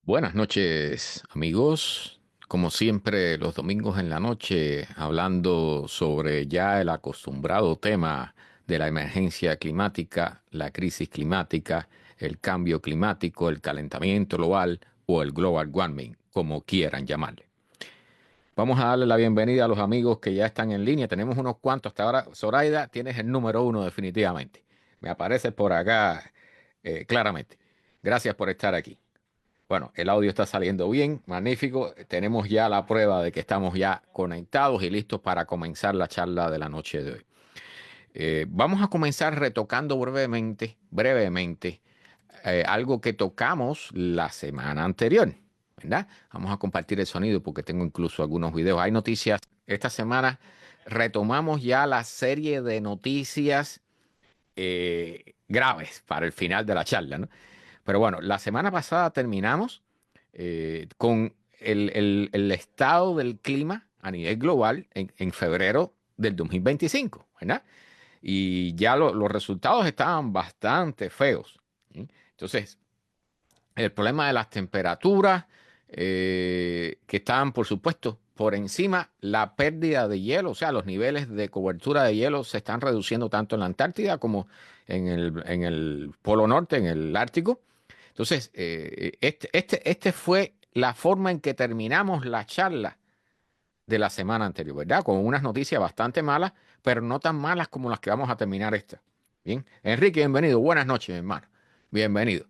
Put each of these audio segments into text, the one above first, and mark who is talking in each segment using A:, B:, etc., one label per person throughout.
A: Buenas noches, amigos. Como siempre, los domingos en la noche, hablando sobre ya el acostumbrado tema de la emergencia climática, la crisis climática, el cambio climático, el calentamiento global o el global warming, como quieran llamarle. Vamos a darle la bienvenida a los amigos que ya están en línea. Tenemos unos cuantos hasta ahora. Zoraida, tienes el número uno definitivamente. Me aparece por acá claramente. Gracias por estar aquí. Bueno, el audio está saliendo bien, magnífico. Tenemos ya la prueba de que estamos ya conectados y listos para comenzar la charla de la noche de hoy. Vamos a comenzar retocando brevemente, algo que tocamos la semana anterior, ¿verdad? Vamos a compartir el sonido porque tengo incluso algunos videos. Hay noticias. Esta semana retomamos ya la serie de noticias graves para el final de la charla, ¿no? Pero bueno, la semana pasada terminamos con el estado del clima a nivel global en febrero del 2025, ¿verdad? Y ya los resultados estaban bastante feos, ¿sí? Entonces, el problema de las temperaturas que estaban, por supuesto, por encima, la pérdida de hielo, o sea, los niveles de cobertura de hielo se están reduciendo tanto en la Antártida como en el Polo Norte, en el Ártico. Entonces, este fue la forma en que terminamos la charla de la semana anterior, ¿verdad? Con unas noticias bastante malas, pero no tan malas como las que vamos a terminar esta. Bien, Enrique, bienvenido. Buenas noches, mi hermano. Bienvenido.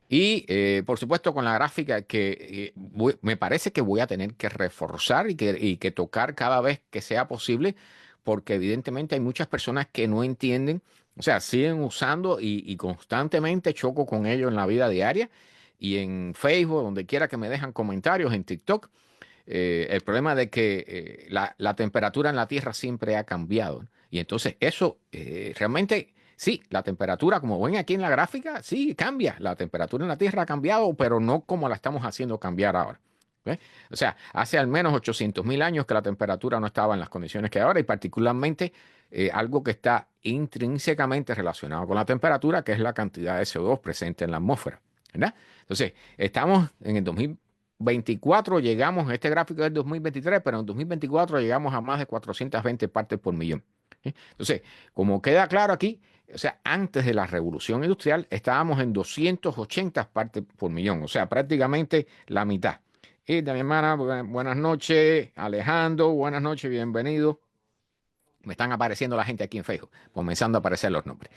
A: Y por supuesto con la gráfica que me parece que voy a tener que reforzar y que tocar cada vez que sea posible, porque evidentemente hay muchas personas que no entienden, o sea, siguen usando y constantemente choco con ellos en la vida diaria y en Facebook, donde quiera que me dejan comentarios, en TikTok. El problema de que la temperatura en la Tierra siempre ha cambiado, ¿no? Y entonces eso realmente, sí, la temperatura, como ven aquí en la gráfica, sí cambia. La temperatura en la Tierra ha cambiado, pero no como la estamos haciendo cambiar ahora. ¿Ve? O sea, hace al menos 800.000 años que la temperatura no estaba en las condiciones que hay ahora y particularmente algo que está intrínsecamente relacionado con la temperatura, que es la cantidad de CO2 presente en la atmósfera, ¿verdad? Entonces, estamos en el 2024, llegamos, este gráfico es del 2023, pero en 2024 llegamos a más de 420 partes por millón. ¿Sí? Entonces, como queda claro aquí, o sea, antes de la revolución industrial estábamos en 280 partes por millón, o sea, prácticamente la mitad. Y de mi hermana, buenas noches, Alejandro, buenas noches, bienvenido. Me están apareciendo la gente aquí en Facebook, comenzando a aparecer los nombres.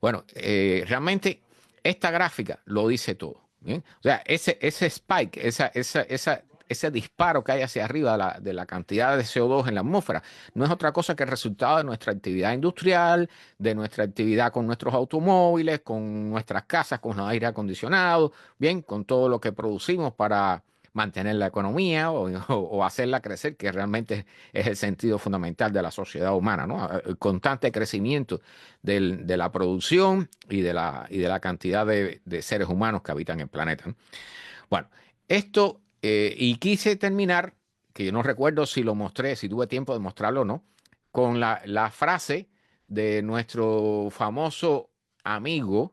A: Bueno, realmente esta gráfica lo dice todo. ¿Bien? O sea, ese spike, ese disparo que hay hacia arriba de la cantidad de CO2 en la atmósfera, no es otra cosa que el resultado de nuestra actividad industrial, de nuestra actividad con nuestros automóviles, con nuestras casas, con los aire acondicionados, bien, con todo lo que producimos para mantener la economía o hacerla crecer, que realmente es el sentido fundamental de la sociedad humana, ¿no? El constante crecimiento de la producción y de la cantidad de seres humanos que habitan el planeta, ¿no? Bueno, esto, y quise terminar, que yo no recuerdo si lo mostré, si tuve tiempo de mostrarlo o no, con la frase de nuestro famoso amigo,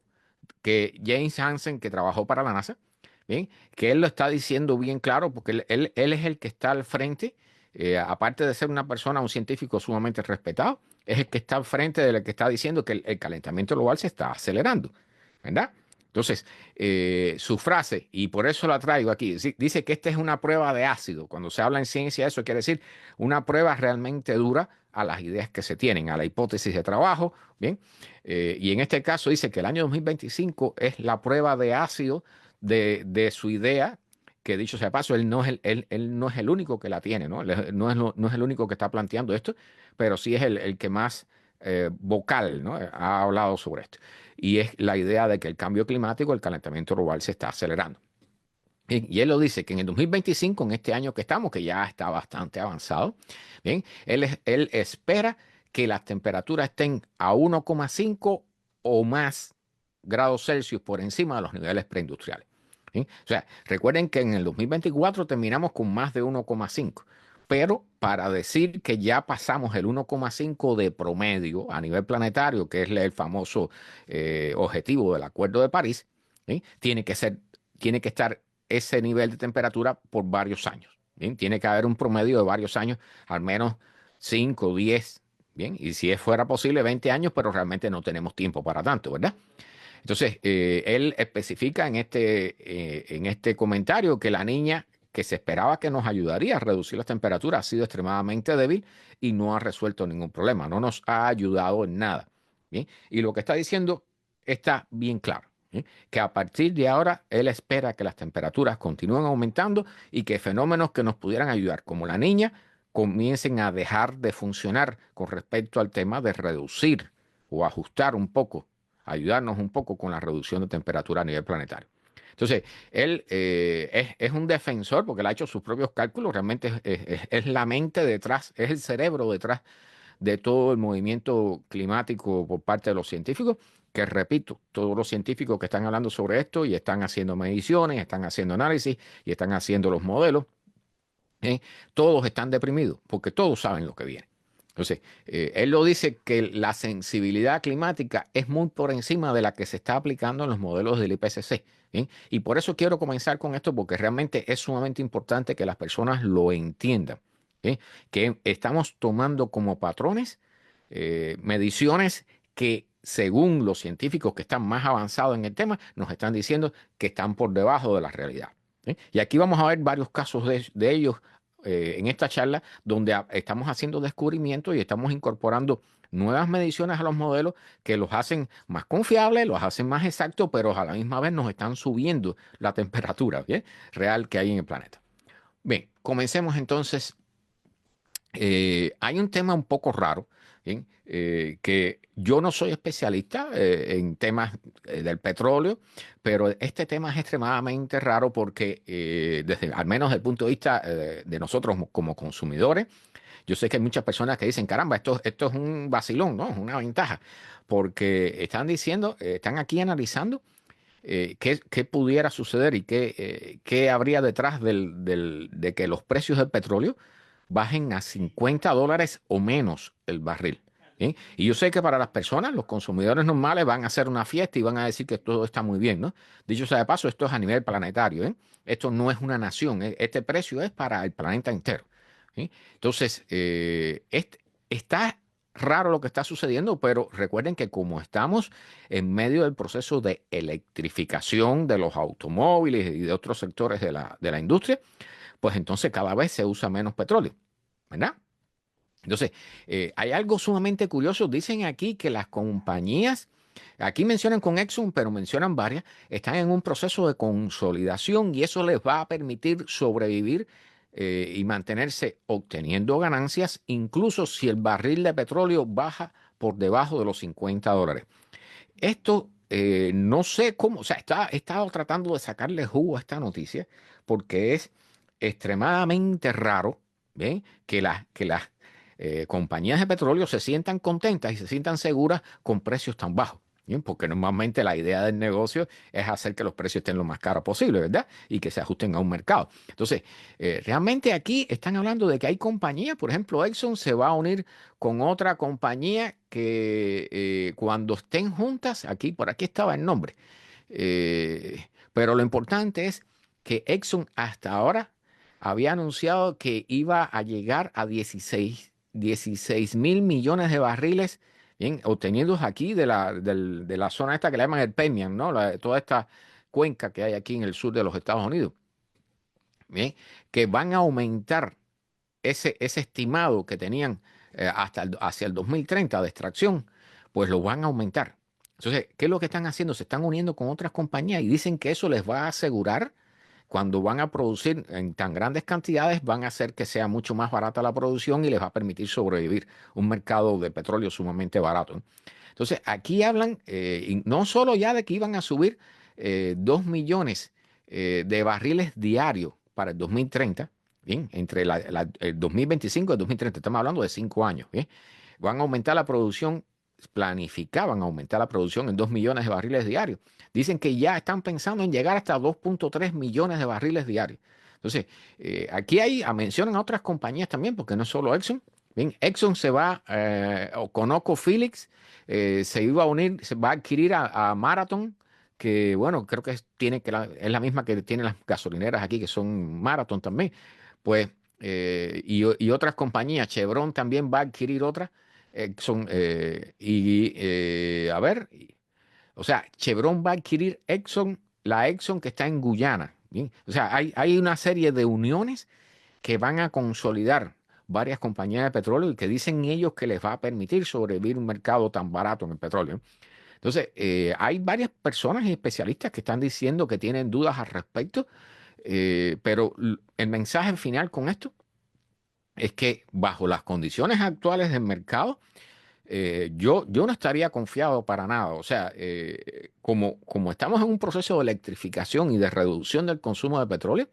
A: que James Hansen, que trabajó para la NASA, ¿bien? Que él lo está diciendo bien claro, porque él es el que está al frente, aparte de ser una persona, un científico sumamente respetado, es el que está al frente del que está diciendo que el calentamiento global se está acelerando, ¿verdad? Entonces, su frase, y por eso la traigo aquí, dice que esta es una prueba de ácido. Cuando se habla en ciencia, eso quiere decir una prueba realmente dura a las ideas que se tienen, a la hipótesis de trabajo, ¿bien? Y en este caso dice que el año 2025 es la prueba de ácido de su idea, que dicho sea de paso, él no es el único que la tiene, ¿no? No es el único que está planteando esto, pero sí es el que más vocal, ¿no? Ha hablado sobre esto. Y es la idea de que el cambio climático, el calentamiento global se está acelerando. Y él lo dice que en el 2025, en este año que estamos, que ya está bastante avanzado, bien, él espera que las temperaturas estén a 1,5 o más grados Celsius por encima de los niveles preindustriales. ¿Sí? O sea, recuerden que en el 2024 terminamos con más de 1,5, pero para decir que ya pasamos el 1,5 de promedio a nivel planetario, que es el famoso objetivo del Acuerdo de París, ¿sí? Tiene que estar ese nivel de temperatura por varios años. Bien, tiene que haber un promedio de varios años, al menos 5, 10, bien, y si fuera posible 20 años, pero realmente no tenemos tiempo para tanto, ¿verdad? Entonces, él especifica en este comentario que la niña que se esperaba que nos ayudaría a reducir las temperaturas ha sido extremadamente débil y no ha resuelto ningún problema, no nos ha ayudado en nada. ¿Bien? Y lo que está diciendo está bien claro, ¿bien? Que a partir de ahora él espera que las temperaturas continúen aumentando y que fenómenos que nos pudieran ayudar, como la niña, comiencen a dejar de funcionar con respecto al tema de reducir o ajustar un poco, ayudarnos un poco con la reducción de temperatura a nivel planetario. Entonces, él es un defensor porque él ha hecho sus propios cálculos, realmente es la mente detrás, es el cerebro detrás de todo el movimiento climático por parte de los científicos, que repito, todos los científicos que están hablando sobre esto y están haciendo mediciones, están haciendo análisis y están haciendo los modelos, ¿eh? Todos están deprimidos porque todos saben lo que viene. Entonces, él lo dice que la sensibilidad climática es muy por encima de la que se está aplicando en los modelos del IPCC. ¿Bien? Y por eso quiero comenzar con esto, porque realmente es sumamente importante que las personas lo entiendan. ¿Sí? Que estamos tomando como patrones mediciones que, según los científicos que están más avanzados en el tema, nos están diciendo que están por debajo de la realidad. ¿Sí? Y aquí vamos a ver varios casos de ellos en esta charla donde estamos haciendo descubrimientos y estamos incorporando nuevas mediciones a los modelos que los hacen más confiables, los hacen más exactos, pero a la misma vez nos están subiendo la temperatura, ¿bien? Real que hay en el planeta. Bien, comencemos entonces. Hay un tema un poco raro, ¿bien? Que yo no soy especialista en temas del petróleo, pero este tema es extremadamente raro porque, al menos desde el punto de vista de nosotros como consumidores, yo sé que hay muchas personas que dicen, caramba, esto es un vacilón, ¿no? Es una ventaja, porque están diciendo, están aquí analizando qué pudiera suceder y qué habría detrás de que los precios del petróleo bajen a $50 o menos el barril. ¿Bien? Y yo sé que para las personas, los consumidores normales van a hacer una fiesta y van a decir que todo está muy bien, ¿no? Dicho sea de paso, esto es a nivel planetario, ¿eh? Esto no es una nación, ¿eh? Este precio es para el planeta entero. ¿Sí? Entonces, está raro lo que está sucediendo, pero recuerden que como estamos en medio del proceso de electrificación de los automóviles y de otros sectores de la industria, pues entonces cada vez se usa menos petróleo, ¿verdad? Entonces, hay algo sumamente curioso. Dicen aquí que las compañías, aquí mencionan con Exxon, pero mencionan varias, están en un proceso de consolidación y eso les va a permitir sobrevivir y mantenerse obteniendo ganancias, incluso si el barril de petróleo baja por debajo de los $50. Esto no sé cómo, o sea, he estado tratando de sacarle jugo a esta noticia porque es extremadamente raro, ¿ven? Que las compañías de petróleo se sientan contentas y se sientan seguras con precios tan bajos. ¿Bien? Porque normalmente la idea del negocio es hacer que los precios estén lo más caros posible, ¿verdad? Y que se ajusten a un mercado. Entonces, realmente aquí están hablando de que hay compañías, por ejemplo, Exxon se va a unir con otra compañía que cuando estén juntas, aquí, por aquí estaba el nombre, pero lo importante es que Exxon hasta ahora había anunciado que iba a llegar a 16 mil millones de barriles, bien, obtenidos aquí de la zona esta que le llaman el Permian, ¿no? Toda esta cuenca que hay aquí en el sur de los Estados Unidos, bien, que van a aumentar ese estimado que tenían hacia el 2030 de extracción, pues lo van a aumentar. Entonces, ¿qué es lo que están haciendo? Se están uniendo con otras compañías y dicen que eso les va a asegurar cuando van a producir en tan grandes cantidades, van a hacer que sea mucho más barata la producción y les va a permitir sobrevivir un mercado de petróleo sumamente barato, ¿no? Entonces, aquí hablan y no solo ya de que iban a subir 2 millones de barriles diarios para el 2030, bien, entre el 2025 y el 2030, estamos hablando de 5 años, bien, van a aumentar la producción, planificaban aumentar la producción en 2 millones de barriles diarios. Dicen que ya están pensando en llegar hasta 2.3 millones de barriles diarios. Entonces, aquí mencionan a otras compañías también, porque no es solo Exxon. Bien, Exxon se va, o ConocoPhillips se iba a unir, se va a adquirir a Marathon que bueno, creo que es la misma que tienen las gasolineras aquí, que son Marathon también, pues, y otras compañías, Chevron también va a adquirir otras, a ver, o sea, Chevron va a adquirir la Exxon que está en Guyana, ¿bien? O sea, hay una serie de uniones que van a consolidar varias compañías de petróleo y que dicen ellos que les va a permitir sobrevivir un mercado tan barato en el petróleo. Entonces, hay varias personas y especialistas que están diciendo que tienen dudas al respecto, pero el mensaje final con esto es que bajo las condiciones actuales del mercado, yo no estaría confiado para nada. O sea, como estamos en un proceso de electrificación y de reducción del consumo de petróleo,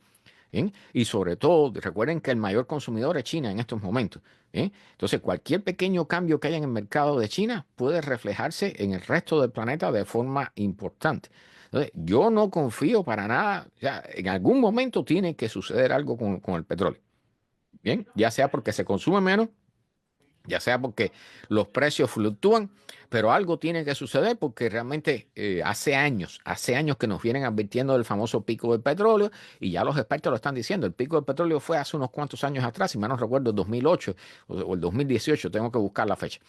A: ¿bien? Y sobre todo, recuerden que el mayor consumidor es China en estos momentos. ¿Bien? Entonces, cualquier pequeño cambio que haya en el mercado de China puede reflejarse en el resto del planeta de forma importante. Entonces, yo no confío para nada. O sea, en algún momento tiene que suceder algo con el petróleo. Bien, ya sea porque se consume menos, ya sea porque los precios fluctúan, pero algo tiene que suceder porque realmente hace años que nos vienen advirtiendo del famoso pico del petróleo y ya los expertos lo están diciendo. El pico del petróleo fue hace unos cuantos años atrás, si mal no recuerdo, el 2008 o el 2018, tengo que buscar la fecha.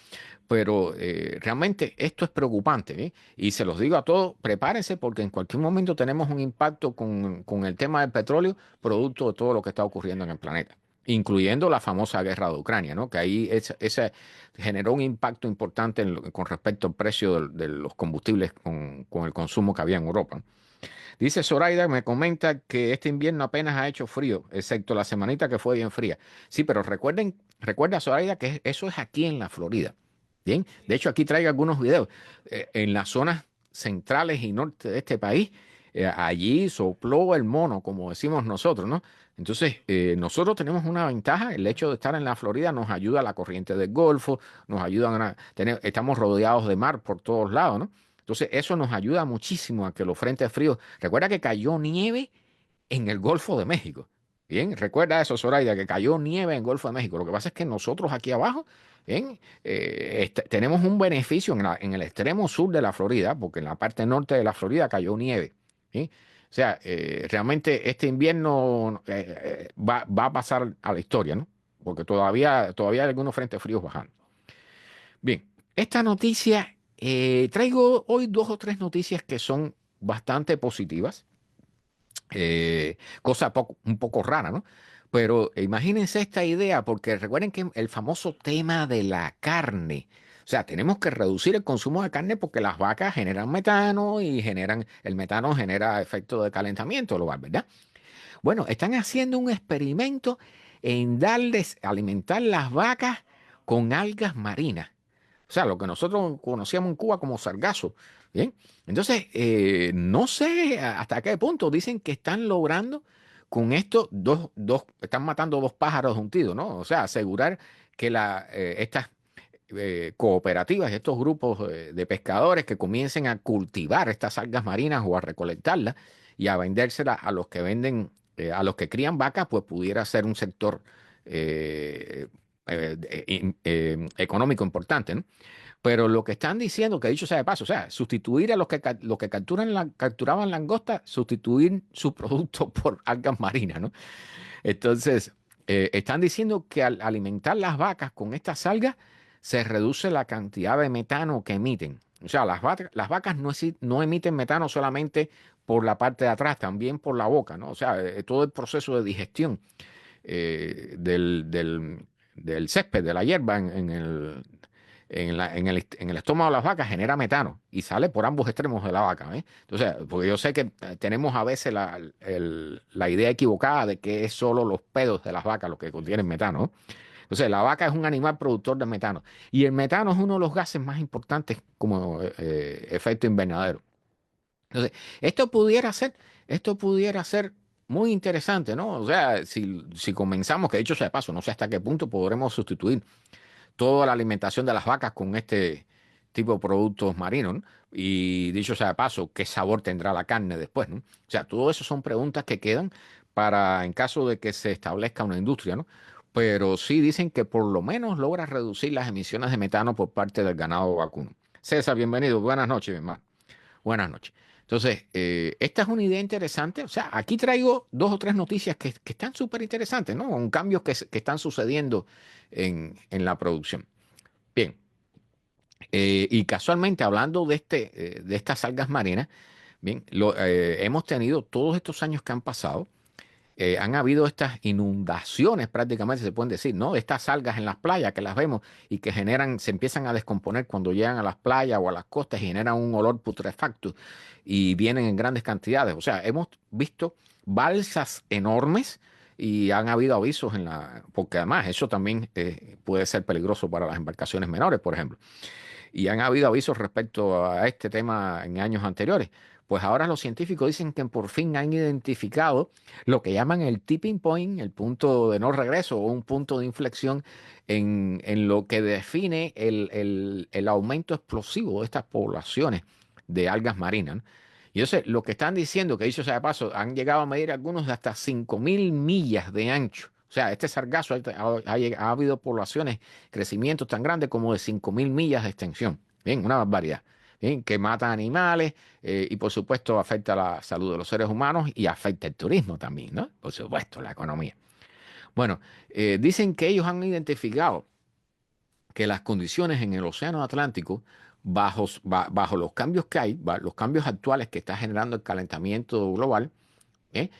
A: Pero realmente esto es preocupante, ¿eh? Y se los digo a todos, prepárense porque en cualquier momento tenemos un impacto con el tema del petróleo, producto de todo lo que está ocurriendo en el planeta, incluyendo la famosa guerra de Ucrania, ¿no? Que ahí esa generó un impacto importante con respecto al precio de los combustibles con el consumo que había en Europa. Dice Zoraida, me comenta que este invierno apenas ha hecho frío, excepto la semanita que fue bien fría. Sí, pero recuerda Zoraida que eso es aquí en la Florida. Bien, de hecho aquí traigo algunos videos. En las zonas centrales y norte de este país, allí sopló el mono, como decimos nosotros, ¿no? Entonces, nosotros tenemos una ventaja, el hecho de estar en la Florida nos ayuda a la corriente del Golfo, nos ayudan estamos rodeados de mar por todos lados, ¿no? Entonces, eso nos ayuda muchísimo a que los frentes fríos. Recuerda que cayó nieve en el Golfo de México. Bien, recuerda eso, Zoraida, que cayó nieve en el Golfo de México. Lo que pasa es que nosotros aquí abajo, bien, tenemos un beneficio en el extremo sur de la Florida, porque en la parte norte de la Florida cayó nieve. ¿Sí? O sea, realmente este invierno va a pasar a la historia, ¿no? Porque todavía hay algunos frentes fríos bajando. Bien, esta noticia, traigo hoy dos o tres noticias que son bastante positivas, un poco rara, ¿no? Pero imagínense esta idea, porque recuerden que el famoso tema de la carne, o sea, tenemos que reducir el consumo de carne porque las vacas generan metano y el metano genera efecto de calentamiento global, ¿verdad? Bueno, están haciendo un experimento en alimentar las vacas con algas marinas. O sea, lo que nosotros conocíamos en Cuba como sargazo. Bien. Entonces, no sé hasta qué punto dicen que están logrando con esto están matando dos pájaros de un tiro, ¿no? O sea, asegurar que estas cooperativas, estos grupos de pescadores que comiencen a cultivar estas algas marinas o a recolectarlas y a vendérselas a los que venden, a los que crían vacas, pues pudiera ser un sector eh, económico importante, ¿no? Pero lo que están diciendo, que dicho sea de paso, o sea, sustituir a los que capturaban langosta, sustituir su producto por algas marinas, ¿no? Entonces, están diciendo que al alimentar las vacas con estas algas, se reduce la cantidad de metano que emiten. O sea, las vacas no emiten metano solamente por la parte de atrás, también por la boca, ¿no? O sea, todo el proceso de digestión del césped, de la hierba en el estómago de las vacas genera metano y sale por ambos extremos de la vaca, ¿eh? Entonces, porque yo sé que tenemos a veces la idea equivocada de que es solo los pedos de las vacas los que contienen metano, ¿no? Entonces, la vaca es un animal productor de metano y el metano es uno de los gases más importantes como efecto invernadero. Entonces, esto pudiera ser muy interesante, ¿no? O sea, si comenzamos, que dicho sea de paso, no sé hasta qué punto podremos sustituir toda la alimentación de las vacas con este tipo de productos marinos, ¿no? Y dicho sea de paso, ¿qué sabor tendrá la carne después, ¿no? O sea, todo eso son preguntas que quedan para en caso de que se establezca una industria, ¿no? Pero sí dicen que por lo menos logra reducir las emisiones de metano por parte del ganado vacuno. César, bienvenido. Buenas noches, mi hermano. Buenas noches. Entonces, esta es una idea interesante. O sea, aquí traigo dos o tres noticias que están súper interesantes, ¿no? Con cambios que están sucediendo en la producción. Bien, y casualmente hablando de estas algas marinas, bien, hemos tenido todos estos años que han pasado, han habido estas inundaciones prácticamente, se pueden decir, ¿no? Estas algas en las playas que las vemos y que generan, se empiezan a descomponer cuando llegan a las playas o a las costas y generan un olor putrefacto y vienen en grandes cantidades. O sea, hemos visto balsas enormes y han habido avisos porque además eso también puede ser peligroso para las embarcaciones menores, por ejemplo. Y han habido avisos respecto a este tema en años anteriores. Pues ahora los científicos dicen que por fin han identificado lo que llaman el tipping point, el punto de no regreso o un punto de inflexión en lo que define el aumento explosivo de estas poblaciones de algas marinas, ¿no? Y entonces lo que están diciendo, que dicho sea de paso, han llegado a medir algunos de hasta 5.000 millas de ancho. O sea, este sargazo ha habido poblaciones, crecimientos tan grandes como de 5.000 millas de extensión. Bien, una barbaridad. Bien, que mata animales y por supuesto afecta la salud de los seres humanos y afecta el turismo también, ¿no? Por supuesto, la economía. Bueno, dicen que ellos han identificado que las condiciones en el Océano Atlántico, bajo los cambios que hay, los cambios actuales que está generando el calentamiento global, ¿eh?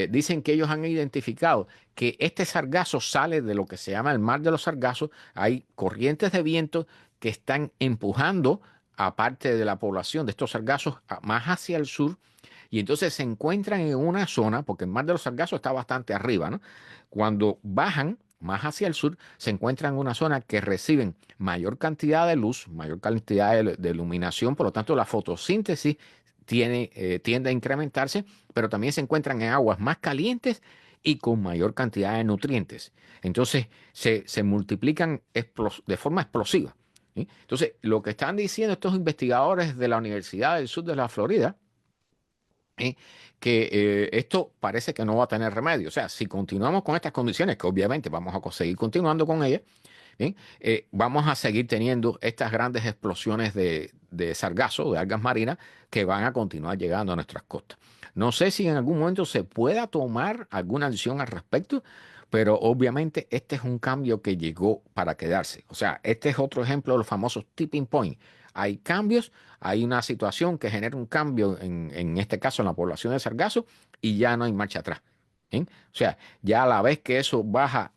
A: Dicen que ellos han identificado que este sargazo sale de lo que se llama el mar de los sargazos. Hay corrientes de viento que están empujando a parte de la población de estos sargazos más hacia el sur y entonces se encuentran en una zona, porque el mar de los sargazos está bastante arriba, ¿no? Cuando bajan más hacia el sur, se encuentran en una zona que reciben mayor cantidad de luz, mayor cantidad de iluminación, por lo tanto la fotosíntesis tiende a incrementarse, pero también se encuentran en aguas más calientes y con mayor cantidad de nutrientes. Entonces se multiplican de forma explosiva, ¿sí? Entonces, lo que están diciendo estos investigadores de la Universidad del Sur de la Florida, ¿sí? Que esto parece que no va a tener remedio. O sea, si continuamos con estas condiciones, que obviamente vamos a seguir continuando con ellas, ¿bien? Vamos a seguir teniendo estas grandes explosiones de sargazo, de algas marinas, que van a continuar llegando a nuestras costas. No sé si en algún momento se pueda tomar alguna acción al respecto, pero obviamente este es un cambio que llegó para quedarse. O sea, este es otro ejemplo de los famosos tipping point. Hay cambios, hay una situación que genera un cambio, en este caso en la población de sargazo, y ya no hay marcha atrás. ¿Bien? O sea, ya a la vez que eso baja,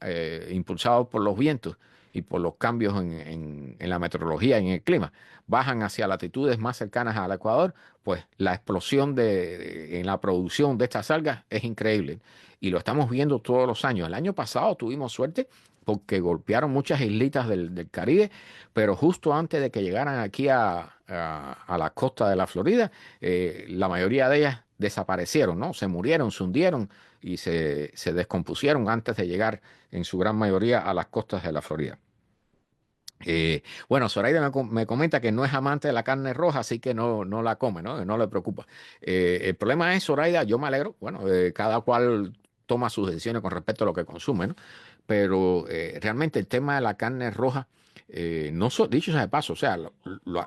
A: impulsado por los vientos, y por los cambios en la meteorología y en el clima, bajan hacia latitudes más cercanas al Ecuador, pues la explosión en la producción de estas algas es increíble. Y lo estamos viendo todos los años. El año pasado tuvimos suerte porque golpearon muchas islitas del Caribe, pero justo antes de que llegaran aquí a la costa de la Florida, la mayoría de ellas desaparecieron, ¿no? Se murieron, se hundieron y se descompusieron antes de llegar en su gran mayoría a las costas de la Florida. Bueno, Zoraida me comenta que no es amante de la carne roja, así que no la come, ¿no? No le preocupa. El problema es, Zoraida, yo me alegro, bueno, cada cual toma sus decisiones con respecto a lo que consume, ¿no? Pero realmente el tema de la carne roja, dicho sea de paso, o sea,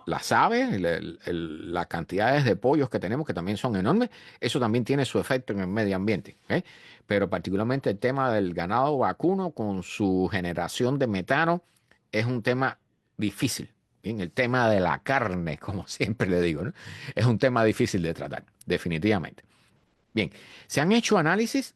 A: las aves, las cantidades de pollos que tenemos, que también son enormes, eso también tiene su efecto en el medio ambiente, ¿eh? Pero particularmente el tema del ganado vacuno con su generación de metano es un tema difícil. Bien, el tema de la carne, como siempre le digo, ¿no? Es un tema difícil de tratar, definitivamente. Bien, se han hecho análisis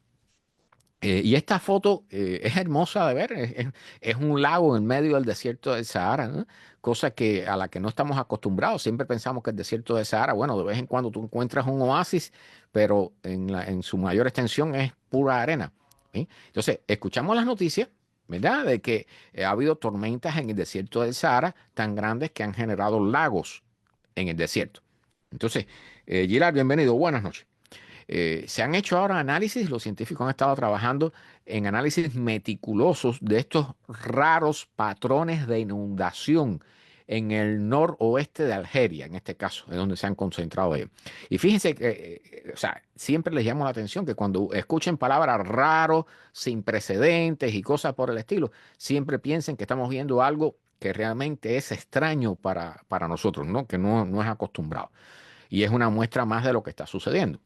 A: y esta foto es hermosa de ver. Es un lago en medio del desierto del Sahara, ¿no? Cosa a la que no estamos acostumbrados. Siempre pensamos que el desierto del Sahara, bueno, de vez en cuando tú encuentras un oasis, pero en su mayor extensión es pura arena, ¿sí? Entonces, escuchamos las noticias, ¿verdad? De que ha habido tormentas en el desierto del Sahara tan grandes que han generado lagos en el desierto. Entonces, Gilad, bienvenido. Buenas noches. Se han hecho ahora análisis, los científicos han estado trabajando en análisis meticulosos de estos raros patrones de inundación en el noroeste de Algeria, en este caso, es donde se han concentrado ellos. Y fíjense que, o sea, siempre les llamo la atención que cuando escuchen palabras raro, sin precedentes y cosas por el estilo, siempre piensen que estamos viendo algo que realmente es extraño para nosotros, ¿no? Que no es acostumbrado. y es una muestra más de lo que está sucediendo.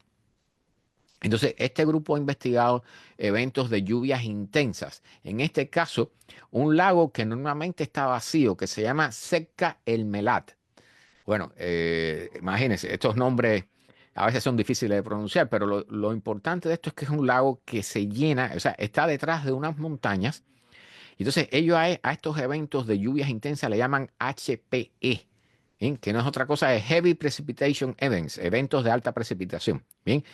A: Entonces, este grupo ha investigado eventos de lluvias intensas. En este caso, un lago que normalmente está vacío, que se llama Secca el Melat. Bueno, imagínense, estos nombres a veces son difíciles de pronunciar, pero lo importante de esto es que es un lago que se llena, o sea, está detrás de unas montañas. Entonces, ellos a estos eventos de lluvias intensas le llaman HPE, ¿bien? Que no es otra cosa, es Heavy Precipitation Events, eventos de alta precipitación. Bien,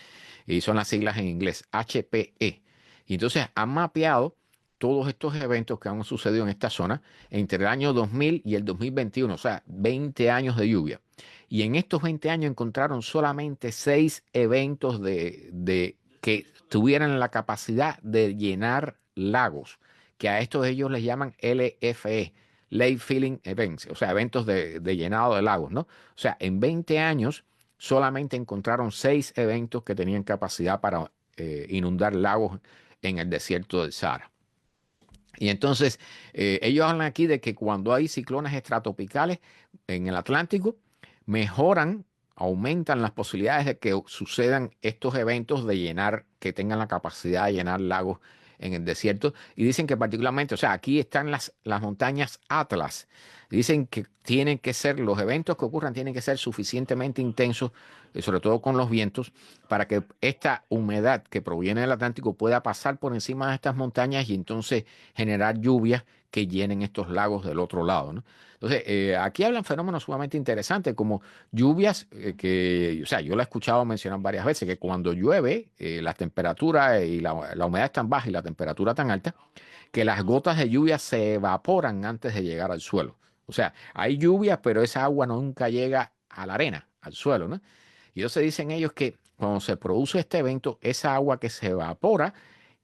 A: y son las siglas en inglés, HPE. Y entonces han mapeado todos estos eventos que han sucedido en esta zona entre el año 2000 y el 2021, o sea, 20 años de lluvia. Y en estos 20 años encontraron solamente 6 eventos que tuvieran la capacidad de llenar lagos, que a estos ellos les llaman LFE, Lake Filling Events, o sea, eventos de llenado de lagos, ¿no? O sea, en 20 años solamente encontraron 6 eventos que tenían capacidad para inundar lagos en el desierto del Sahara. Y entonces, ellos hablan aquí de que cuando hay ciclones estratopicales en el Atlántico, mejoran, aumentan las posibilidades de que sucedan estos eventos de llenar, que tengan la capacidad de llenar lagos en el desierto. Y dicen que particularmente, o sea, aquí están las montañas Atlas. Dicen que tienen que ser, los eventos que ocurran tienen que ser suficientemente intensos, sobre todo con los vientos, para que esta humedad que proviene del Atlántico pueda pasar por encima de estas montañas y entonces generar lluvias que llenen estos lagos del otro lado, ¿no? Entonces, aquí hablan fenómenos sumamente interesantes como lluvias que, o sea, yo lo he escuchado mencionar varias veces, que cuando llueve, la temperatura y la humedad es tan baja y la temperatura tan alta, que las gotas de lluvia se evaporan antes de llegar al suelo. O sea, hay lluvia, pero esa agua nunca llega a la arena, al suelo, ¿no? Y entonces dicen ellos que cuando se produce este evento, esa agua que se evapora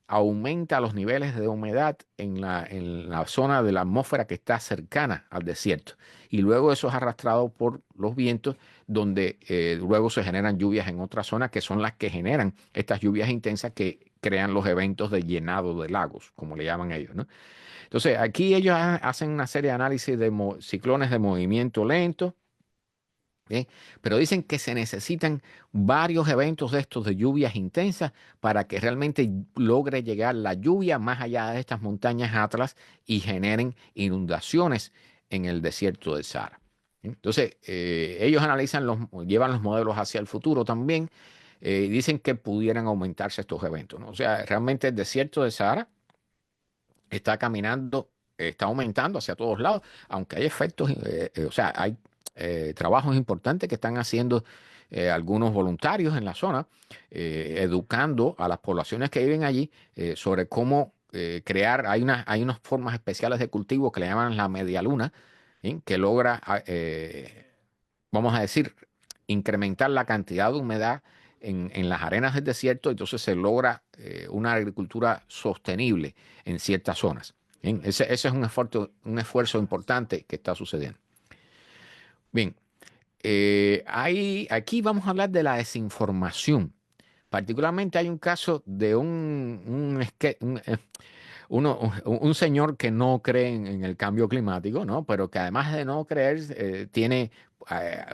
A: aumenta los niveles de humedad en la zona de la atmósfera que está cercana al desierto. Y luego eso es arrastrado por los vientos, donde luego se generan lluvias en otras zonas que son las que generan estas lluvias intensas que crean los eventos de llenado de lagos, como le llaman ellos, ¿no? Entonces, aquí ellos hacen una serie de análisis de ciclones de movimiento lento. ¿Bien? Pero dicen que se necesitan varios eventos de estos de lluvias intensas para que realmente logre llegar la lluvia más allá de estas montañas Atlas y generen inundaciones en el desierto del Sahara. Entonces, ellos analizan llevan los modelos hacia el futuro también y dicen que pudieran aumentarse estos eventos, ¿no? O sea, realmente el desierto del Sahara está caminando, está aumentando hacia todos lados, aunque hay efectos, o sea, hay trabajos importantes que están haciendo algunos voluntarios en la zona, educando a las poblaciones que viven allí sobre cómo crear, hay unas formas especiales de cultivo que le llaman la media luna, ¿sí? Que logra, vamos a decir, incrementar la cantidad de humedad en las arenas del desierto, entonces se logra una agricultura sostenible en ciertas zonas. Bien, ese es un esfuerzo importante que está sucediendo. Bien, aquí vamos a hablar de la desinformación. Particularmente hay un caso de un señor que no cree en el cambio climático, ¿no? Pero que además de no creer, tiene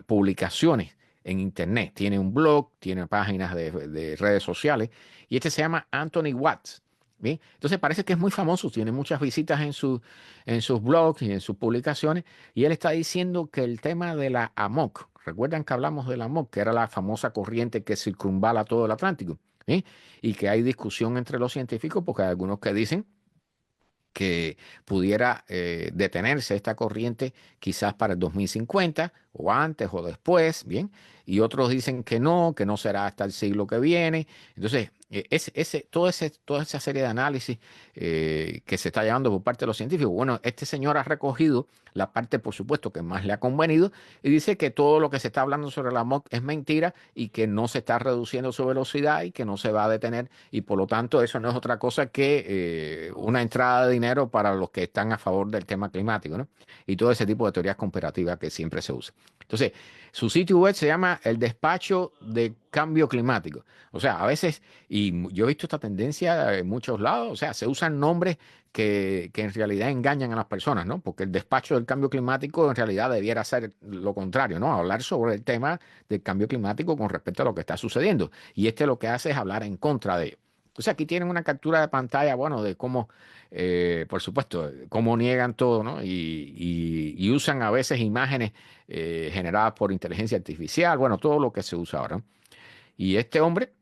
A: publicaciones en Internet, tiene un blog, tiene páginas de redes sociales, y este se llama Anthony Watts. ¿Bien? Entonces parece que es muy famoso, tiene muchas visitas en sus blogs y en sus publicaciones, y él está diciendo que el tema de la AMOC, recuerdan que hablamos de la AMOC, que era la famosa corriente que circunvala todo el Atlántico, ¿sí? Y que hay discusión entre los científicos porque hay algunos que dicen que pudiera detenerse esta corriente quizás para el 2050 o antes o después, ¿bien? Y otros dicen que no será hasta el siglo que viene. Entonces, toda esa serie de análisis que se está llevando por parte de los científicos, bueno, este señor ha recogido la parte, por supuesto, que más le ha convenido y dice que todo lo que se está hablando sobre la MOC es mentira y que no se está reduciendo su velocidad y que no se va a detener y por lo tanto eso no es otra cosa que una entrada de dinero para los que están a favor del tema climático, ¿no? Y todo ese tipo de teorías comparativas que siempre se usa. Entonces, su sitio web se llama El Despacho de Cambio Climático. O sea, a veces, yo he visto esta tendencia en muchos lados, o sea, se usan nombres que en realidad engañan a las personas, ¿no? Porque el despacho del cambio climático en realidad debiera ser lo contrario, ¿no? Hablar sobre el tema del cambio climático con respecto a lo que está sucediendo. Y este lo que hace es hablar en contra de ello. Entonces aquí tienen una captura de pantalla, bueno, de cómo, por supuesto, cómo niegan todo, ¿no? Y usan a veces imágenes generadas por inteligencia artificial, bueno, todo lo que se usa ahora. Y este hombre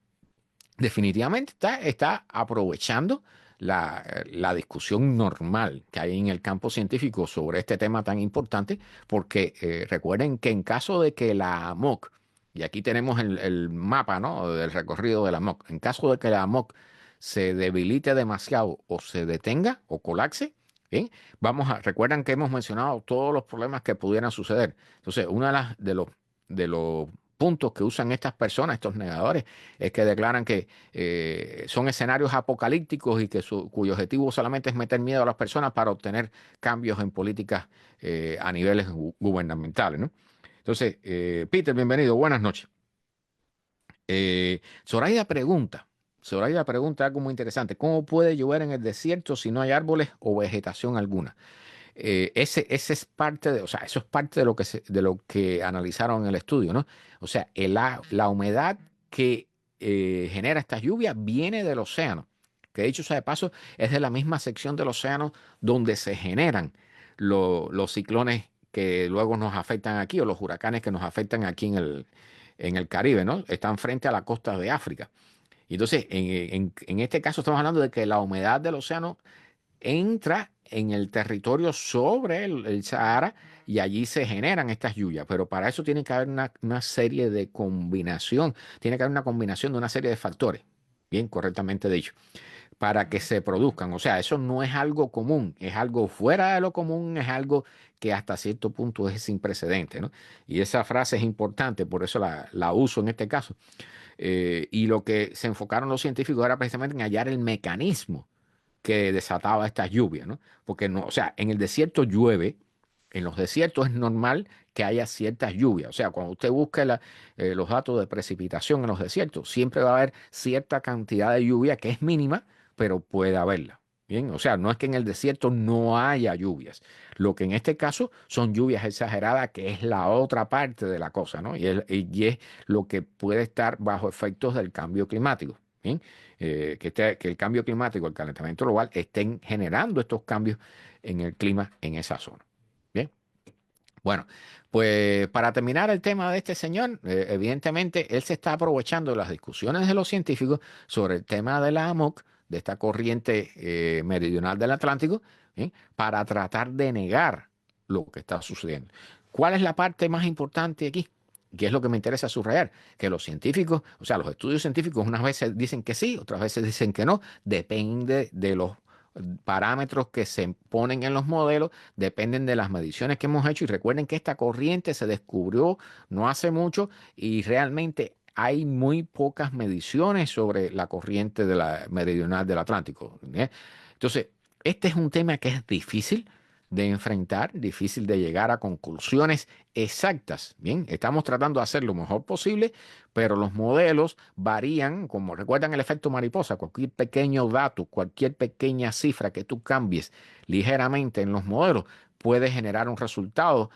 A: definitivamente está aprovechando la discusión normal que hay en el campo científico sobre este tema tan importante, porque recuerden que en caso de que la AMOC, y aquí tenemos el mapa, ¿no?, del recorrido de la AMOC, en caso de que la AMOC se debilite demasiado o se detenga o colapse, ¿bien? Recuerdan que hemos mencionado todos los problemas que pudieran suceder. Entonces, uno de los puntos que usan estas personas, estos negadores, es que declaran que son escenarios apocalípticos y que cuyo objetivo solamente es meter miedo a las personas para obtener cambios en políticas a niveles gubernamentales, ¿no? Entonces, Peter, bienvenido, buenas noches. Zoraida pregunta algo muy interesante. ¿Cómo puede llover en el desierto si no hay árboles o vegetación alguna? Ese es parte de, o sea, eso es parte de lo que analizaron en el estudio, ¿no? O sea, la humedad que genera estas lluvias viene del océano, que dicho sea de paso, es de la misma sección del océano donde se generan los ciclones que luego nos afectan aquí, o los huracanes que nos afectan aquí en el Caribe, ¿no? Están frente a la costa de África. Y entonces, en este caso estamos hablando de que la humedad del océano entra en el territorio sobre el Sahara y allí se generan estas lluvias. Pero para eso tiene que haber una serie de combinación, tiene que haber una combinación de una serie de factores, bien correctamente dicho, para que se produzcan. O sea, eso no es algo común, es algo fuera de lo común, es algo que hasta cierto punto es sin precedente, ¿no? Y esa frase es importante, por eso la uso en este caso. Y lo que se enfocaron los científicos era precisamente en hallar el mecanismo que desataba estas lluvias, ¿no? Porque no, o sea, en el desierto llueve, en los desiertos es normal que haya ciertas lluvias. O sea, cuando usted busque los datos de precipitación en los desiertos, siempre va a haber cierta cantidad de lluvia que es mínima, pero puede haberla. Bien, o sea, no es que en el desierto no haya lluvias. Lo que en este caso son lluvias exageradas, que es la otra parte de la cosa, ¿no? Y es lo que puede estar bajo efectos del cambio climático. Bien, que el cambio climático, el calentamiento global, estén generando estos cambios en el clima en esa zona. Bien, bueno, pues para terminar el tema de este señor, evidentemente él se está aprovechando de las discusiones de los científicos sobre el tema de la AMOC, de esta corriente meridional del Atlántico, ¿bien?, para tratar de negar lo que está sucediendo. ¿Cuál es la parte más importante aquí? ¿Qué es lo que me interesa subrayar? Que los científicos, o sea, los estudios científicos unas veces dicen que sí, otras veces dicen que no, depende de los parámetros que se ponen en los modelos, dependen de las mediciones que hemos hecho, y recuerden que esta corriente se descubrió no hace mucho y realmente hay muy pocas mediciones sobre la corriente de la meridional del Atlántico, ¿eh? Entonces, este es un tema que es difícil de enfrentar, difícil de llegar a conclusiones exactas. Bien, estamos tratando de hacer lo mejor posible, pero los modelos varían, como recuerdan el efecto mariposa, cualquier pequeño dato, cualquier pequeña cifra que tú cambies ligeramente en los modelos puede generar un resultado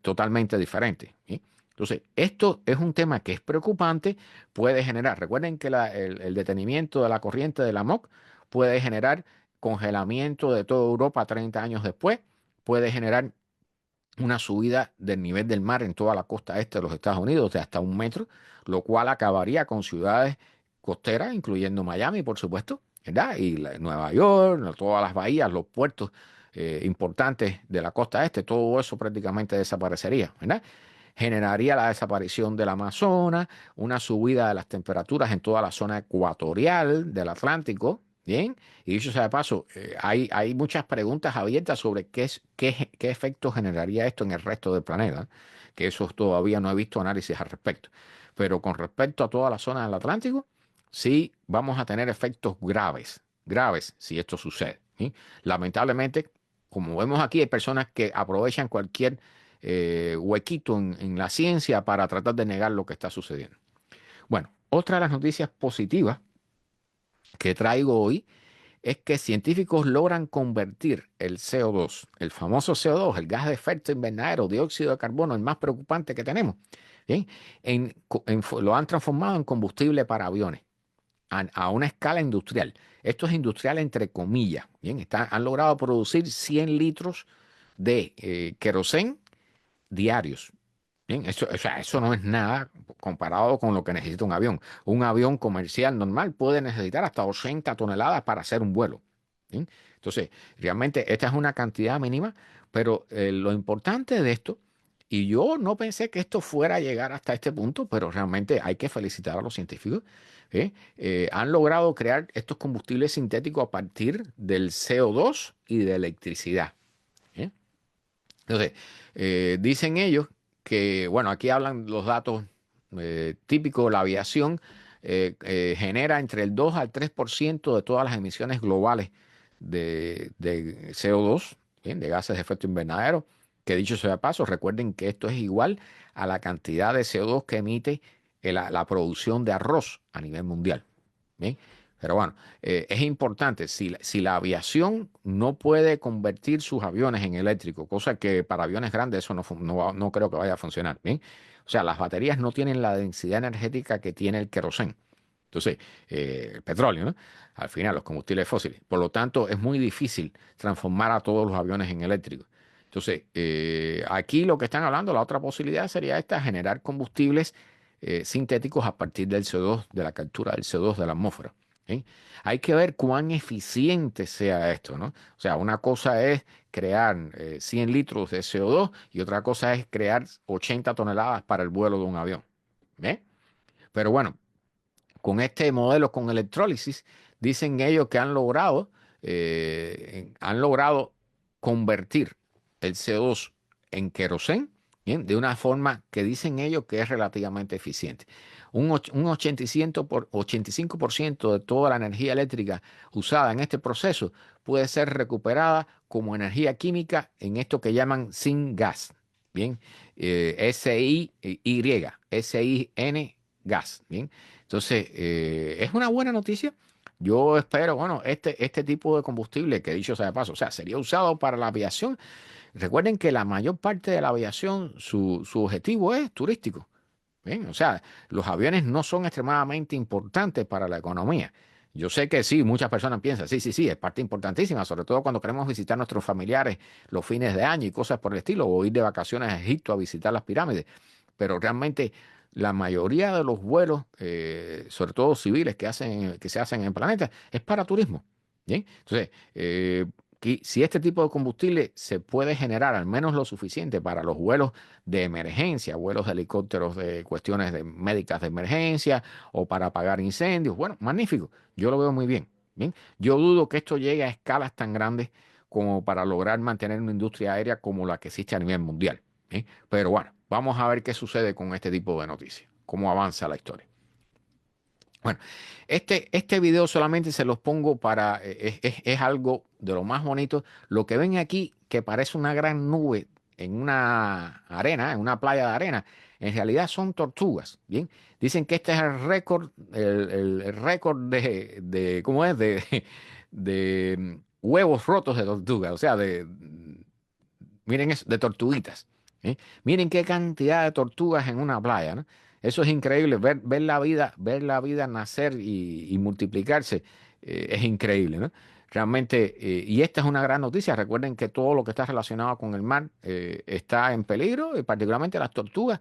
A: totalmente diferente. ¿Sí? Entonces, esto es un tema que es preocupante, puede generar, recuerden que el detenimiento de la corriente de la MOC puede generar congelamiento de toda Europa 30 años después, puede generar una subida del nivel del mar en toda la costa este de los Estados Unidos de hasta 1 metro, lo cual acabaría con ciudades costeras, incluyendo Miami, por supuesto, ¿verdad? Y Nueva York, todas las bahías, los puertos importantes de la costa este, todo eso prácticamente desaparecería, ¿verdad? Generaría la desaparición del Amazonas, una subida de las temperaturas en toda la zona ecuatorial del Atlántico, ¿bien? Y dicho sea de paso, hay muchas preguntas abiertas sobre qué efecto generaría esto en el resto del planeta, que eso todavía no he visto análisis al respecto. Pero con respecto a toda la zona del Atlántico, sí vamos a tener efectos graves, graves si esto sucede, ¿sí? Lamentablemente, como vemos aquí, hay personas que aprovechan cualquier huequito en la ciencia para tratar de negar lo que está sucediendo. Bueno, otra de las noticias positivas que traigo hoy es que científicos logran convertir el CO2, el famoso CO2, el gas de efecto invernadero, dióxido de carbono, el más preocupante que tenemos, ¿bien? Lo han transformado en combustible para aviones a una escala industrial. Esto es industrial entre comillas, ¿bien? Han logrado producir 100 litros de querosén diarios. Bien, eso, o sea, eso no es nada comparado con lo que necesita un avión. Un avión comercial normal puede necesitar hasta 80 toneladas para hacer un vuelo. ¿Bien? Entonces, realmente esta es una cantidad mínima, pero lo importante de esto, y yo no pensé que esto fuera a llegar hasta este punto, pero realmente hay que felicitar a los científicos. ¿Eh? Han logrado crear estos combustibles sintéticos a partir del CO2 y de electricidad. ¿Eh? Entonces, dicen ellos que, bueno, aquí hablan los datos típicos de la aviación, genera entre el 2 al 3% de todas las emisiones globales de CO2, ¿bien? De gases de efecto invernadero, que dicho sea de paso, recuerden que esto es igual a la cantidad de CO2 que emite la producción de arroz a nivel mundial. ¿Bien? Pero bueno, es importante, si la aviación no puede convertir sus aviones en eléctricos, cosa que para aviones grandes eso no creo que vaya a funcionar, ¿bien? O sea, las baterías no tienen la densidad energética que tiene el querosén. Entonces, el petróleo, ¿no? Al final, los combustibles fósiles. Por lo tanto, es muy difícil transformar a todos los aviones en eléctricos. Entonces, aquí lo que están hablando, la otra posibilidad sería esta, generar combustibles sintéticos a partir del CO2, de la captura del CO2 de la atmósfera. ¿Sí? Hay que ver cuán eficiente sea esto, ¿no? O sea, una cosa es crear 100 litros de CO2 y otra cosa es crear 80 toneladas para el vuelo de un avión. ¿Ve? Pero bueno, con este modelo con electrólisis, dicen ellos que han logrado convertir el CO2 en querosén, ¿bien? De una forma que dicen ellos que es relativamente eficiente. Un 85% de toda la energía eléctrica usada en este proceso puede ser recuperada como energía química en esto que llaman syngas, ¿bien? S-I-Y, S-I-N gas, ¿bien? Entonces, es una buena noticia. Yo espero, bueno, este tipo de combustible, que dicho sea de paso, o sea, sería usado para la aviación. Recuerden que la mayor parte de la aviación, su objetivo es turístico. ¿Bien? O sea, los aviones no son extremadamente importantes para la economía. Yo sé que sí, muchas personas piensan, sí, es parte importantísima, sobre todo cuando queremos visitar a nuestros familiares los fines de año y cosas por el estilo, o ir de vacaciones a Egipto a visitar las pirámides. Pero realmente la mayoría de los vuelos, sobre todo civiles que se hacen en el planeta, es para turismo. ¿Bien? Entonces, si este tipo de combustible se puede generar al menos lo suficiente para los vuelos de emergencia, vuelos de helicópteros de cuestiones médicas de emergencia o para apagar incendios, bueno, magnífico. Yo lo veo muy bien. ¿Bien? Yo dudo que esto llegue a escalas tan grandes como para lograr mantener una industria aérea como la que existe a nivel mundial. ¿Bien? Pero bueno, vamos a ver qué sucede con este tipo de noticias, cómo avanza la historia. Bueno, este video solamente se los pongo para, es algo de lo más bonito. Lo que ven aquí, que parece una gran nube en una arena, en una playa de arena, en realidad son tortugas, ¿bien? Dicen que este es el récord, el récord ¿cómo es? De huevos rotos de tortugas, o sea, miren eso, de tortuguitas. ¿Eh? Miren qué cantidad de tortugas en una playa, ¿no? Eso es increíble, ver la vida nacer y multiplicarse, es increíble, ¿no? Realmente, y esta es una gran noticia. Recuerden que todo lo que está relacionado con el mar está en peligro, y particularmente las tortugas.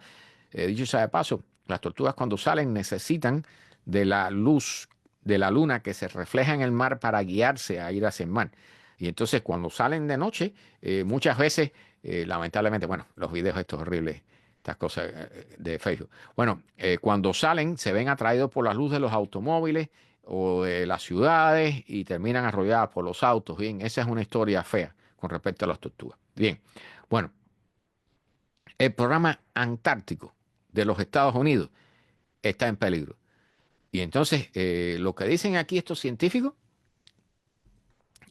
A: Dicho sea de paso, las tortugas cuando salen necesitan de la luz de la luna que se refleja en el mar para guiarse a ir hacia el mar. Y entonces cuando salen de noche, muchas veces, lamentablemente, bueno, los videos estos horribles, estas cosas de Facebook. Bueno, cuando salen se ven atraídos por la luz de los automóviles o de las ciudades y terminan arrolladas por los autos. Bien, esa es una historia fea con respecto a las tortugas. Bien, bueno, el programa antártico de los Estados Unidos está en peligro. Y entonces, lo que dicen aquí estos científicos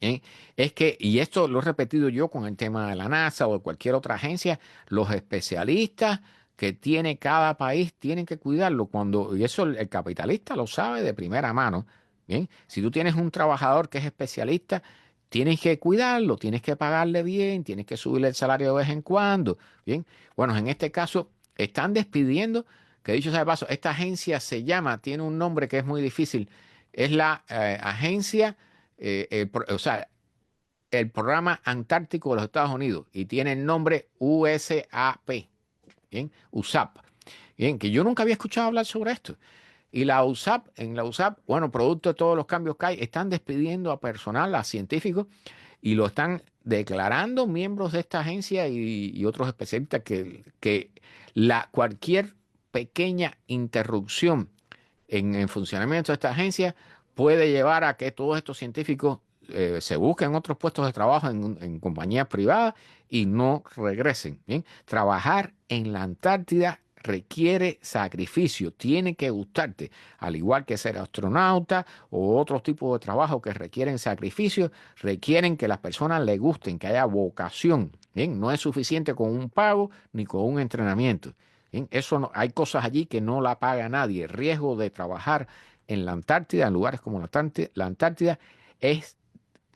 A: ¿eh? Es que, y esto lo he repetido yo con el tema de la NASA o de cualquier otra agencia, los especialistas que tiene cada país tienen que cuidarlo cuando, y eso el capitalista lo sabe de primera mano. Bien, si tú tienes un trabajador que es especialista, tienes que cuidarlo, tienes que pagarle bien, tienes que subirle el salario de vez en cuando. Bien, bueno, en este caso están despidiendo, que dicho sea de paso, esta agencia se llama, tiene un nombre que es muy difícil, es la agencia o sea, el programa Antártico de los Estados Unidos y tiene el nombre USAP, ¿bien? USAP, bien, que yo nunca había escuchado hablar sobre esto. Y la USAP, en la USAP, bueno, producto de todos los cambios que hay, están despidiendo a personal, a científicos, y lo están declarando miembros de esta agencia y otros especialistas que cualquier pequeña interrupción en el funcionamiento de esta agencia puede llevar a que todos estos científicos se busquen otros puestos de trabajo en compañías privadas y no regresen. Bien, trabajar en la Antártida requiere sacrificio, tiene que gustarte, al igual que ser astronauta o otros tipos de trabajo que requieren sacrificio, requieren que las personas le gusten, que haya vocación. Bien, no es suficiente con un pago ni con un entrenamiento. Bien, eso no, hay cosas allí que no la paga nadie. El riesgo de trabajar en la Antártida, en lugares como la Antártida, es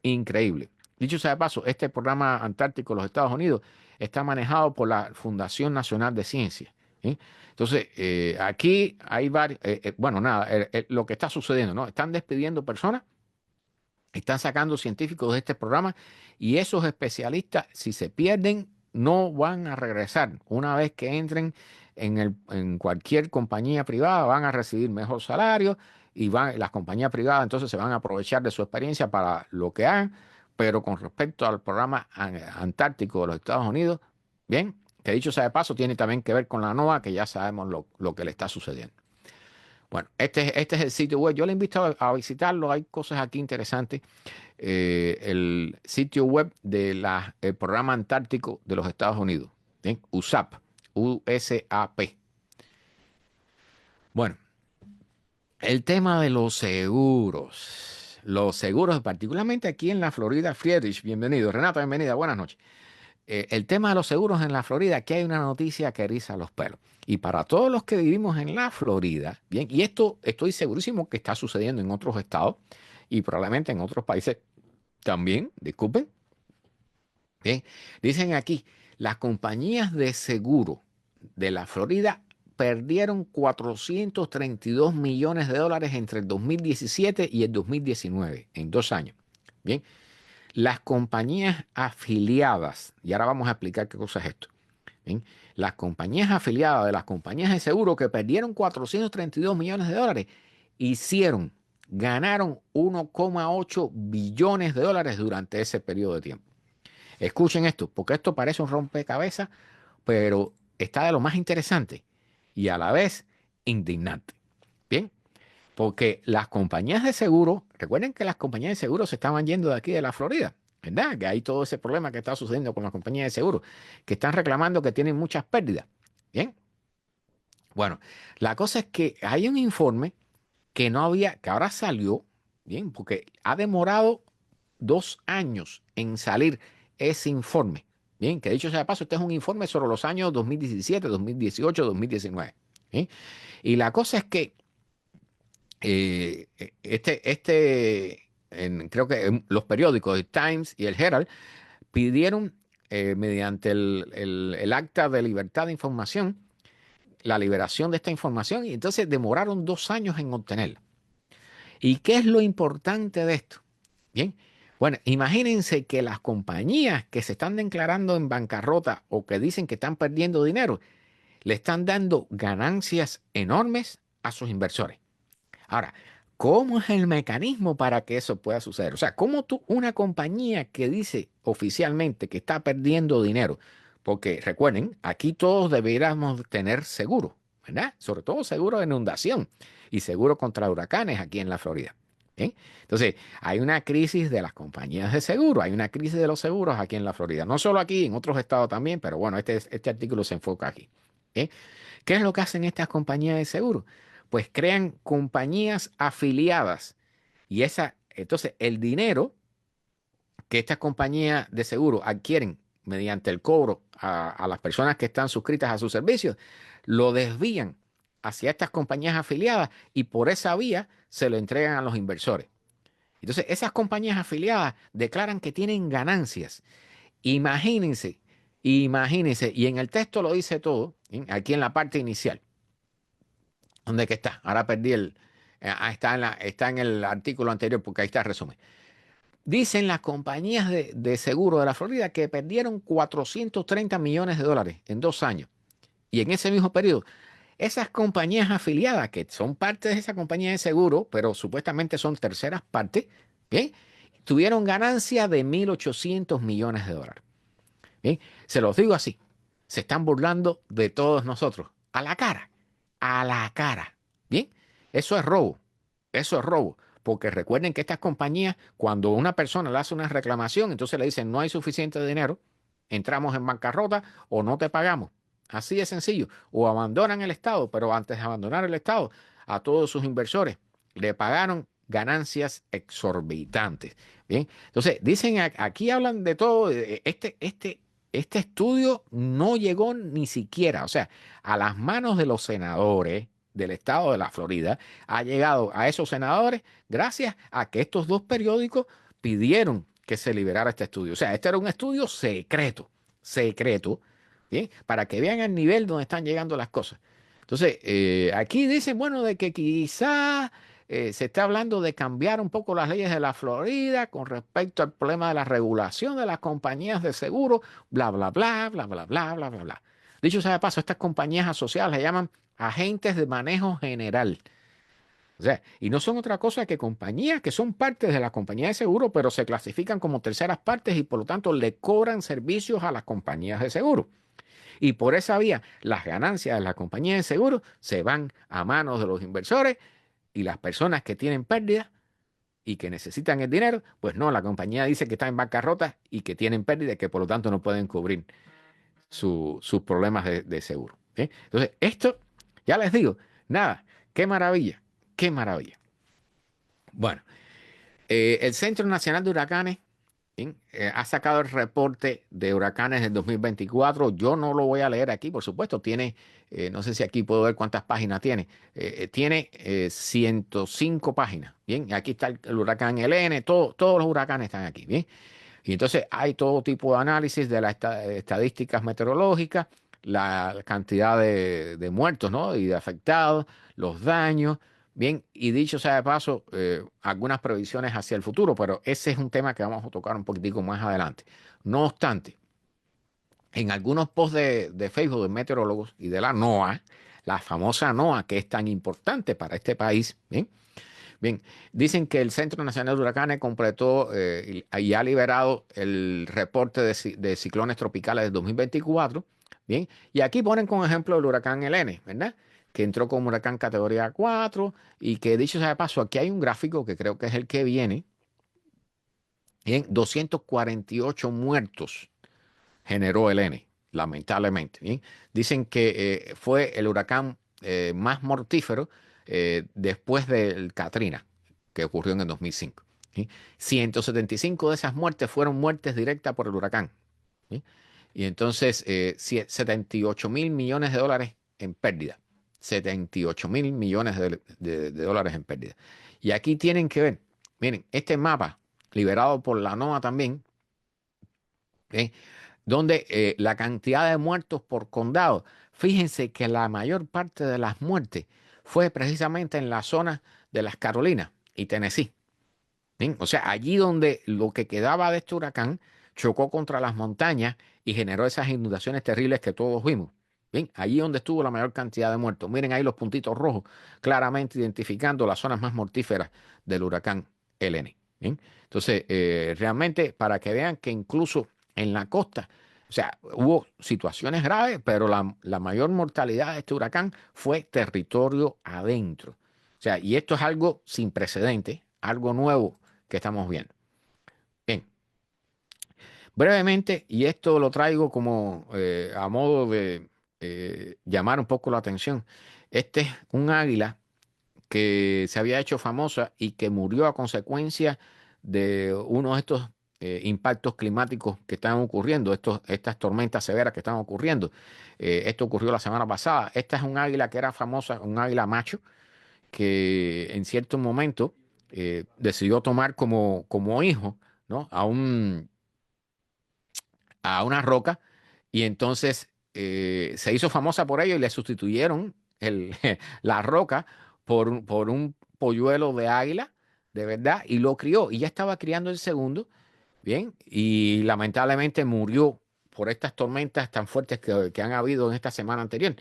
A: increíble. Dicho sea de paso, este programa antártico de los Estados Unidos está manejado por la Fundación Nacional de Ciencias. ¿Sí? Entonces, aquí hay varios, bueno, nada, lo que está sucediendo, ¿no? Están despidiendo personas, están sacando científicos de este programa y esos especialistas, si se pierden, no van a regresar. Una vez que entren en cualquier compañía privada, van a recibir mejor salario y las compañías privadas entonces se van a aprovechar de su experiencia para lo que hagan. Pero con respecto al programa antártico de los Estados Unidos, bien, que dicho sea de paso, tiene también que ver con la NOAA, que ya sabemos lo que le está sucediendo. Bueno, este es el sitio web. Yo le invito a visitarlo. Hay cosas aquí interesantes. El sitio web del programa antártico de los Estados Unidos. ¿Bien? USAP. USAP. Bueno, el tema de los seguros. Los seguros, particularmente aquí en la Florida. Friedrich, bienvenido. Renata, bienvenida. Buenas noches. El tema de los seguros en la Florida, aquí hay una noticia que eriza los pelos. Y para todos los que vivimos en la Florida, bien, y esto estoy segurísimo que está sucediendo en otros estados y probablemente en otros países también, disculpen. Bien, dicen aquí, las compañías de seguro de la Florida perdieron 432 millones de dólares entre el 2017 y el 2019, en 2 años. Bien, las compañías afiliadas, y ahora vamos a explicar qué cosa es esto. Bien, las compañías afiliadas de las compañías de seguro que perdieron 432 millones de dólares, ganaron 1,8 billones de dólares durante ese periodo de tiempo. Escuchen esto, porque esto parece un rompecabezas, pero está de lo más interesante y a la vez indignante. Bien, porque las compañías de seguro, recuerden que las compañías de seguro se estaban yendo de aquí de la Florida, ¿verdad? Que hay todo ese problema que está sucediendo con las compañías de seguro, que están reclamando que tienen muchas pérdidas. Bien, bueno, la cosa es que hay un informe que no había, que ahora salió, bien, porque ha demorado 2 años en salir ese informe. Bien, que dicho sea de paso, este es un informe sobre los años 2017, 2018, 2019. ¿Bien? Y la cosa es que creo que los periódicos, el Times y el Herald, pidieron mediante el acta de libertad de información, la liberación de esta información y entonces demoraron 2 años en obtenerla. ¿Y qué es lo importante de esto? Bien, bueno, imagínense que las compañías que se están declarando en bancarrota o que dicen que están perdiendo dinero, le están dando ganancias enormes a sus inversores. Ahora, ¿cómo es el mecanismo para que eso pueda suceder? O sea, ¿cómo una compañía que dice oficialmente que está perdiendo dinero? Porque recuerden, aquí todos deberíamos tener seguro, ¿verdad? Sobre todo seguro de inundación y seguro contra huracanes aquí en la Florida. ¿Bien? Entonces, hay una crisis de las compañías de seguro, hay una crisis de los seguros aquí en la Florida. No solo aquí, en otros estados también, pero bueno, este artículo se enfoca aquí. ¿Bien? ¿Qué es lo que hacen estas compañías de seguro? Pues crean compañías afiliadas. Y entonces el dinero que estas compañías de seguro adquieren mediante el cobro a las personas que están suscritas a sus servicios, lo desvían hacia estas compañías afiliadas y por esa vía se lo entregan a los inversores. Entonces, esas compañías afiliadas declaran que tienen ganancias. Imagínense, imagínense, y en el texto lo dice todo, ¿sí? Aquí en la parte inicial. ¿Dónde que está? Ahora perdí está en el artículo anterior porque ahí está el resumen. Dicen las compañías de seguro de la Florida que perdieron 430 millones de dólares en 2 años. Y en ese mismo periodo, esas compañías afiliadas, que son parte de esa compañía de seguro, pero supuestamente son terceras partes, ¿bien? Tuvieron ganancias de 1.800 millones de dólares. ¿Bien? Se los digo así, se están burlando de todos nosotros, a la cara. ¿Bien? Eso es robo, eso es robo. Porque recuerden que estas compañías, cuando una persona le hace una reclamación, entonces le dicen no hay suficiente dinero, entramos en bancarrota o no te pagamos. Así de sencillo. O abandonan el Estado, pero antes de abandonar el Estado, a todos sus inversores le pagaron ganancias exorbitantes. Bien, entonces dicen aquí hablan de todo. Este estudio no llegó ni siquiera, o sea, a las manos de los senadores del estado de la Florida, ha llegado a esos senadores gracias a que estos dos periódicos pidieron que se liberara este estudio. O sea, este era un estudio secreto, secreto, ¿bien? Para que vean el nivel donde están llegando las cosas. Entonces, aquí dicen, bueno, de que quizás se está hablando de cambiar un poco las leyes de la Florida con respecto al problema de la regulación de las compañías de seguro, bla, bla, bla, bla, bla, bla, bla, bla, bla. Dicho sea de paso, estas compañías asociadas le llaman agentes de manejo general. O sea, y no son otra cosa que compañías que son partes de la compañía de seguro, pero se clasifican como terceras partes y por lo tanto le cobran servicios a las compañías de seguro. Y por esa vía, las ganancias de la compañía de seguro se van a manos de los inversores y las personas que tienen pérdidas y que necesitan el dinero, pues no, la compañía dice que está en bancarrota y que tienen pérdidas y que por lo tanto no pueden cubrir sus problemas de seguro. ¿Sí? Entonces, esto, ya les digo, nada, qué maravilla, qué maravilla. Bueno, el Centro Nacional de Huracanes, ¿sí? Ha sacado el reporte de huracanes del 2024. Yo no lo voy a leer aquí, por supuesto. Tiene, no sé si aquí puedo ver cuántas páginas tiene. Tiene 105 páginas. Bien, aquí está el huracán Helene. Todos los huracanes están aquí. Bien. Y entonces hay todo tipo de análisis de las estadísticas meteorológicas, la cantidad de muertos, ¿no? Y de afectados, los daños. Bien, y dicho sea de paso, algunas previsiones hacia el futuro, pero ese es un tema que vamos a tocar un poquitico más adelante. No obstante, en algunos posts de Facebook de meteorólogos y de la NOAA, la famosa NOAA, que es tan importante para este país, ¿bien? Bien, dicen que el Centro Nacional de Huracanes completó y ha liberado el reporte de ciclones tropicales del 2024. Bien, y aquí ponen como ejemplo el huracán Helene, ¿verdad? Que entró como huracán categoría 4 y que dicho sea de paso, aquí hay un gráfico que creo que es el que viene. Bien, 248 muertos generó Helene, lamentablemente. Bien, dicen que fue el huracán más mortífero después del Katrina, que ocurrió en el 2005. ¿Sí? 175 de esas muertes fueron muertes directas por el huracán. ¿Sí? Y entonces 78 mil millones de dólares en pérdida. 78 mil millones de dólares en pérdida. Y aquí tienen que ver, miren, este mapa liberado por la NOAA también, ¿sí? Donde la cantidad de muertos por condado, fíjense que la mayor parte de las muertes fue precisamente en la zona de las Carolinas y Tennessee. ¿Bien? O sea, allí donde lo que quedaba de este huracán chocó contra las montañas y generó esas inundaciones terribles que todos vimos. Bien, allí donde estuvo la mayor cantidad de muertos. Miren ahí los puntitos rojos, claramente identificando las zonas más mortíferas del huracán Helene. Bien, entonces, realmente para que vean que incluso en la costa, o sea, hubo situaciones graves, pero la mayor mortalidad de este huracán fue territorio adentro. O sea, y esto es algo sin precedentes, algo nuevo que estamos viendo. Bien, brevemente, y esto lo traigo como a modo de llamar un poco la atención. Este es un águila que se había hecho famosa y que murió a consecuencia de uno de estos impactos climáticos que están ocurriendo, estas tormentas severas que están ocurriendo. Esto ocurrió la semana pasada. Esta es un águila que era famosa, un águila macho, que en cierto momento decidió tomar como hijo, ¿no? A una roca y entonces se hizo famosa por ello y le sustituyeron la roca por un polluelo de águila, de verdad, y lo crió y ya estaba criando el segundo. Bien, y lamentablemente murió por estas tormentas tan fuertes que han habido en esta semana anterior.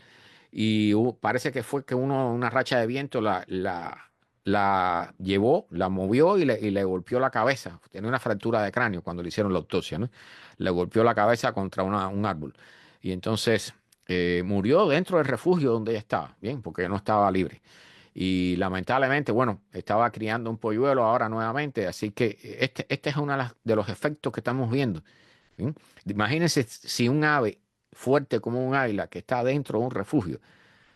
A: Y parece que fue que una racha de viento la llevó, la movió y le golpeó la cabeza. Tenía una fractura de cráneo cuando le hicieron la autopsia, ¿no? Le golpeó la cabeza contra un árbol. Y entonces murió dentro del refugio donde ella estaba, bien, porque no estaba libre. Y lamentablemente, bueno, estaba criando un polluelo ahora nuevamente, así que este es uno de los efectos que estamos viendo. ¿Sí? Imagínense si un ave fuerte como un águila que está dentro de un refugio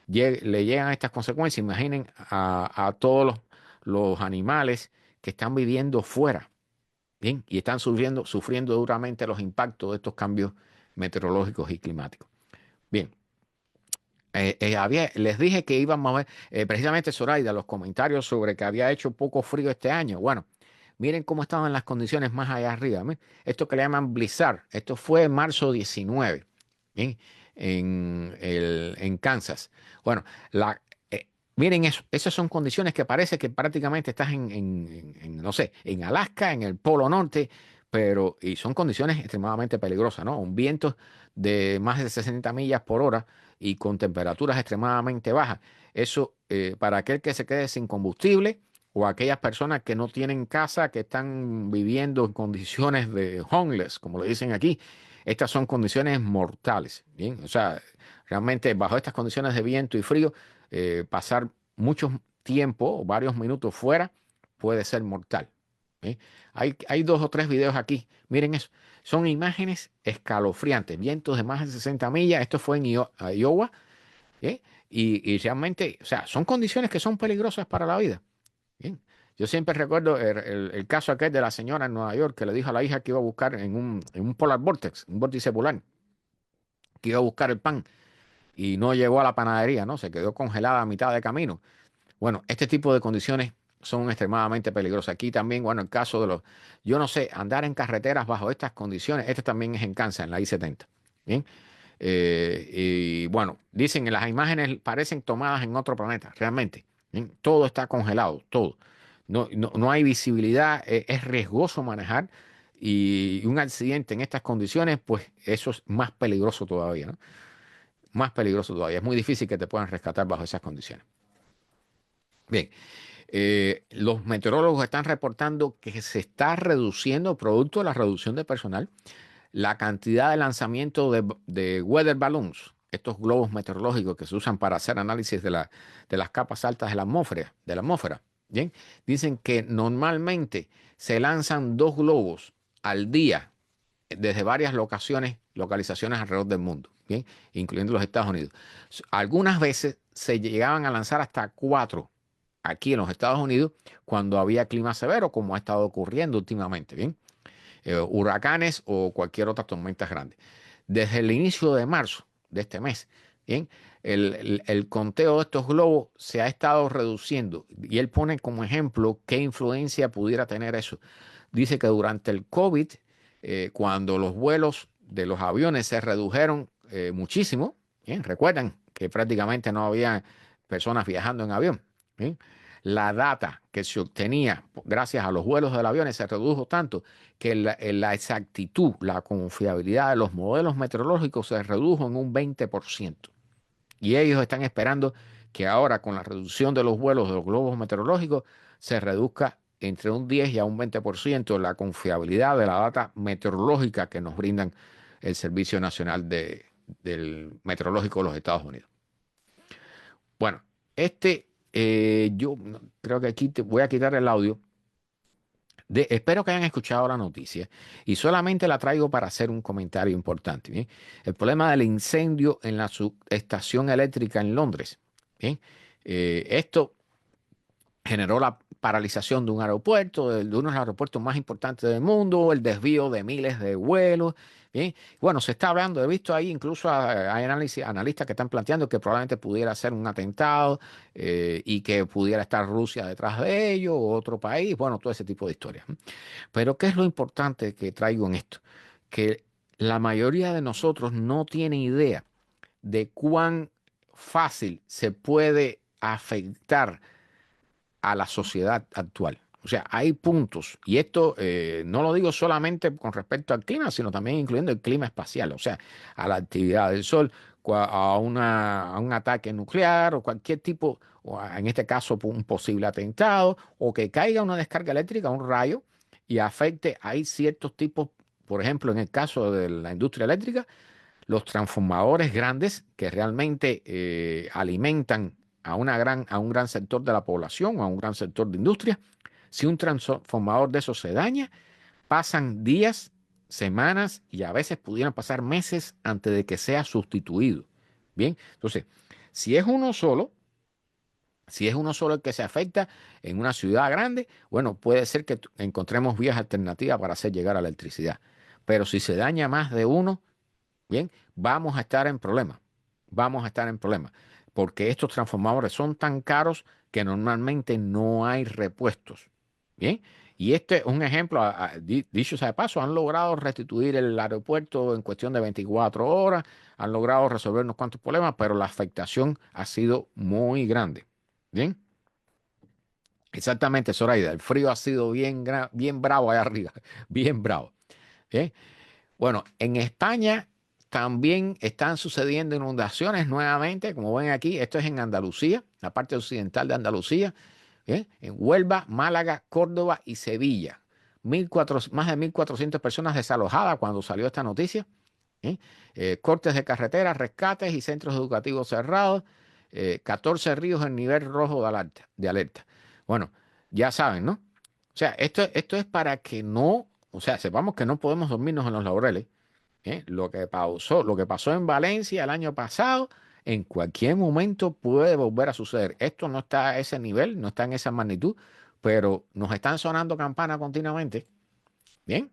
A: le llegan estas consecuencias, imaginen a todos los animales que están viviendo fuera, ¿bien? Y están sufriendo duramente los impactos de estos cambios meteorológicos y climáticos. Bien. Les dije que íbamos a ver, precisamente Zoraida, los comentarios sobre que había hecho poco frío este año. Bueno, miren cómo estaban las condiciones más allá arriba. Miren, esto que le llaman blizzard, esto fue en marzo 19, ¿bien? En Kansas. Bueno, miren eso, esas son condiciones que parece que prácticamente estás no sé, en Alaska, en el Polo Norte, pero y son condiciones extremadamente peligrosas, ¿no? Un viento de más de 60 millas por hora y con temperaturas extremadamente bajas. Eso, para aquel que se quede sin combustible o aquellas personas que no tienen casa, que están viviendo en condiciones de homeless, como le dicen aquí, estas son condiciones mortales. Bien, o sea, realmente bajo estas condiciones de viento y frío, pasar mucho tiempo, varios minutos fuera, puede ser mortal. ¿Eh? Hay dos o tres videos aquí. Miren eso. Son imágenes escalofriantes. Vientos de más de 60 millas. Esto fue en Iowa. ¿Eh? Y realmente, o sea, son condiciones que son peligrosas para la vida. Bien. Yo siempre recuerdo el caso aquel de la señora en Nueva York que le dijo a la hija que iba a buscar en un polar vortex, un vórtice polar, que iba a buscar el pan y no llegó a la panadería, ¿no? Se quedó congelada a mitad de camino. Bueno, este tipo de condiciones son extremadamente peligrosas. Aquí también, bueno, el caso de yo no sé, andar en carreteras bajo estas condiciones, este también es en Kansas, en la I-70. Bien. Y bueno, dicen que las imágenes parecen tomadas en otro planeta, realmente. Bien. Todo está congelado, todo. No hay visibilidad, es riesgoso manejar y un accidente en estas condiciones, pues eso es más peligroso todavía, ¿no? Más peligroso todavía. Es muy difícil que te puedan rescatar bajo esas condiciones. Bien, los meteorólogos están reportando que se está reduciendo, producto de la reducción de personal, la cantidad de lanzamiento de weather balloons, estos globos meteorológicos que se usan para hacer análisis de las capas altas de la atmósfera. Bien, dicen que normalmente se lanzan 2 globos al día desde varias localizaciones alrededor del mundo, bien, incluyendo los Estados Unidos. Algunas veces se llegaban a lanzar hasta 4 aquí en los Estados Unidos cuando había clima severo, como ha estado ocurriendo últimamente, bien, huracanes o cualquier otra tormenta grande. Desde el inicio de marzo de este mes, bien, el conteo de estos globos se ha estado reduciendo y él pone como ejemplo qué influencia pudiera tener eso. Dice que durante el COVID, cuando los vuelos de los aviones se redujeron muchísimo, bien, recuerdan que prácticamente no había personas viajando en avión, bien, la data que se obtenía gracias a los vuelos del avión se redujo tanto que la exactitud, la confiabilidad de los modelos meteorológicos se redujo en un 20%. Y ellos están esperando que ahora con la reducción de los vuelos de los globos meteorológicos se reduzca entre un 10 y a un 20% la confiabilidad de la data meteorológica que nos brindan el Servicio Nacional del Meteorológico de los Estados Unidos. Bueno, yo creo que aquí te voy a quitar el audio. Espero que hayan escuchado la noticia y solamente la traigo para hacer un comentario importante. ¿Bien? El problema del incendio en la subestación eléctrica en Londres. ¿Bien? Esto generó la paralización de un aeropuerto, de uno de los aeropuertos más importantes del mundo, el desvío de miles de vuelos. Bien, bueno, se está hablando, he visto ahí incluso hay analistas que están planteando que probablemente pudiera ser un atentado y que pudiera estar Rusia detrás de ello o otro país, bueno, todo ese tipo de historias. Pero ¿qué es lo importante que traigo en esto? Que la mayoría de nosotros no tiene idea de cuán fácil se puede afectar a la sociedad actual. O sea, hay puntos, y esto no lo digo solamente con respecto al clima, sino también incluyendo el clima espacial, o sea, a la actividad del Sol, a un ataque nuclear o cualquier tipo, en este caso un posible atentado, o que caiga una descarga eléctrica, un rayo, y afecte, hay ciertos tipos, por ejemplo, en el caso de la industria eléctrica, los transformadores grandes que realmente alimentan a un gran sector de la población o a un gran sector de industria. Si un transformador de esos se daña, pasan días, semanas y a veces pudieran pasar meses antes de que sea sustituido. Bien, entonces, si es uno solo, si es uno solo el que se afecta en una ciudad grande, bueno, puede ser que encontremos vías alternativas para hacer llegar a la electricidad. Pero si se daña más de uno, bien, vamos a estar en problemas. Vamos a estar en problemas. Porque estos transformadores son tan caros que normalmente no hay repuestos. Bien. Y este es un ejemplo, dicho sea de paso, han logrado restituir el aeropuerto en cuestión de 24 horas, han logrado resolver unos cuantos problemas, pero la afectación ha sido muy grande. Bien. Exactamente, Zoraida. El frío ha sido bien bravo allá arriba. Bien bravo. Bien. Bueno, en España también están sucediendo inundaciones nuevamente, como ven aquí, esto es en Andalucía, la parte occidental de Andalucía, ¿eh? En Huelva, Málaga, Córdoba y Sevilla. Más de 1.400 personas desalojadas cuando salió esta noticia. ¿Eh? Cortes de carreteras, rescates y centros educativos cerrados. 14 ríos en nivel rojo de alerta. Bueno, ya saben, ¿no? O sea, esto es para que no, o sea, sepamos que no podemos dormirnos en los laureles. Lo que pasó en Valencia el año pasado, en cualquier momento puede volver a suceder. Esto no está a ese nivel, no está en esa magnitud, pero nos están sonando campanas continuamente. Bien,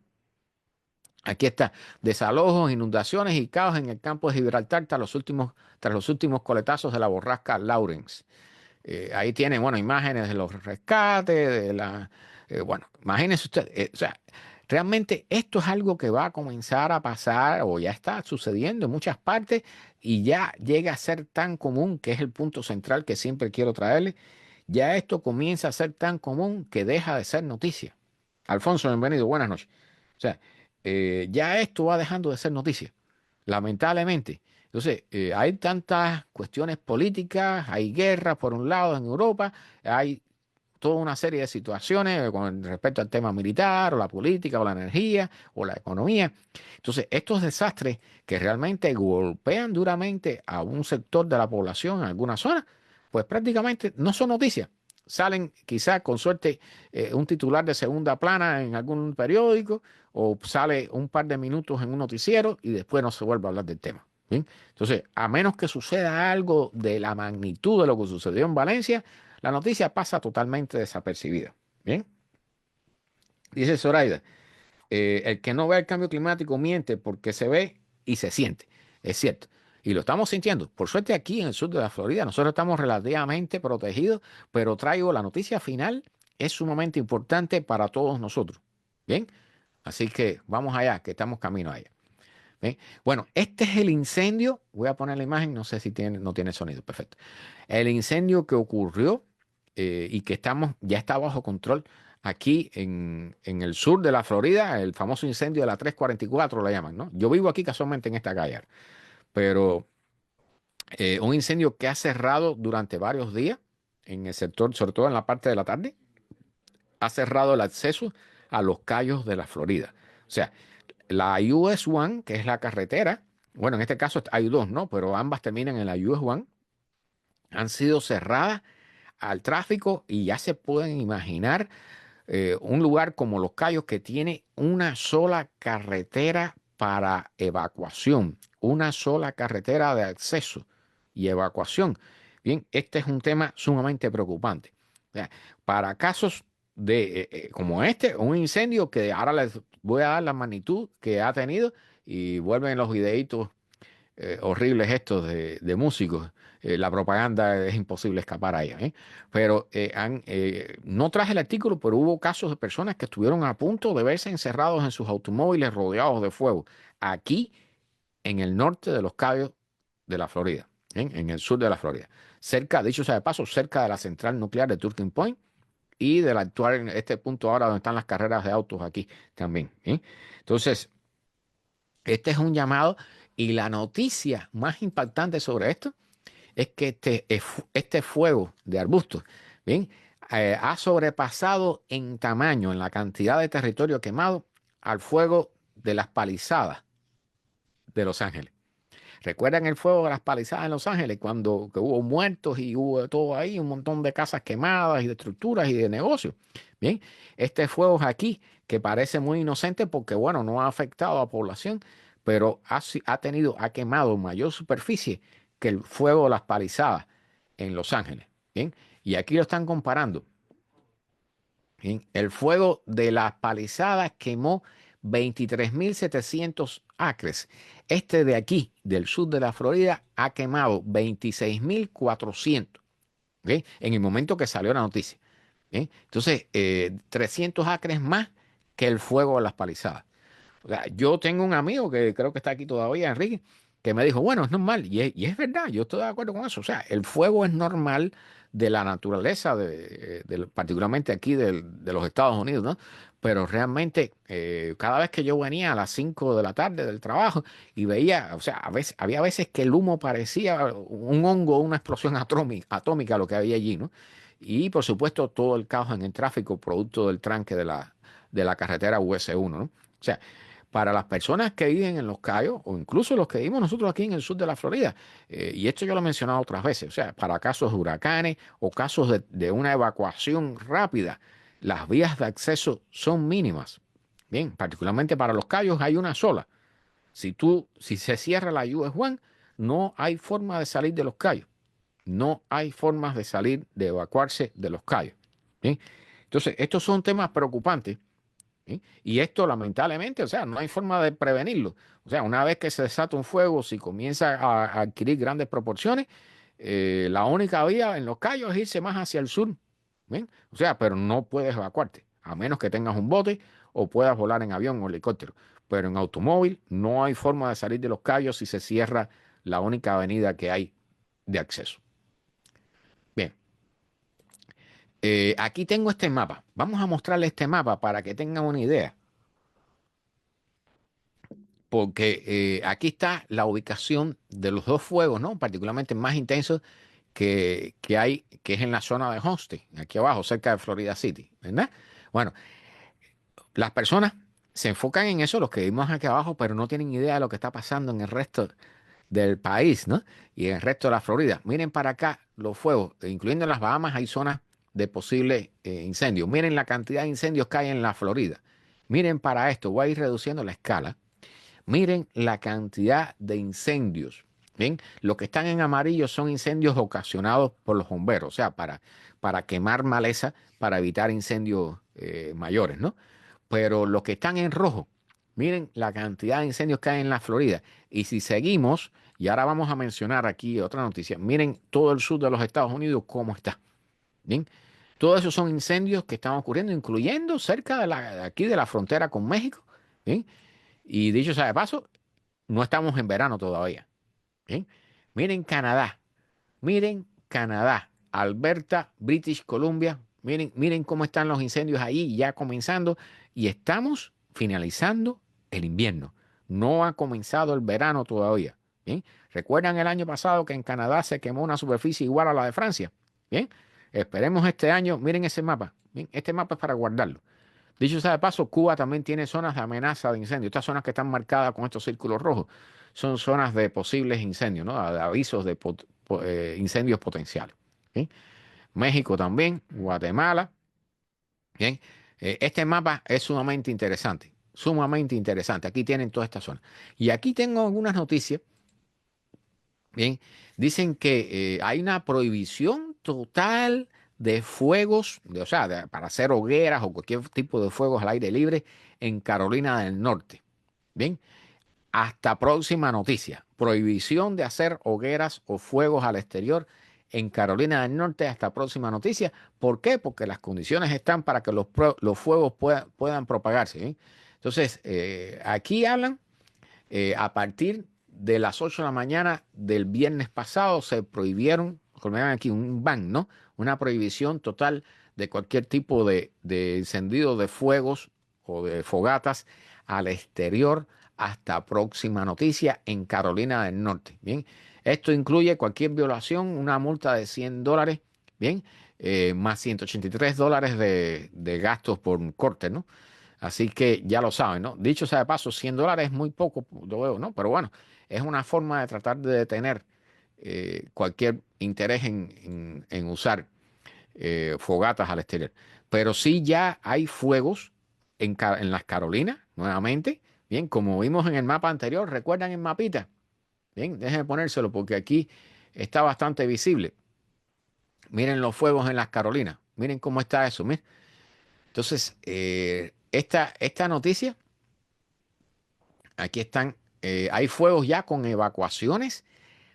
A: aquí está. Desalojos, inundaciones y caos en el campo de Gibraltar tras los últimos coletazos de la borrasca Lawrence. Ahí tienen, bueno, imágenes de los rescates, bueno, imagínense usted, o sea, realmente esto es algo que va a comenzar a pasar o ya está sucediendo en muchas partes y ya llega a ser tan común, que es el punto central que siempre quiero traerle, ya esto comienza a ser tan común que deja de ser noticia. Alfonso, bienvenido, buenas noches. O sea, ya esto va dejando de ser noticia, lamentablemente. Entonces, hay tantas cuestiones políticas, hay guerras por un lado en Europa, hay toda una serie de situaciones con respecto al tema militar, o la política, o la energía, o la economía. Entonces, estos desastres que realmente golpean duramente a un sector de la población en alguna zona, pues prácticamente no son noticias. Salen quizás con suerte un titular de segunda plana en algún periódico o sale un par de minutos en un noticiero y después no se vuelve a hablar del tema. ¿Bien? Entonces, a menos que suceda algo de la magnitud de lo que sucedió en Valencia, la noticia pasa totalmente desapercibida. Bien, dice Zoraida, el que no ve el cambio climático miente porque se ve y se siente. Es cierto. Y lo estamos sintiendo. Por suerte aquí en el sur de la Florida nosotros estamos relativamente protegidos, pero traigo la noticia final, es sumamente importante para todos nosotros. Bien, así que vamos allá, que estamos camino allá. Bien. Bueno, este es el incendio. Voy a poner la imagen, no sé si tiene, no tiene sonido. Perfecto. El incendio que ocurrió y que ya está bajo control aquí en el sur de la Florida, el famoso incendio de la 344 lo llaman, ¿no? Yo vivo aquí casualmente en esta calle, pero un incendio que ha cerrado durante varios días en el sector, sobre todo en la parte de la tarde, ha cerrado el acceso a los cayos de la Florida. O sea, la US One, que es la carretera, bueno, en este caso hay dos, ¿no? Pero ambas terminan en la US One, han sido cerradas al tráfico y ya se pueden imaginar un lugar como Los Cayos que tiene una sola carretera para evacuación, una sola carretera de acceso y evacuación. Bien, este es un tema sumamente preocupante. sea, para casos de como este, un incendio que ahora les voy a dar la magnitud que ha tenido y vuelven los videitos horribles estos de músicos. La propaganda es imposible escapar a ella, ¿eh? Pero no traje el artículo, pero hubo casos de personas que estuvieron a punto de verse encerrados en sus automóviles rodeados de fuego. Aquí en el norte de los Cayos de la Florida, ¿eh? En el sur de la Florida. Cerca, dicho sea de paso, cerca de la central nuclear de Turking Point y del actual, este punto ahora donde están las carreras de autos aquí también, ¿eh? Entonces, este es un llamado y la noticia más impactante sobre esto es que este fuego de arbustos, ¿bien? Ha sobrepasado en tamaño, en la cantidad de territorio quemado, al fuego de las palizadas de Los Ángeles. ¿Recuerdan el fuego de las palizadas en Los Ángeles cuando que hubo muertos y hubo de todo ahí, un montón de casas quemadas y de estructuras y de negocios? Bien, este fuego es aquí que parece muy inocente porque, bueno, no ha afectado a la población, pero ha quemado mayor superficie que el fuego de las palizadas en Los Ángeles. Bien, y aquí lo están comparando. Bien, el fuego de las palizadas quemó 23.700 acres. Este de aquí, del sur de la Florida, ha quemado 26.400. ¿Ok? En el momento que salió la noticia. ¿Bien? Entonces, 300 acres más que el fuego de las palizadas. O sea, yo tengo un amigo que creo que está aquí todavía, Enrique, que me dijo, bueno, es normal. Y es verdad, yo estoy de acuerdo con eso. O sea, el fuego es normal de la naturaleza, particularmente aquí de los Estados Unidos, ¿no? Pero realmente, cada vez que yo venía a las 5 de la tarde del trabajo y veía, o sea, había veces que el humo parecía un hongo, una explosión atómica, lo que había allí, ¿no? Y por supuesto, todo el caos en el tráfico, producto del tranque de la carretera US 1, ¿no? O sea, para las personas que viven en Los Cayos o incluso los que vivimos nosotros aquí en el sur de la Florida, y esto yo lo he mencionado otras veces, o sea, para casos de huracanes o casos de una evacuación rápida, las vías de acceso son mínimas. Bien, particularmente para Los Cayos hay una sola. Si se cierra la US 1, no hay forma de salir de Los Cayos. No hay formas de salir, de evacuarse de Los Cayos. Bien, entonces, estos son temas preocupantes. ¿Sí? Y esto lamentablemente, o sea, no hay forma de prevenirlo. O sea, una vez que se desata un fuego, si comienza a adquirir grandes proporciones, la única vía en Los Cayos es irse más hacia el sur. ¿Ven? O sea, pero no puedes evacuarte, a menos que tengas un bote o puedas volar en avión o helicóptero. Pero en automóvil no hay forma de salir de Los Cayos si se cierra la única avenida que hay de acceso. Bien, aquí tengo este mapa. Vamos a mostrarle este mapa para que tengan una idea. Porque aquí está la ubicación de los dos fuegos, ¿no? Particularmente más intensos que hay, que es en la zona de Homestead, aquí abajo, cerca de Florida City, ¿verdad? Bueno, las personas se enfocan en eso, los que vimos aquí abajo, pero no tienen idea de lo que está pasando en el resto del país, ¿no? Y en el resto de la Florida. Miren para acá los fuegos, incluyendo en las Bahamas, hay zonas de posibles incendios. Miren la cantidad de incendios que hay en la Florida. Miren para esto, voy a ir reduciendo la escala. Miren la cantidad de incendios. ¿Ven? Los que están en amarillo son incendios ocasionados por los bomberos, o sea, para quemar maleza, para evitar incendios mayores, ¿no? Pero los que están en rojo, miren la cantidad de incendios que hay en la Florida. Y si seguimos, y ahora vamos a mencionar aquí otra noticia, miren todo el sur de los Estados Unidos cómo está. ¿Bien? Todos esos son incendios que están ocurriendo, incluyendo cerca de aquí de la frontera con México. ¿Bien? Y dicho sea de paso, no estamos en verano todavía. ¿Bien? Miren Canadá, miren Canadá, Alberta, British Columbia, miren cómo están los incendios ahí ya comenzando y estamos finalizando el invierno. No ha comenzado el verano todavía. ¿Bien? ¿Recuerdan el año pasado que en Canadá se quemó una superficie igual a la de Francia? Bien, esperemos este año, miren ese mapa. Bien, este mapa es para guardarlo. Dicho sea de paso, Cuba también tiene zonas de amenaza de incendio. Estas zonas que están marcadas con estos círculos rojos son zonas de posibles incendios, ¿no? De avisos de incendios potenciales. ¿Sí? México también, Guatemala. Bien, este mapa es sumamente interesante, sumamente interesante. Aquí tienen todas estas zonas. Y aquí tengo algunas noticias. Bien, dicen que hay una prohibición total de fuegos, o sea, para hacer hogueras o cualquier tipo de fuegos al aire libre en Carolina del Norte. Bien, hasta próxima noticia. Prohibición de hacer hogueras o fuegos al exterior en Carolina del Norte hasta próxima noticia. ¿Por qué? Porque las condiciones están para que los fuegos puedan propagarse. ¿Sí? Entonces, aquí hablan, a partir de las 8 de la mañana del viernes pasado se prohibieron, como ven aquí, un ban, ¿no? Una prohibición total de cualquier tipo de encendido de fuegos o de fogatas al exterior hasta próxima noticia en Carolina del Norte. Bien, esto incluye cualquier violación, una multa de $100, bien, más $183 de gastos por corte, ¿no? Así que ya lo saben, ¿no? Dicho sea de paso, $100 es muy poco, lo veo, ¿no? Pero bueno, es una forma de tratar de detener cualquier interés en usar fogatas al exterior. Pero sí ya hay fuegos en las Carolinas, nuevamente. Bien, como vimos en el mapa anterior, ¿recuerdan el mapita? Bien, déjenme ponérselo porque aquí está bastante visible. Miren los fuegos en las Carolinas. Miren cómo está eso. Miren. Entonces, esta noticia, aquí están, hay fuegos ya con evacuaciones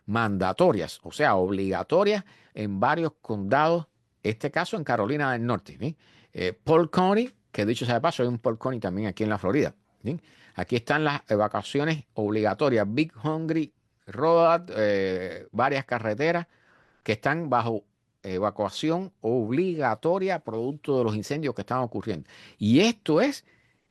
A: mandatorias, o sea, obligatorias en varios condados, este caso en Carolina del Norte. ¿Bien? Polk County, que dicho sea de paso, hay un Polk County también aquí en la Florida. ¿Bien? Aquí están las evacuaciones obligatorias, Big Hungry Road, varias carreteras que están bajo evacuación obligatoria producto de los incendios que están ocurriendo. Y esto es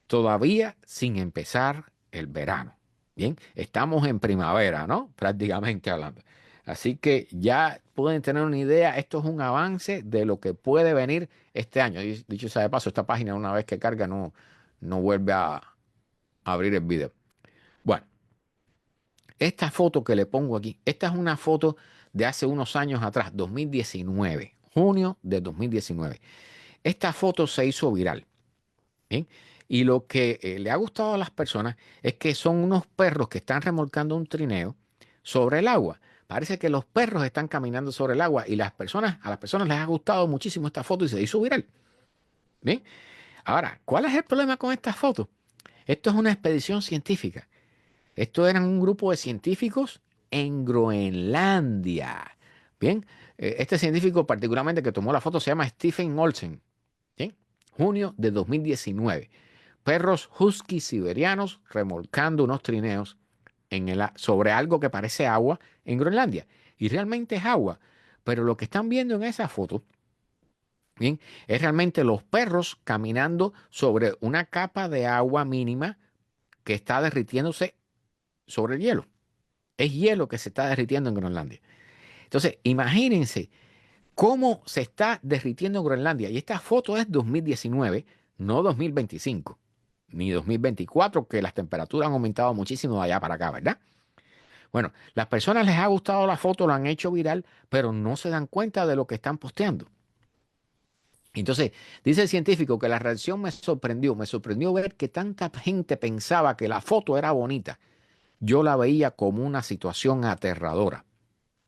A: todavía sin empezar el verano. Bien, estamos en primavera, ¿no? Prácticamente hablando. Así que ya pueden tener una idea, esto es un avance de lo que puede venir este año. Dicho sea de paso, esta página una vez que carga no vuelve a abrir el video. Bueno, esta foto que le pongo aquí, esta es una foto de hace unos años atrás, 2019, junio de 2019. Esta foto se hizo viral. Bien. Y lo que le ha gustado a las personas es que son unos perros que están remolcando un trineo sobre el agua. Parece que los perros están caminando sobre el agua y a las personas les ha gustado muchísimo esta foto y se hizo viral. Bien. Ahora, ¿cuál es el problema con esta foto? Esto es una expedición científica. Esto eran un grupo de científicos en Groenlandia. Bien. Este científico particularmente que tomó la foto se llama Stephen Olsen. Bien. Junio de 2019. Perros husky siberianos remolcando unos trineos sobre algo que parece agua en Groenlandia. Y realmente es agua. Pero lo que están viendo en esa foto, bien, es realmente los perros caminando sobre una capa de agua mínima que está derritiéndose sobre el hielo. Es hielo que se está derritiendo en Groenlandia. Entonces, imagínense cómo se está derritiendo en Groenlandia. Y esta foto es 2019, no 2025, ni 2024, que las temperaturas han aumentado muchísimo de allá para acá, ¿verdad? Bueno, las personas les ha gustado la foto, lo han hecho viral, pero no se dan cuenta de lo que están posteando. Entonces, dice el científico que la reacción me sorprendió ver que tanta gente pensaba que la foto era bonita. Yo la veía como una situación aterradora.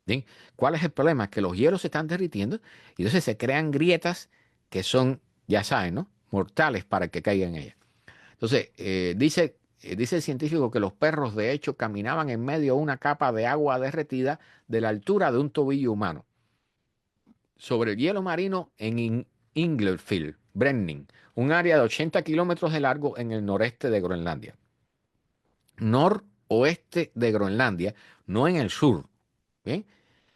A: ¿Bien? ¿Cuál es el problema? Que los hielos se están derritiendo y entonces se crean grietas que son, ya saben, ¿no? Mortales para que caigan en ellas. Entonces, dice el científico que los perros de hecho caminaban en medio de una capa de agua derretida de la altura de un tobillo humano sobre el hielo marino en Inglefield, Brenning, un área de 80 kilómetros de largo en el noreste de Groenlandia. Noroeste de Groenlandia, no en el sur. ¿Bien?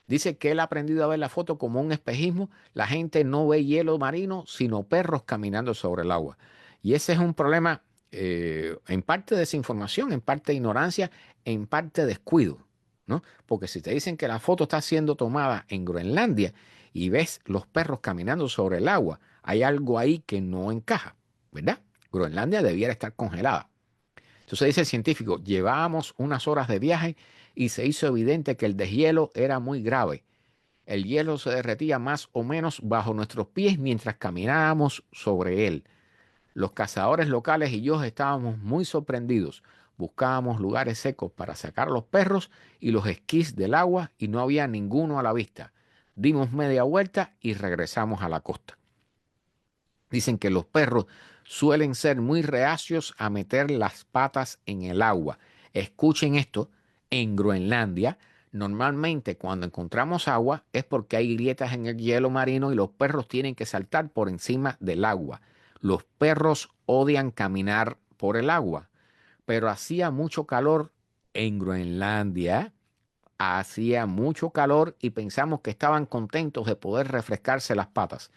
A: Dice que él ha aprendido a ver la foto como un espejismo. La gente no ve hielo marino, sino perros caminando sobre el agua. Y ese es un problema, en parte de desinformación, en parte de ignorancia, en parte de descuido, ¿no? Porque si te dicen que la foto está siendo tomada en Groenlandia y ves los perros caminando sobre el agua, hay algo ahí que no encaja, ¿verdad? Groenlandia debiera estar congelada. Entonces dice el científico, llevábamos unas horas de viaje y se hizo evidente que el deshielo era muy grave. El hielo se derretía más o menos bajo nuestros pies mientras caminábamos sobre él. Los cazadores locales y yo estábamos muy sorprendidos. Buscábamos lugares secos para sacar a los perros y los esquís del agua y no había ninguno a la vista. dimos media vuelta y regresamos a la costa. Dicen que los perros suelen ser muy reacios a meter las patas en el agua. Escuchen esto, en Groenlandia, normalmente cuando encontramos agua es porque hay grietas en el hielo marino y los perros tienen que saltar por encima del agua. Los perros odian caminar por el agua, pero hacía mucho calor en Groenlandia. Hacía mucho calor y pensamos que estaban contentos de poder refrescarse las patas.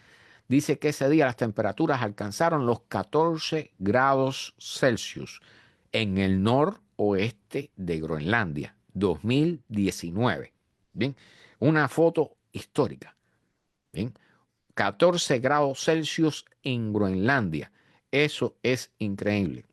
A: Dice que ese día las temperaturas alcanzaron los 14 grados Celsius en el noroeste de Groenlandia, 2019. Bien, una foto histórica. Bien, 14 grados Celsius en Groenlandia. Eso es increíble.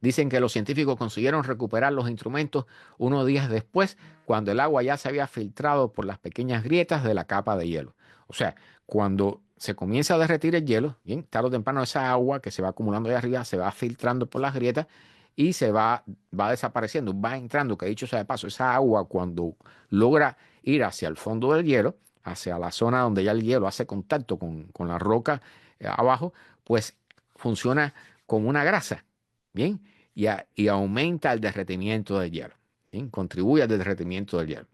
A: Dicen que los científicos consiguieron recuperar los instrumentos unos días después, cuando el agua ya se había filtrado por las pequeñas grietas de la capa de hielo. O sea, cuando se comienza a derretir el hielo, bien, tarde o temprano esa agua que se va acumulando ahí arriba se va filtrando por las grietas y va desapareciendo, va entrando, que dicho sea de paso, esa agua cuando logra ir hacia el fondo del hielo, hacia la zona donde ya el hielo hace contacto con la roca abajo, pues funciona como una grasa, ¿bien? Y aumenta el derretimiento del hielo, ¿bien? Contribuye al derretimiento del hielo.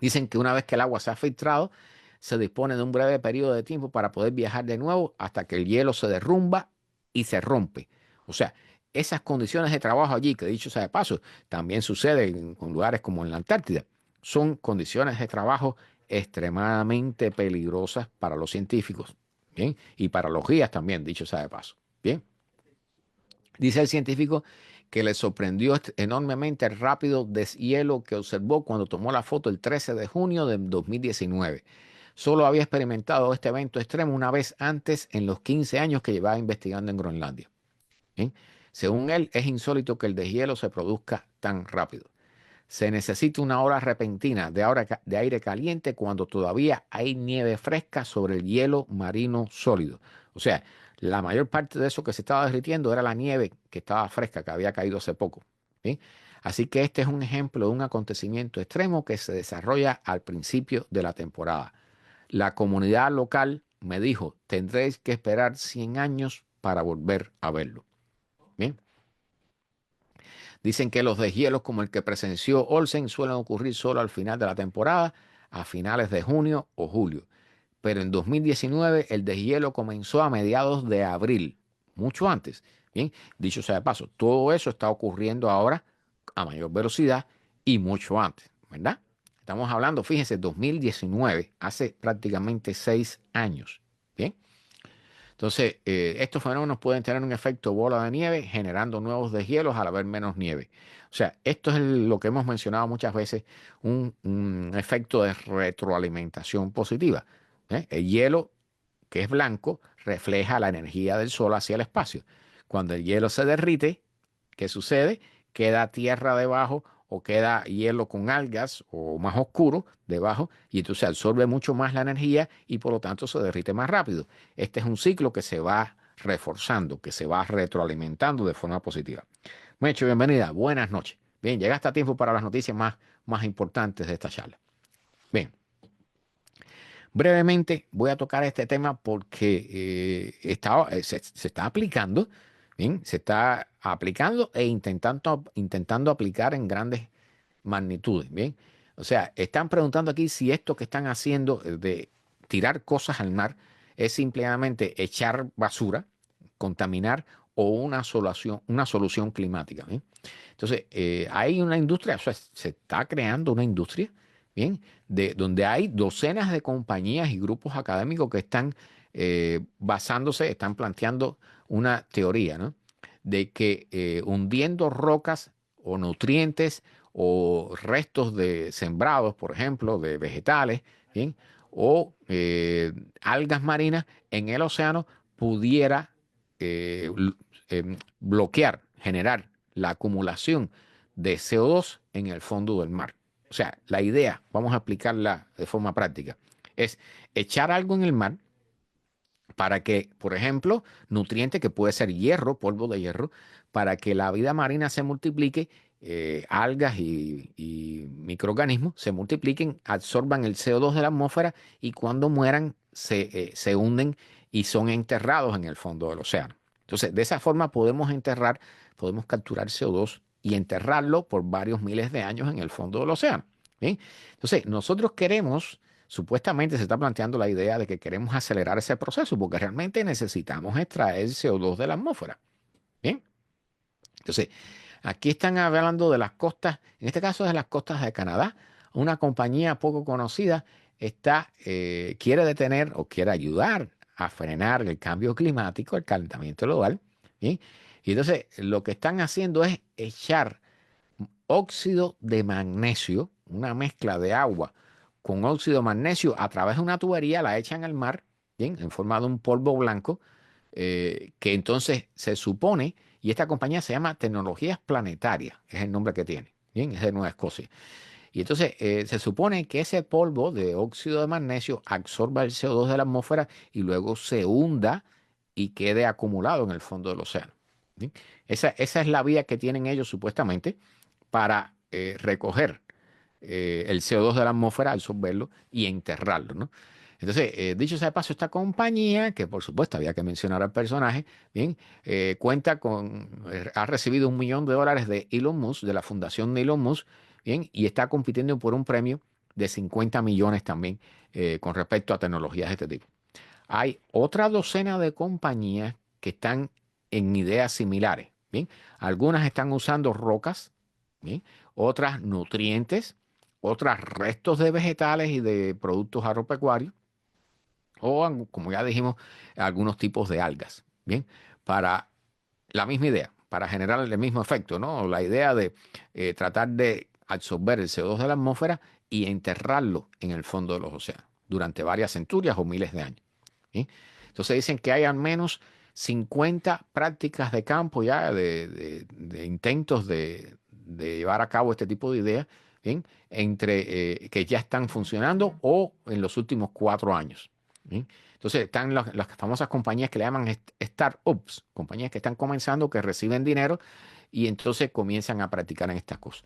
A: Dicen que una vez que el agua se ha filtrado, se dispone de un breve periodo de tiempo para poder viajar de nuevo hasta que el hielo se derrumba y se rompe. O sea, esas condiciones de trabajo allí, que dicho sea de paso, también sucede en lugares como en la Antártida, son condiciones de trabajo extremadamente peligrosas para los científicos, ¿bien? Y para los guías también, dicho sea de paso, ¿bien? Dice el científico que le sorprendió enormemente el rápido deshielo que observó cuando tomó la foto el 13 de junio de 2019. Solo había experimentado este evento extremo una vez antes en los 15 años que llevaba investigando en Groenlandia. ¿Bien? Según él, es insólito que el deshielo se produzca tan rápido. Se necesita una ola repentina de aire caliente cuando todavía hay nieve fresca sobre el hielo marino sólido. O sea, la mayor parte de eso que se estaba derritiendo era la nieve que estaba fresca, que había caído hace poco. ¿Sí? Así que este es un ejemplo de un acontecimiento extremo que se desarrolla al principio de la temporada. La comunidad local me dijo, tendréis que esperar 100 años para volver a verlo. Bien. Dicen que los deshielos como el que presenció Olsen suelen ocurrir solo al final de la temporada, a finales de junio o julio. Pero en 2019 el deshielo comenzó a mediados de abril, mucho antes. Bien, dicho sea de paso, todo eso está ocurriendo ahora a mayor velocidad y mucho antes, ¿verdad? Estamos hablando, fíjense, 2019, hace prácticamente 6 años. Bien. Entonces, estos fenómenos pueden tener un efecto bola de nieve, generando nuevos deshielos al haber menos nieve. O sea, esto es lo que hemos mencionado muchas veces, un efecto de retroalimentación positiva. El hielo, que es blanco, refleja la energía del sol hacia el espacio. Cuando el hielo se derrite, ¿qué sucede? Queda tierra debajo o queda hielo con algas o más oscuro debajo y entonces absorbe mucho más la energía y por lo tanto se derrite más rápido. Este es un ciclo que se va reforzando, que se va retroalimentando de forma positiva. Mecho, bienvenida, buenas noches. Bien, llegaste a tiempo para las noticias más importantes de esta charla. Bien, brevemente voy a tocar este tema porque se está aplicando, ¿bien? Se está aplicando e intentando aplicar en grandes magnitudes, ¿bien? O sea, están preguntando aquí si esto que están haciendo de tirar cosas al mar es simplemente echar basura, contaminar o una solución climática, ¿bien? Entonces, hay una industria, o sea, se está creando una industria, ¿bien? Donde hay docenas de compañías y grupos académicos que están basándose, están planteando una teoría, ¿no? De que hundiendo rocas o nutrientes o restos de sembrados, por ejemplo, de vegetales, ¿bien? O algas marinas en el océano pudiera bloquear, generar la acumulación de CO2 en el fondo del mar. O sea, la idea, vamos a explicarla de forma práctica, es echar algo en el mar para que, por ejemplo, nutriente que puede ser hierro, polvo de hierro, para que la vida marina se multiplique algas y microorganismos se multipliquen, absorban el CO2 de la atmósfera y cuando mueran se hunden y son enterrados en el fondo del océano. Entonces, de esa forma podemos capturar CO2 y enterrarlo por varios miles de años en el fondo del océano. ¿Bien? Entonces, nosotros supuestamente se está planteando la idea de que queremos acelerar ese proceso porque realmente necesitamos extraer el CO2 de la atmósfera. Bien. Entonces, aquí están hablando de las costas, en este caso de las costas de Canadá. Una compañía poco conocida quiere detener o quiere ayudar a frenar el cambio climático, el calentamiento global. ¿Bien? Y entonces lo que están haciendo es echar óxido de magnesio, una mezcla de agua con óxido de magnesio a través de una tubería, la echan al mar, ¿bien? En forma de un polvo blanco, que entonces se supone, y esta compañía se llama Tecnologías Planetarias, es el nombre que tiene, ¿bien? Es de Nueva Escocia. Y entonces se supone que ese polvo de óxido de magnesio absorba el CO2 de la atmósfera y luego se hunda y quede acumulado en el fondo del océano. ¿Bien? Esa es la vía que tienen ellos supuestamente para recoger el CO2 de la atmósfera, absorberlo y enterrarlo, ¿no? Entonces, dicho sea de paso, esta compañía, que por supuesto había que mencionar al personaje, bien, ha recibido $1 millón de Elon Musk, de la fundación de Elon Musk, bien, y está compitiendo por un premio de 50 millones también con respecto a tecnologías de este tipo. Hay otra docena de compañías que están en ideas similares, bien. Algunas están usando rocas, bien, otras nutrientes, otras restos de vegetales y de productos agropecuarios, o como ya dijimos, algunos tipos de algas, bien, para la misma idea, para generar el mismo efecto, ¿no? La idea de tratar de absorber el CO2 de la atmósfera y enterrarlo en el fondo de los océanos durante varias centurias o miles de años. ¿Sí? Entonces dicen que hay al menos 50 prácticas de campo ya de intentos de llevar a cabo este tipo de ideas, ¿bien? Que ya están funcionando o en los últimos 4 años. ¿Bien? Entonces están las famosas compañías que le llaman startups, compañías que están comenzando, que reciben dinero y entonces comienzan a practicar en estas cosas.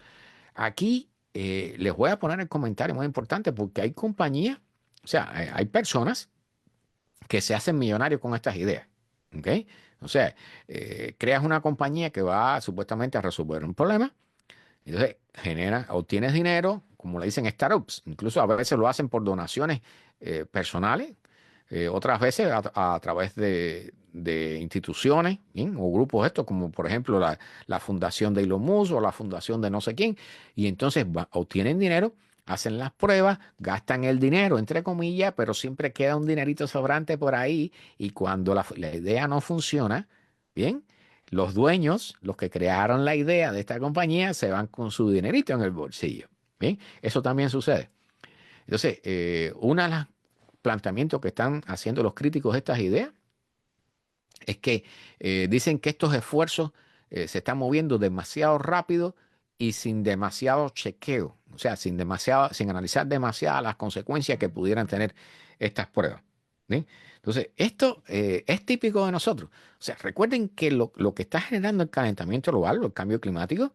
A: Aquí les voy a poner el comentario muy importante porque hay compañías, o sea, hay personas que se hacen millonarios con estas ideas. ¿Ok? O sea, creas una compañía que va supuestamente a resolver un problema, entonces obtienes dinero, como le dicen startups, incluso a veces lo hacen por donaciones personales, otras veces a través de instituciones, ¿bien? O grupos estos, como por ejemplo la fundación de Elon Musk o la fundación de no sé quién, y entonces obtienen dinero, hacen las pruebas, gastan el dinero, entre comillas, pero siempre queda un dinerito sobrante por ahí, y cuando la idea no funciona, ¿bien? Los dueños, los que crearon la idea de esta compañía, se van con su dinerito en el bolsillo. ¿Bien? Eso también sucede. Entonces, uno de los planteamientos que están haciendo los críticos de estas ideas es que dicen que estos esfuerzos se están moviendo demasiado rápido y sin demasiado chequeo, o sea, sin analizar demasiadas las consecuencias que pudieran tener estas pruebas. ¿Bien? Entonces, esto es típico de nosotros. O sea, recuerden que lo que está generando el calentamiento global, el cambio climático,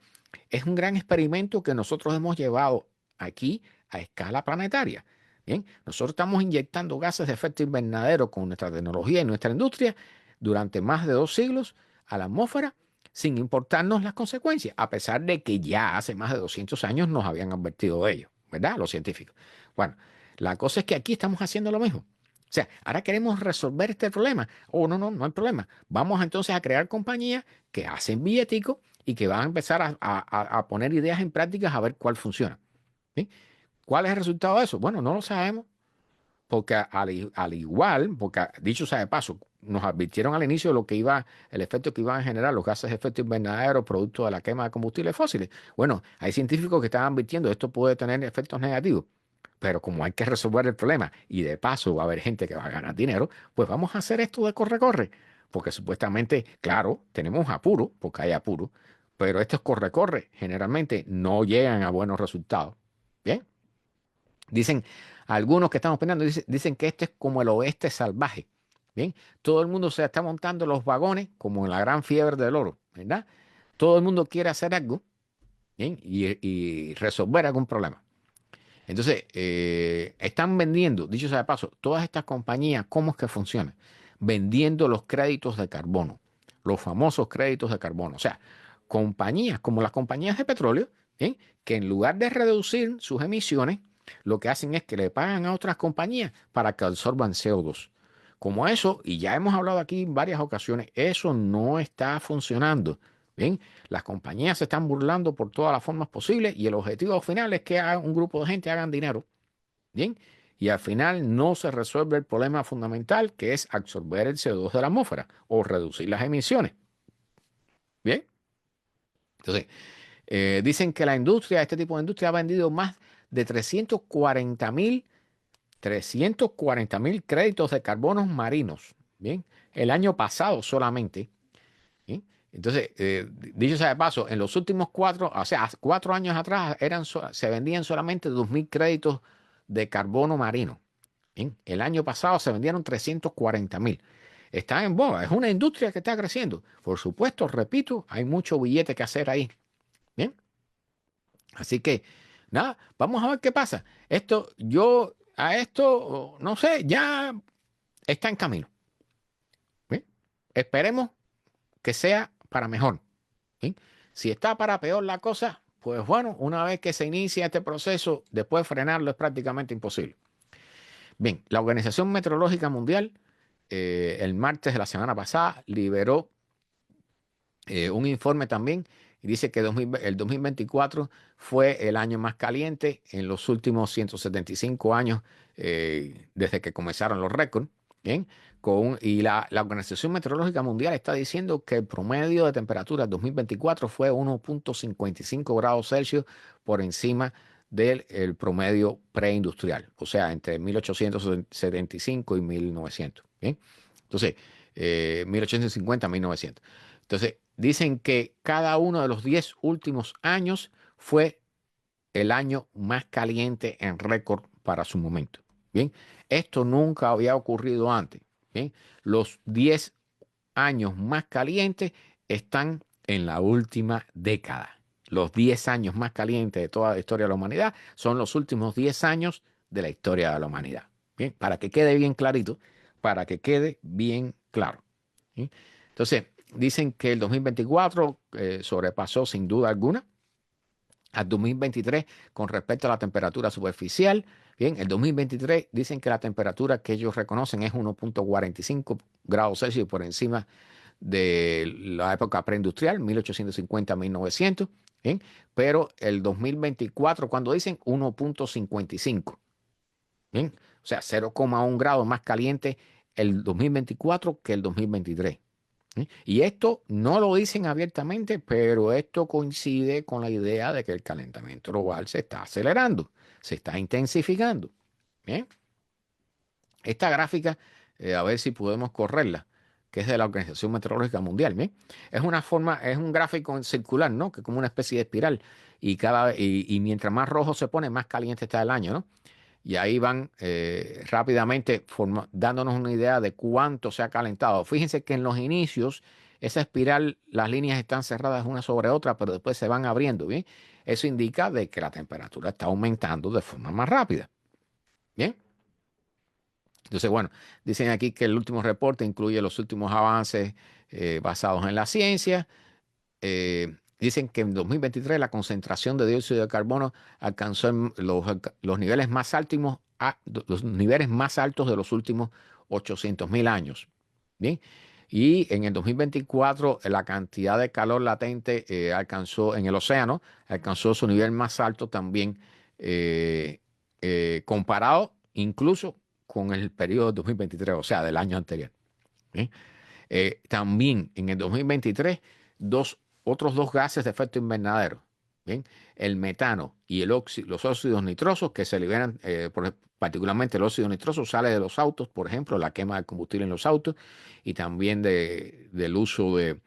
A: es un gran experimento que nosotros hemos llevado aquí a escala planetaria. Bien, nosotros estamos inyectando gases de efecto invernadero con nuestra tecnología y nuestra industria durante más de 2 siglos a la atmósfera sin importarnos las consecuencias, a pesar de que ya hace más de 200 años nos habían advertido de ello, ¿verdad? Los científicos. Bueno, la cosa es que aquí estamos haciendo lo mismo. O sea, ahora queremos resolver este problema. Oh, no, no, no hay problema. Vamos entonces a crear compañías que hacen billeticos y que van a empezar a poner ideas en prácticas a ver cuál funciona. ¿Sí? ¿Cuál es el resultado de eso? Bueno, no lo sabemos, porque al igual, porque dicho sea de paso, nos advirtieron al inicio de el efecto que iban a generar los gases de efecto invernadero producto de la quema de combustibles fósiles. Bueno, hay científicos que están advirtiendo que esto puede tener efectos negativos, pero como hay que resolver el problema y de paso va a haber gente que va a ganar dinero, pues vamos a hacer esto de corre-corre, porque supuestamente, claro, tenemos apuro, porque hay apuro, pero estos corre-corre generalmente no llegan a buenos resultados. Bien. Dicen, algunos que están opinando, dicen que este es como el oeste salvaje. Bien, todo el mundo se está montando los vagones como en la gran fiebre del oro, ¿verdad? Todo el mundo quiere hacer algo, ¿bien? Y resolver algún problema. Entonces, están vendiendo, dicho sea de paso, todas estas compañías, ¿cómo es que funcionan? Vendiendo los créditos de carbono, los famosos créditos de carbono. O sea, compañías como las compañías de petróleo, ¿bien? Que en lugar de reducir sus emisiones, lo que hacen es que le pagan a otras compañías para que absorban CO2. Como eso, y ya hemos hablado aquí en varias ocasiones, eso no está funcionando. Bien, las compañías se están burlando por todas las formas posibles y el objetivo final es que un grupo de gente hagan dinero. Bien, y al final no se resuelve el problema fundamental que es absorber el CO2 de la atmósfera o reducir las emisiones. Bien, entonces dicen que la industria, este tipo de industria ha vendido más de 340.000 créditos de carbonos marinos. Bien, el año pasado solamente. ¿Sí? Entonces, dicho sea de paso, en los últimos 4 años atrás se vendían solamente 2.000 créditos de carbono marino. ¿Bien? El año pasado se vendieron 340.000. Está en boga, es una industria que está creciendo. Por supuesto, repito, hay mucho billete que hacer ahí. Bien, así que nada, vamos a ver qué pasa. No sé, ya está en camino. Bien, esperemos que sea para mejor. ¿Sí? Si está para peor la cosa, pues bueno, una vez que se inicia este proceso, después frenarlo es prácticamente imposible. Bien, la Organización Meteorológica Mundial el martes de la semana pasada liberó un informe también y dice que el 2024 fue el año más caliente en los últimos 175 años desde que comenzaron los récords. Bien, y la Organización Meteorológica Mundial está diciendo que el promedio de temperatura del 2024 fue 1,55 grados Celsius por encima del el promedio preindustrial, o sea, entre 1875 y 1900. Bien, entonces, 1850 a 1900. Entonces, dicen que cada uno de los 10 últimos años fue el año más caliente en récord para su momento. Bien, esto nunca había ocurrido antes. Bien, los 10 años más calientes están en la última década. Los 10 años más calientes de toda la historia de la humanidad son los últimos 10 años de la historia de la humanidad. Bien, para que quede bien clarito, para que quede bien claro. ¿Sí? Entonces, dicen que el 2024 sobrepasó sin duda alguna al 2023 con respecto a la temperatura superficial. Bien, el 2023 dicen que la temperatura que ellos reconocen es 1,45 grados Celsius por encima de la época preindustrial, 1850 a 1900. Bien, pero el 2024, cuando dicen 1,55, bien, o sea, 0,1 grado más caliente el 2024 que el 2023. ¿Sí? Y esto no lo dicen abiertamente, pero esto coincide con la idea de que el calentamiento global se está acelerando, se está intensificando. ¿Bien? Esta gráfica, a ver si podemos correrla, que es de la Organización Meteorológica Mundial. ¿Bien? Es un gráfico circular, ¿no? Que es como una especie de espiral. Y mientras más rojo se pone, más caliente está el año, ¿no? Y ahí van rápidamente dándonos una idea de cuánto se ha calentado. Fíjense que en los inicios esa espiral, las líneas están cerradas una sobre otra, pero después se van abriendo, ¿bien? Eso indica de que la temperatura está aumentando de forma más rápida, ¿bien? Entonces, bueno, dicen aquí que el último reporte incluye los últimos avances basados en la ciencia. Dicen que en 2023 la concentración de dióxido de carbono alcanzó los niveles más altos de los últimos 800.000 años. Bien. Y en el 2024 la cantidad de calor latente alcanzó en el océano, alcanzó su nivel más alto también comparado incluso con el periodo de 2023, o sea, del año anterior. Bien. También en el 2023, otros dos gases de efecto invernadero, ¿bien? El metano y los óxidos nitrosos que se liberan, particularmente el óxido nitroso sale de los autos, por ejemplo, la quema de combustible en los autos y también del uso de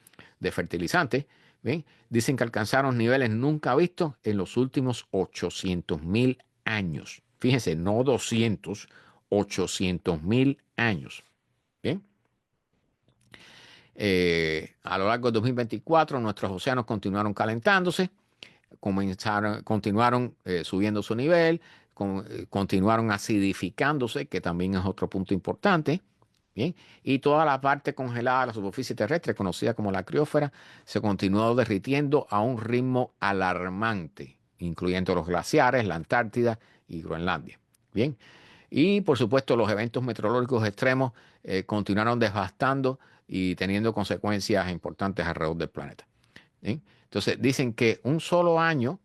A: fertilizantes. ¿Bien? Dicen que alcanzaron niveles nunca vistos en los últimos 800.000 años. Fíjense, no 200, 800.000 años. ¿Bien? A lo largo de 2024, nuestros océanos continuaron calentándose, continuaron subiendo su nivel, continuaron acidificándose, que también es otro punto importante. Bien, y toda la parte congelada de la superficie terrestre, conocida como la criósfera, se continuó derritiendo a un ritmo alarmante, incluyendo los glaciares, la Antártida y Groenlandia. Bien, y por supuesto los eventos meteorológicos extremos continuaron devastando y teniendo consecuencias importantes alrededor del planeta. ¿Bien? Entonces dicen que un solo año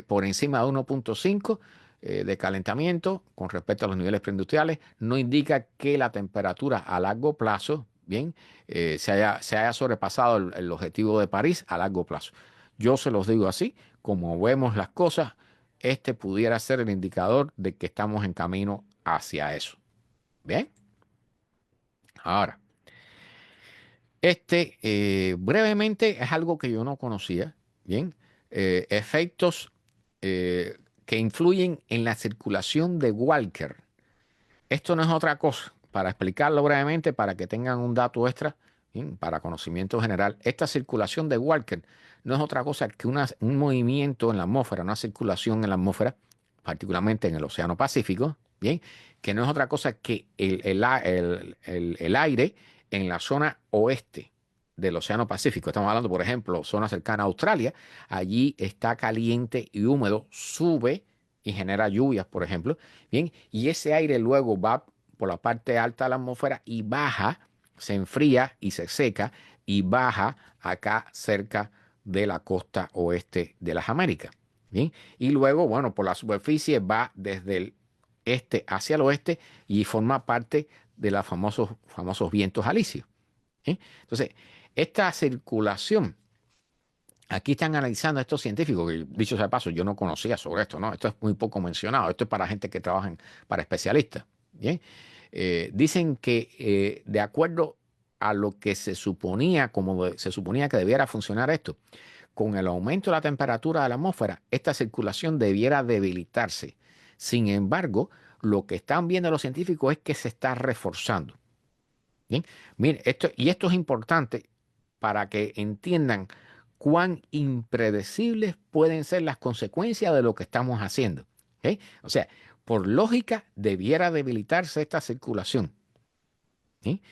A: por encima de 1.5 de calentamiento con respecto a los niveles preindustriales no indica que la temperatura a largo plazo, bien, se haya sobrepasado el objetivo de París a largo plazo. Yo se los digo así, como vemos las cosas, este pudiera ser el indicador de que estamos en camino hacia eso. Bien, ahora, brevemente es algo que yo no conocía, bien, efectos que influyen en la circulación de Walker. Esto no es otra cosa, para explicarlo brevemente, para que tengan un dato extra, bien, para conocimiento general, esta circulación de Walker no es otra cosa que un movimiento en la atmósfera, una circulación en la atmósfera, particularmente en el Océano Pacífico, bien, que no es otra cosa que el aire en la zona oeste del Océano Pacífico. Estamos hablando, por ejemplo, zona cercana a Australia. Allí está caliente y húmedo, sube y genera lluvias, por ejemplo. Bien, y ese aire luego va por la parte alta de la atmósfera y baja, se enfría y se seca y baja acá cerca de la costa oeste de las Américas. Bien, y luego, bueno, por la superficie va desde el este hacia el oeste y forma parte de los famosos vientos alisios. ¿Sí? Entonces, esta circulación, aquí están analizando estos científicos, que dicho sea de paso, yo no conocía sobre esto, ¿no? Esto es muy poco mencionado, esto es para gente que trabaja para especialistas. Bien, dicen que de acuerdo a lo que se suponía, se suponía que debiera funcionar esto, con el aumento de la temperatura de la atmósfera, esta circulación debiera debilitarse. Sin embargo, lo que están viendo los científicos es que se está reforzando. Bien, mire, esto es importante para que entiendan cuán impredecibles pueden ser las consecuencias de lo que estamos haciendo. ¿Ok? O sea, por lógica, debiera debilitarse esta circulación. ¿Sí?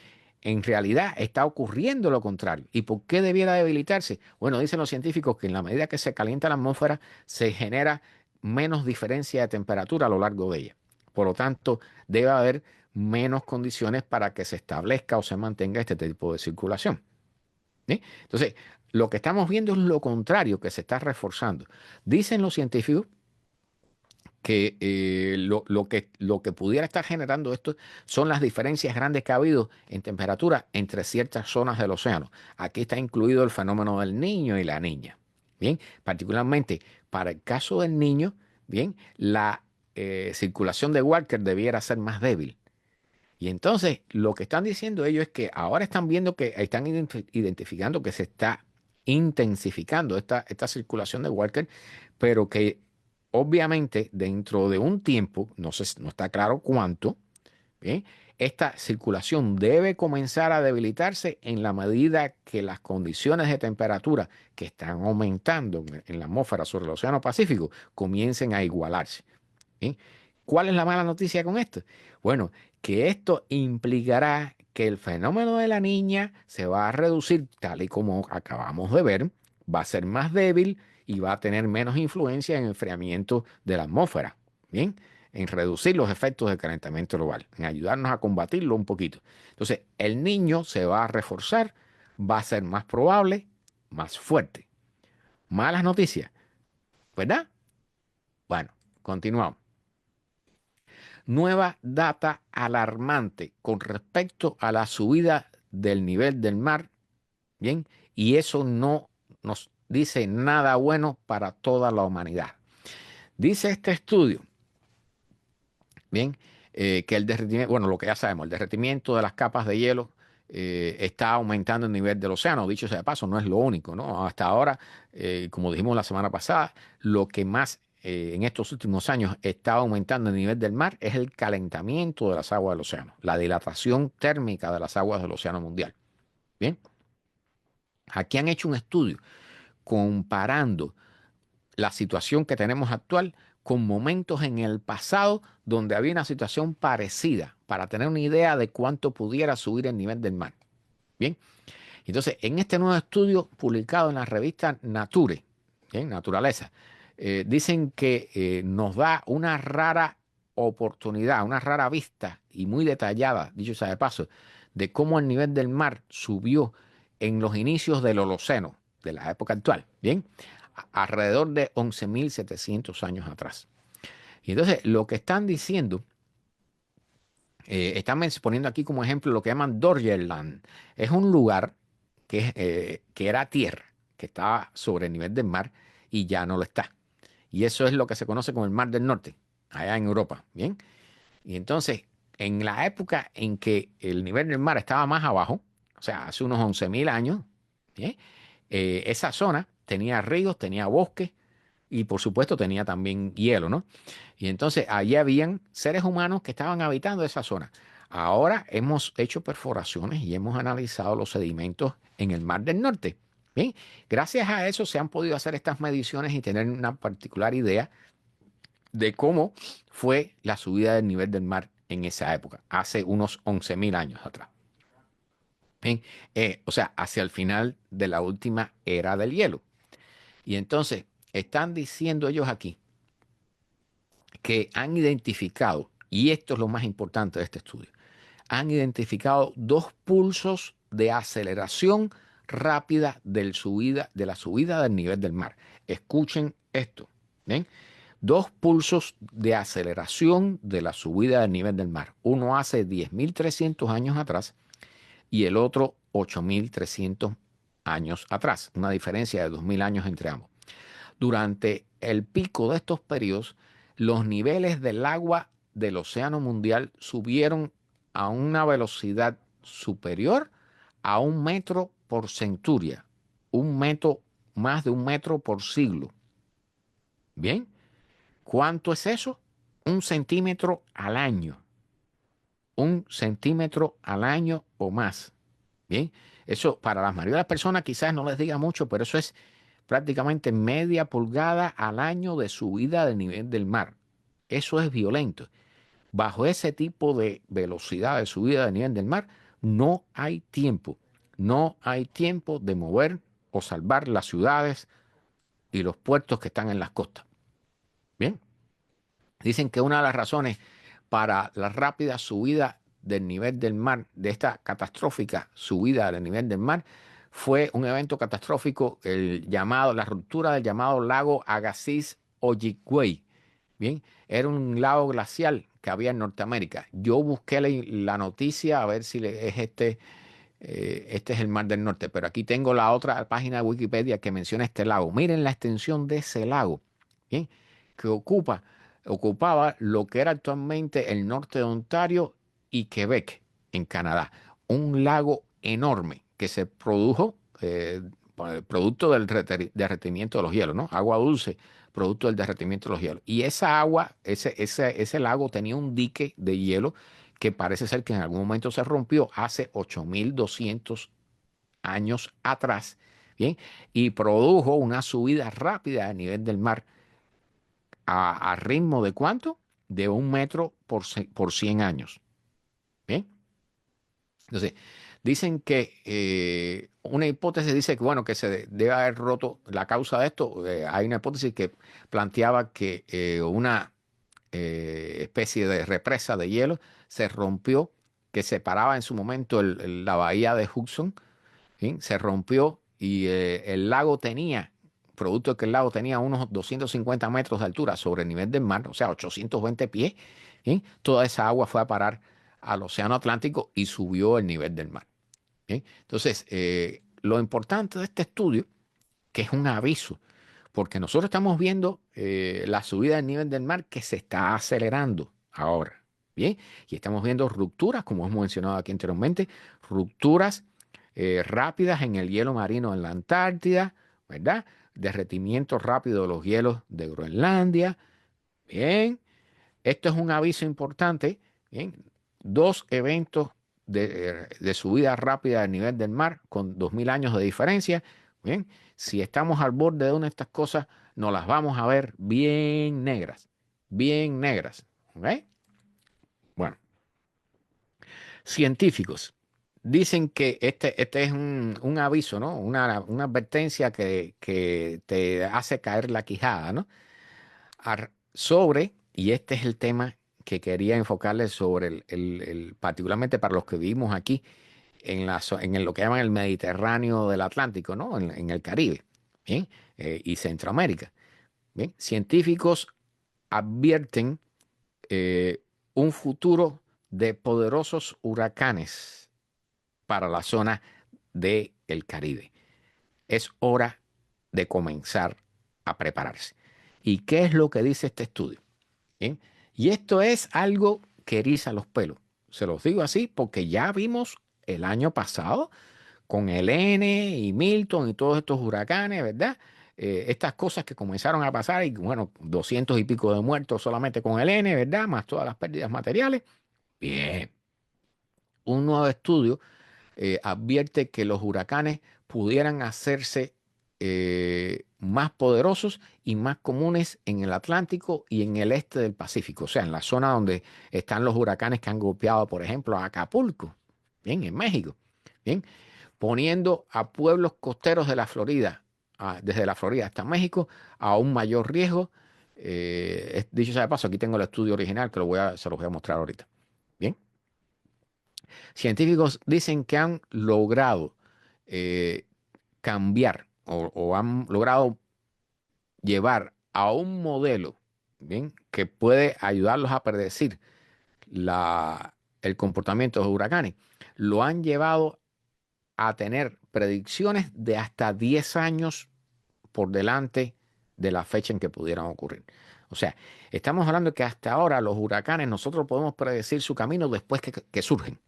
A: En realidad está ocurriendo lo contrario. ¿Y por qué debiera debilitarse? Bueno, dicen los científicos que en la medida que se calienta la atmósfera, se genera menos diferencia de temperatura a lo largo de ella. Por lo tanto, debe haber menos condiciones para que se establezca o se mantenga este tipo de circulación. ¿Sí? Entonces, lo que estamos viendo es lo contrario, que se está reforzando. Dicen los científicos que lo que pudiera estar generando esto son las diferencias grandes que ha habido en temperatura entre ciertas zonas del océano. Aquí está incluido el fenómeno del niño y la niña. Bien, particularmente para el caso del niño, bien, la circulación de Walker debiera ser más débil. Y entonces lo que están diciendo ellos es que ahora están viendo que están identificando que se está intensificando esta circulación de Walker, pero que obviamente dentro de un tiempo, no sé, no está claro cuánto, ¿bien? Esta circulación debe comenzar a debilitarse en la medida que las condiciones de temperatura que están aumentando en la atmósfera sobre el Océano Pacífico comiencen a igualarse. ¿Bien? ¿Cuál es la mala noticia con esto? Bueno, que esto implicará que el fenómeno de la niña se va a reducir, tal y como acabamos de ver, va a ser más débil y va a tener menos influencia en el enfriamiento de la atmósfera. Bien, en reducir los efectos del calentamiento global, en ayudarnos a combatirlo un poquito. Entonces, el niño se va a reforzar, va a ser más probable, más fuerte. Malas noticias, ¿verdad? Bueno, continuamos. Nueva data alarmante con respecto a la subida del nivel del mar, ¿bien? Y eso no nos dice nada bueno para toda la humanidad. Dice este estudio, ¿bien? Que el derretimiento, bueno, lo que ya sabemos, el derretimiento de las capas de hielo está aumentando el nivel del océano. Dicho sea de paso, no es lo único, ¿no? Hasta ahora, como dijimos la semana pasada, lo que más en estos últimos años está aumentando el nivel del mar es el calentamiento de las aguas del océano, la dilatación térmica de las aguas del océano mundial. Bien, aquí han hecho un estudio comparando la situación que tenemos actual con momentos en el pasado donde había una situación parecida, para tener una idea de cuánto pudiera subir el nivel del mar. Bien, entonces en este nuevo estudio publicado en la revista Nature, bien, Naturaleza, dicen que nos da una rara oportunidad, una rara vista y muy detallada, dicho sea de paso, de cómo el nivel del mar subió en los inicios del Holoceno, de la época actual, bien, alrededor de 11.700 años atrás. Y entonces lo que están diciendo, están poniendo aquí como ejemplo lo que llaman Doggerland. Es un lugar que era tierra, que estaba sobre el nivel del mar y ya no lo está. Y eso es lo que se conoce como el Mar del Norte, allá en Europa, ¿bien? Y entonces, en la época en que el nivel del mar estaba más abajo, o sea, hace unos 11.000 años, ¿bien? Esa zona tenía ríos, tenía bosques y por supuesto tenía también hielo, ¿no? Y entonces allí habían seres humanos que estaban habitando esa zona. Ahora hemos hecho perforaciones y hemos analizado los sedimentos en el Mar del Norte. Bien, gracias a eso se han podido hacer estas mediciones y tener una particular idea de cómo fue la subida del nivel del mar en esa época, hace unos 11.000 años atrás. Bien, o sea, hacia el final de la última era del hielo. Y entonces están diciendo ellos aquí que han identificado, y esto es lo más importante de este estudio, han identificado dos pulsos de aceleración rápida de la subida del nivel del mar. Escuchen esto, ¿ven? Dos pulsos de aceleración de la subida del nivel del mar. Uno hace 10.300 años atrás y el otro 8.300 años atrás. Una diferencia de 2.000 años entre ambos. Durante el pico de estos periodos, los niveles del agua del océano mundial subieron a una velocidad superior a 1 metro por centuria, más de 1 metro por siglo. Bien, ¿cuánto es eso? 1 centímetro al año. 1 centímetro al año o más. Bien, eso para la mayoría de las personas quizás no les diga mucho, pero eso es prácticamente media pulgada al año de subida del nivel del mar. Eso es violento. Bajo ese tipo de velocidad de subida del nivel del mar, no hay tiempo. No hay tiempo de mover o salvar las ciudades y los puertos que están en las costas. Bien, dicen que una de las razones para la rápida subida del nivel del mar, de esta catastrófica subida del nivel del mar, fue un evento catastrófico, la ruptura del llamado lago Agassiz Ojibwe. Bien, era un lago glacial que había en Norteamérica. Yo busqué la noticia a ver si es este es el Mar del Norte, pero aquí tengo la otra página de Wikipedia que menciona este lago. Miren la extensión de ese lago, bien, que ocupaba lo que era actualmente el norte de Ontario y Quebec, en Canadá. Un lago enorme que se produjo producto del derretimiento de los hielos, ¿no? Agua dulce, producto del derretimiento de los hielos. Y esa agua, ese lago tenía un dique de hielo que parece ser que en algún momento se rompió hace 8.200 años atrás, ¿bien? Y produjo una subida rápida a nivel del mar a ritmo de ¿cuánto? De 1 metro por 100 años, ¿bien? Entonces, dicen que una hipótesis dice que, bueno, que se debe haber roto la causa de esto. Hay una hipótesis que planteaba que una especie de represa de hielo se rompió, que separaba en su momento la bahía de Hudson, ¿sí? Se rompió y el lago tenía, producto de que el lago tenía unos 250 metros de altura sobre el nivel del mar, o sea, 820 pies, ¿sí? Toda esa agua fue a parar al Océano Atlántico y subió el nivel del mar. ¿Sí? Entonces, lo importante de este estudio, que es un aviso, porque nosotros estamos viendo la subida del nivel del mar que se está acelerando ahora, ¿bien? Y estamos viendo rupturas, como hemos mencionado aquí anteriormente, rupturas rápidas en el hielo marino en la Antártida, ¿verdad? Derretimiento rápido de los hielos de Groenlandia, ¿bien? Esto es un aviso importante, ¿bien? Dos eventos de subida rápida del nivel del mar con 2.000 años de diferencia Bien, si estamos al borde de una de estas cosas, nos las vamos a ver bien negras, bien negras. ¿Ok? Bueno, científicos dicen que este es un aviso, ¿no? Una advertencia que te hace caer la quijada, ¿no? Sobre, y este es el tema que quería enfocarle sobre particularmente para los que vivimos aquí en lo que llaman el Mediterráneo del Atlántico, ¿no? En el Caribe, ¿bien? Y Centroamérica. Bien, científicos advierten un futuro de poderosos huracanes para la zona del Caribe. Es hora de comenzar a prepararse. ¿Y qué es lo que dice este estudio? Bien, y esto es algo que eriza los pelos. Se los digo así porque ya vimos el año pasado con Helene y Milton y todos estos huracanes, ¿verdad? Estas cosas que comenzaron a pasar y bueno, 200 y pico de muertos solamente con Helene, ¿verdad? Más todas las pérdidas materiales. Bien, un nuevo estudio advierte que los huracanes pudieran hacerse más poderosos y más comunes en el Atlántico y en el este del Pacífico, o sea, en la zona donde están los huracanes que han golpeado, por ejemplo, a Acapulco, bien, en México, bien, poniendo a pueblos costeros de la Florida, desde la Florida hasta México, a un mayor riesgo. Dicho sea de paso, aquí tengo el estudio original que se los voy a mostrar ahorita. Bien. Científicos dicen que han logrado eh, cambiar o han logrado llevar a un modelo, ¿bien? Que puede ayudarlos a predecir el comportamiento de los huracanes. Lo han llevado a tener predicciones de hasta 10 años por delante de la fecha en que pudieran ocurrir. O sea, estamos hablando de que hasta ahora los huracanes nosotros podemos predecir su camino después que surgen.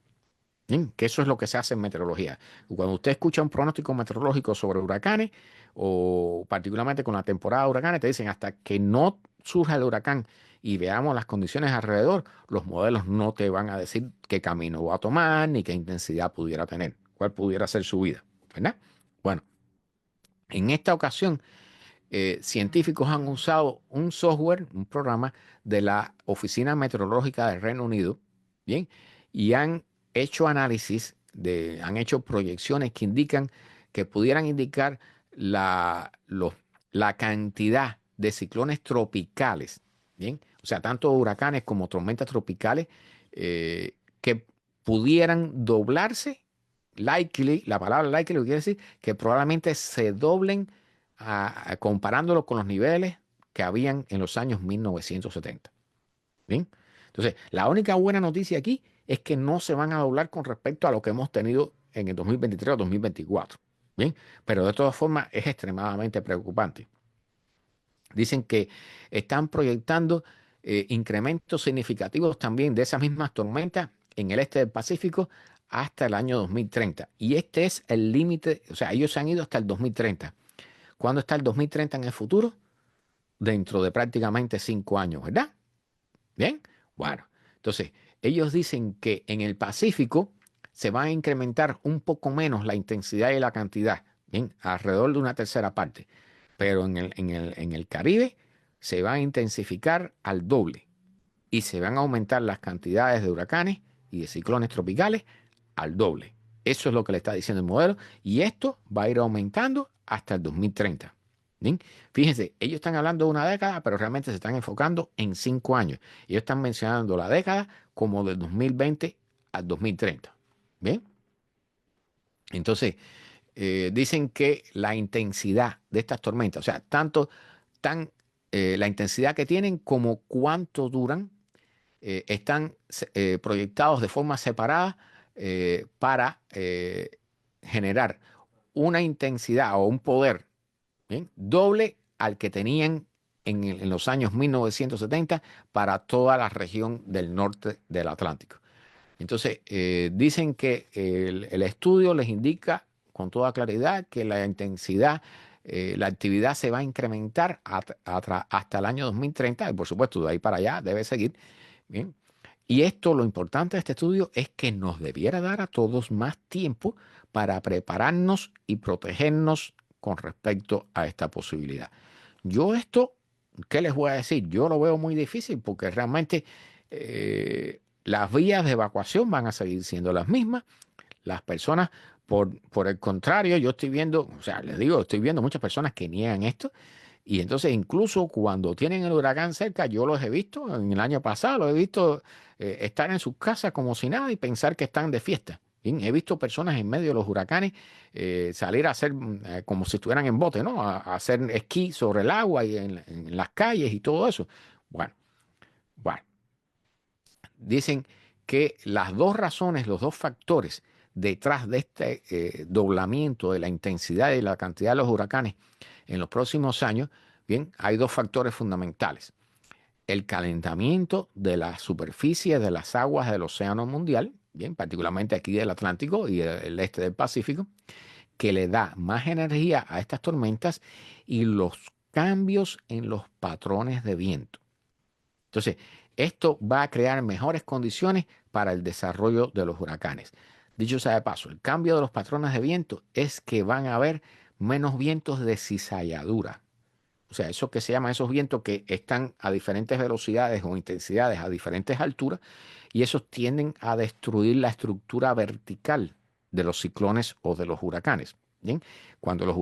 A: Bien, que eso es lo que se hace en meteorología. Cuando usted escucha un pronóstico meteorológico sobre huracanes, o particularmente con la temporada de huracanes, te dicen hasta que no surja el huracán y veamos las condiciones alrededor, los modelos no te van a decir qué camino va a tomar ni qué intensidad pudiera tener, cuál pudiera ser su vida, ¿verdad? Bueno, en esta ocasión, científicos han usado un software, un programa de la Oficina Meteorológica del Reino Unido, ¿bien? Y han hecho análisis, han hecho proyecciones que indican, que pudieran indicar la cantidad de ciclones tropicales, ¿bien? O sea, tanto huracanes como tormentas tropicales que pudieran doblarse, likely, la palabra likely quiere decir que probablemente se doblen comparándolo con los niveles que habían en los años 1970. ¿Bien? Entonces, la única buena noticia aquí es que no se van a doblar con respecto a lo que hemos tenido en el 2023 o 2024. ¿Bien? Pero de todas formas es extremadamente preocupante. Dicen que están proyectando incrementos significativos también de esas mismas tormentas en el este del Pacífico hasta el año 2030. Y este es el límite, o sea, ellos se han ido hasta el 2030. ¿Cuándo está el 2030 en el futuro? Dentro de prácticamente 5 años, ¿verdad? Bien, bueno, entonces ellos dicen que en el Pacífico se va a incrementar un poco menos la intensidad y la cantidad, bien, alrededor de una tercera parte, pero en el Caribe se va a intensificar al doble y se van a aumentar las cantidades de huracanes y de ciclones tropicales al doble. Eso es lo que le está diciendo el modelo y esto va a ir aumentando hasta el 2030. ¿Bien? Fíjense, ellos están hablando de una década, pero realmente se están enfocando en 5 años. Ellos están mencionando la década como del 2020 al 2030. ¿Bien? Entonces, dicen que la intensidad de estas tormentas, o sea, la intensidad que tienen como cuánto duran, están proyectados de forma separada para generar una intensidad o un poder, ¿bien? Doble al que tenían en los años 1970 para toda la región del norte del Atlántico. Entonces, dicen que el estudio les indica con toda claridad que la intensidad, la actividad se va a incrementar hasta el año 2030 y por supuesto de ahí para allá debe seguir. Bien. Y esto, lo importante de este estudio es que nos debiera dar a todos más tiempo para prepararnos y protegernos con respecto a esta posibilidad. Yo esto, ¿qué les voy a decir? Yo lo veo muy difícil porque realmente las vías de evacuación van a seguir siendo las mismas. Las personas, por el contrario, yo estoy viendo, o sea, les digo, estoy viendo muchas personas que niegan esto. Y entonces incluso cuando tienen el huracán cerca, yo los he visto, en el año pasado los he visto estar en sus casas como si nada y pensar que están de fiesta. Bien, he visto personas en medio de los huracanes salir a hacer como si estuvieran en bote, ¿no? A hacer esquí sobre el agua y en las calles y todo eso. Bueno, bueno, dicen que las dos razones, los dos factores detrás de este doblamiento de la intensidad y la cantidad de los huracanes en los próximos años, bien, hay dos factores fundamentales. El calentamiento de la superficie de las aguas del océano mundial, bien, particularmente aquí del Atlántico y el este del Pacífico, que le da más energía a estas tormentas y los cambios en los patrones de viento. Entonces, esto va a crear mejores condiciones para el desarrollo de los huracanes. Dicho sea de paso, el cambio de los patrones de viento es que van a haber menos vientos de cizalladura. O sea, eso que se llama esos vientos que están a diferentes velocidades o intensidades a diferentes alturas y esos tienden a destruir la estructura vertical de los ciclones o de los huracanes. ¿Bien? Cuando un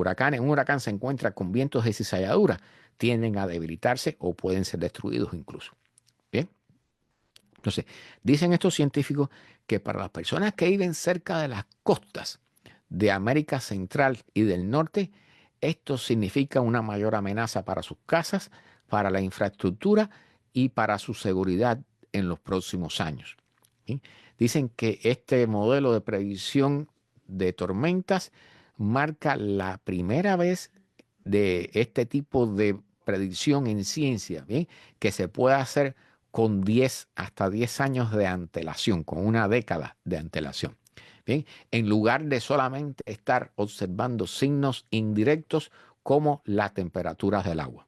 A: huracán se encuentra con vientos de cizalladura, tienden a debilitarse o pueden ser destruidos incluso. Bien. Entonces, dicen estos científicos que para las personas que viven cerca de las costas de América Central y del Norte, esto significa una mayor amenaza para sus casas, para la infraestructura y para su seguridad en los próximos años. ¿Sí? Dicen que este modelo de previsión de tormentas marca la primera vez de este tipo de predicción en ciencia, ¿bien? Que se puede hacer con 10 hasta 10 años de antelación, con una década de antelación. Bien, en lugar de solamente estar observando signos indirectos como las temperaturas del agua.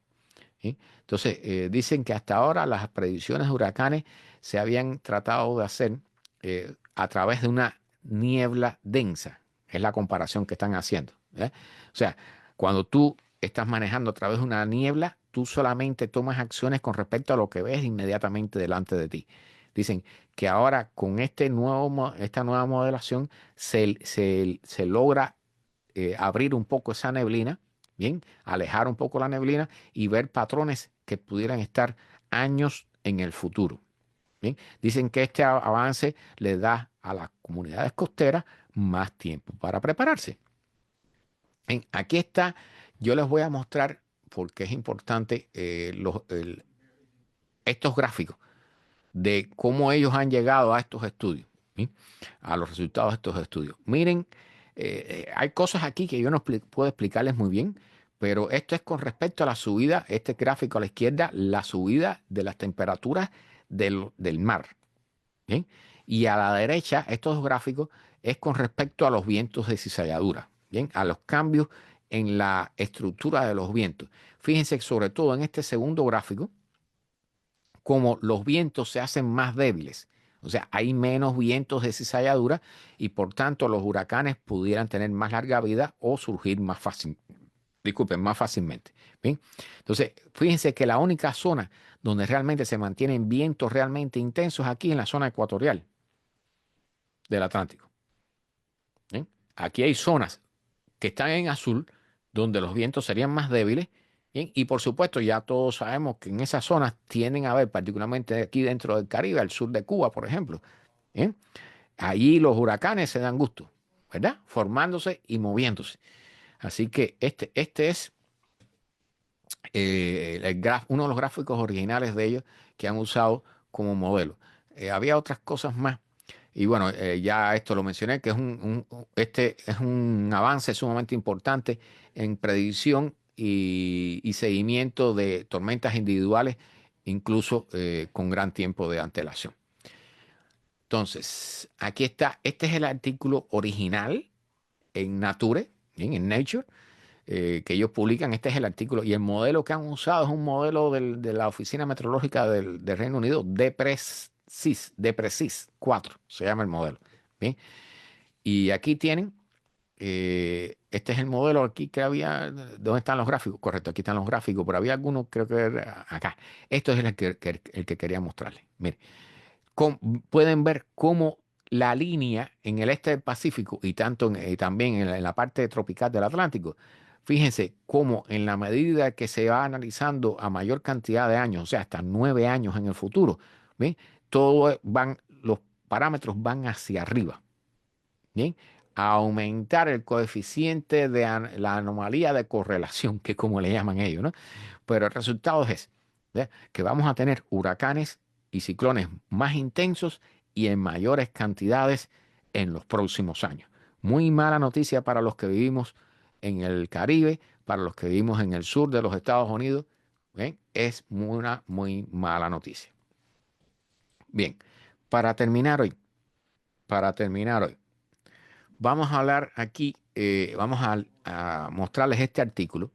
A: ¿Sí? Entonces, dicen que hasta ahora las predicciones de huracanes se habían tratado de hacer a través de una niebla densa. Es la comparación que están haciendo. ¿Eh? O sea, cuando tú estás manejando a través de una niebla, tú solamente tomas acciones con respecto a lo que ves inmediatamente delante de ti. Dicen que ahora con esta nueva modelación se logra abrir un poco esa neblina, bien, alejar un poco la neblina y ver patrones que pudieran estar años en el futuro. Bien, dicen que este avance le da a las comunidades costeras más tiempo para prepararse. Bien, aquí está, yo les voy a mostrar porque es importante estos gráficos de cómo ellos han llegado a estos estudios, ¿sí? A los resultados de estos estudios. Miren, hay cosas aquí que yo no puedo explicarles muy bien, pero esto es con respecto a la subida, este gráfico a la izquierda, la subida de las temperaturas del mar. ¿Bien? Y a la derecha, estos dos gráficos es con respecto a los vientos de cizalladura, ¿bien? A los cambios en la estructura de los vientos. Fíjense que sobre todo en este segundo gráfico, como los vientos se hacen más débiles. O sea, hay menos vientos de cizalladura y por tanto los huracanes pudieran tener más larga vida o surgir más más fácilmente. ¿Bien? Entonces, fíjense que la única zona donde realmente se mantienen vientos realmente intensos aquí en la zona ecuatorial del Atlántico. ¿Bien? Aquí hay zonas que están en azul donde los vientos serían más débiles. Bien, y por supuesto, ya todos sabemos que en esas zonas tienden a haber, particularmente aquí dentro del Caribe, al sur de Cuba, por ejemplo. Bien, allí los huracanes se dan gusto, ¿verdad? Formándose y moviéndose. Así que este es uno de los gráficos originales de ellos que han usado como modelo. Había otras cosas más. Y bueno, ya esto lo mencioné, que este es un avance sumamente importante en predicción y seguimiento de tormentas individuales, incluso con gran tiempo de antelación. Entonces, aquí está, este es el artículo original en Nature, ¿bien? En Nature, que ellos publican. Este es el artículo y el modelo que han usado es un modelo de la Oficina Meteorológica del Reino Unido, DPRECIS 4, se llama el modelo. ¿Bien? Y aquí tienen este es el modelo aquí que había. ¿Dónde están los gráficos? Correcto, aquí están los gráficos, pero había algunos, creo que era acá. Esto es el que quería mostrarles. Mire, pueden ver cómo la línea en el este del Pacífico y y también en la parte tropical del Atlántico, fíjense cómo en la medida que se va analizando a mayor cantidad de años, o sea, hasta 9 años en el futuro, ¿ven? Los parámetros van hacia arriba, ¿bien? A aumentar el coeficiente de la anomalía de correlación, que es como le llaman ellos, ¿no? Pero el resultado es ese, ¿ya? Que vamos a tener huracanes y ciclones más intensos y en mayores cantidades en los próximos años. Muy mala noticia para los que vivimos en el Caribe, para los que vivimos en el sur de los Estados Unidos. ¿Ven? Es una muy mala noticia. Bien, para terminar hoy, para terminar hoy, vamos a hablar aquí, vamos a mostrarles este artículo.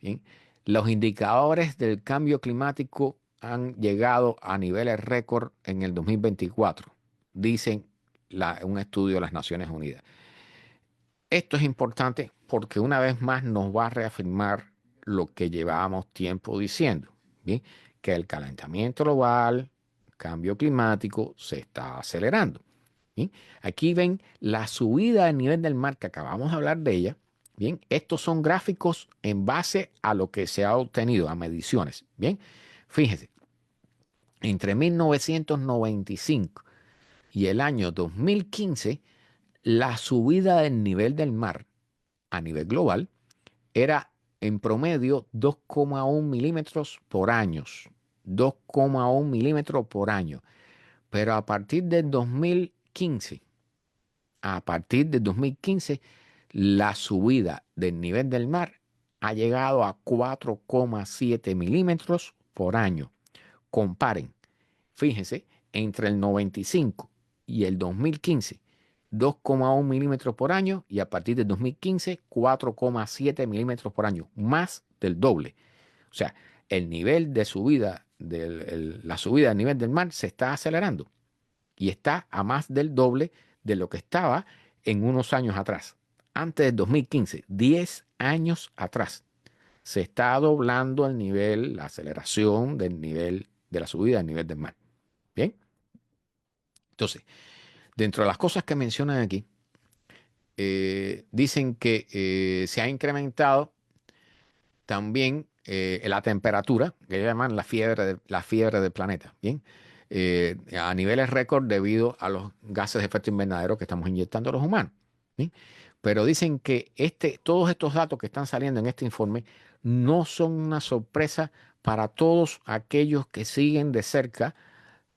A: ¿Bien? Los indicadores del cambio climático han llegado a niveles récord en el 2024, dicen un estudio de las Naciones Unidas. Esto es importante porque una vez más nos va a reafirmar lo que llevábamos tiempo diciendo, ¿bien? Que el calentamiento global, cambio climático, se está acelerando. ¿Bien? Aquí ven la subida del nivel del mar que acabamos de hablar de ella. Bien, estos son gráficos en base a lo que se ha obtenido, a mediciones. Bien, fíjense, entre 1995 y el año 2015, la subida del nivel del mar a nivel global era en promedio 2,1 milímetros por año. 2,1 milímetros por año. Pero a partir de 2015, la subida del nivel del mar ha llegado a 4,7 milímetros por año. Comparen, fíjense, entre el 95 y el 2015, 2,1 milímetros por año y a partir del 2015, 4,7 milímetros por año, más del doble. O sea, el nivel de subida, la subida del nivel del mar se está acelerando y está a más del doble de lo que estaba en unos años atrás. Antes del 2015, 10 años atrás, se está doblando el nivel, la aceleración del nivel de la subida del nivel del mar. Bien, entonces, dentro de las cosas que mencionan aquí, dicen que se ha incrementado también la temperatura, que llaman la fiebre del planeta, ¿bien? A niveles récord debido a los gases de efecto invernadero que estamos inyectando los humanos, ¿bien? Pero dicen que todos estos datos que están saliendo en este informe no son una sorpresa para todos aquellos que siguen de cerca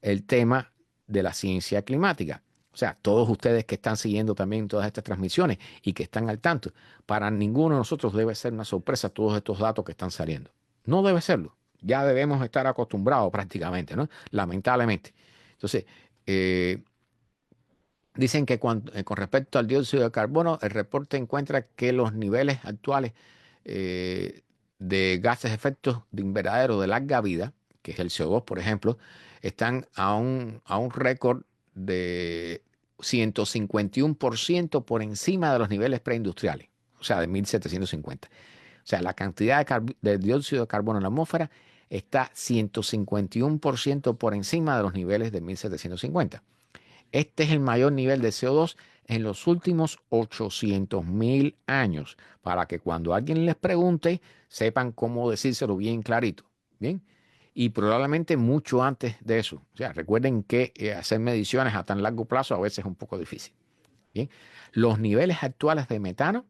A: el tema de la ciencia climática. O sea, todos ustedes que están siguiendo también todas estas transmisiones y que están al tanto, para ninguno de nosotros debe ser una sorpresa todos estos datos que están saliendo. No debe serlo. Ya debemos estar acostumbrados prácticamente, ¿no? Lamentablemente. Entonces, dicen que con respecto al dióxido de carbono, el reporte encuentra que los niveles actuales de gases de efecto de invernadero de larga vida, que es el CO2, por ejemplo, están a un récord de 151% por encima de los niveles preindustriales, o sea, de 1750. O sea, la cantidad de dióxido de carbono en la atmósfera está 151% por encima de los niveles de 1750. Este es el mayor nivel de CO2 en los últimos 800.000 años, para que cuando alguien les pregunte, sepan cómo decírselo bien clarito. Bien. Y probablemente mucho antes de eso. O sea, recuerden que hacer mediciones a tan largo plazo a veces es un poco difícil. Bien. Los niveles actuales de metano,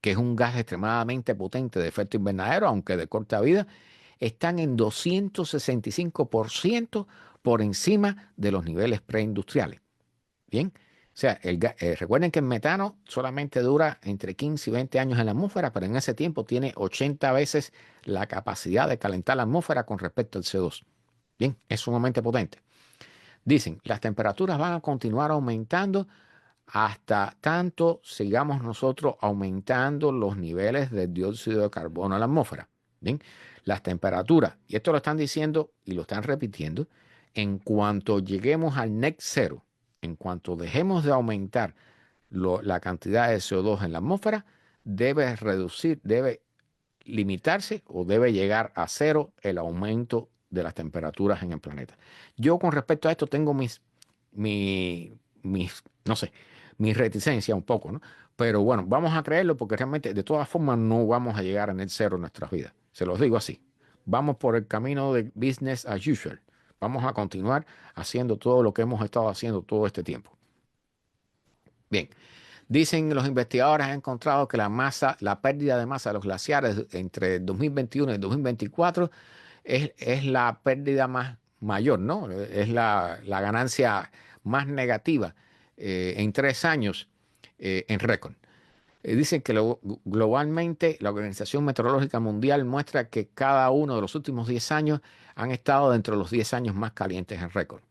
A: que es un gas extremadamente potente de efecto invernadero, aunque de corta vida, están en 265% por encima de los niveles preindustriales. Bien, o sea, recuerden que el metano solamente dura entre 15 y 20 años en la atmósfera, pero en ese tiempo tiene 80 veces la capacidad de calentar la atmósfera con respecto al CO2. Bien, es sumamente potente. Dicen, las temperaturas van a continuar aumentando hasta tanto sigamos nosotros aumentando los niveles de dióxido de carbono en la atmósfera. Bien, las temperaturas, y esto lo están diciendo y lo están repitiendo, en cuanto lleguemos al net cero, en cuanto dejemos de aumentar la cantidad de CO2 en la atmósfera debe limitarse o debe llegar a cero el aumento de las temperaturas en el planeta. Yo con respecto a esto tengo mi, no sé, mi reticencia un poco, ¿no? Pero bueno, vamos a creerlo porque realmente de todas formas no vamos a llegar a net cero en nuestras vidas. Se los digo así. Vamos por el camino de business as usual. Vamos a continuar haciendo todo lo que hemos estado haciendo todo este tiempo. Bien, dicen los investigadores han encontrado que la pérdida de masa de los glaciares entre 2021 y 2024 es la pérdida más mayor, ¿no? Es la ganancia más negativa en 3 años en récord. Dicen que globalmente la Organización Meteorológica Mundial muestra que cada uno de los últimos 10 años han estado dentro de los 10 años más calientes en récord.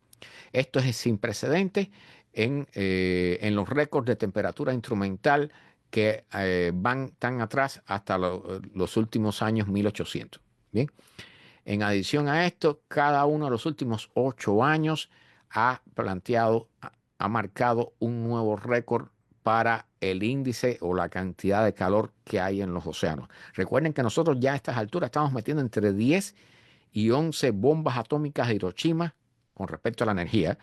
A: Esto es sin precedentes en los récords de temperatura instrumental que van tan atrás hasta los últimos años 1800. Bien. En adición a esto, cada uno de los últimos 8 años ha marcado un nuevo récord para el índice o la cantidad de calor que hay en los océanos. Recuerden que nosotros ya a estas alturas estamos metiendo entre 10 y 11 bombas atómicas de Hiroshima con respecto a la energía.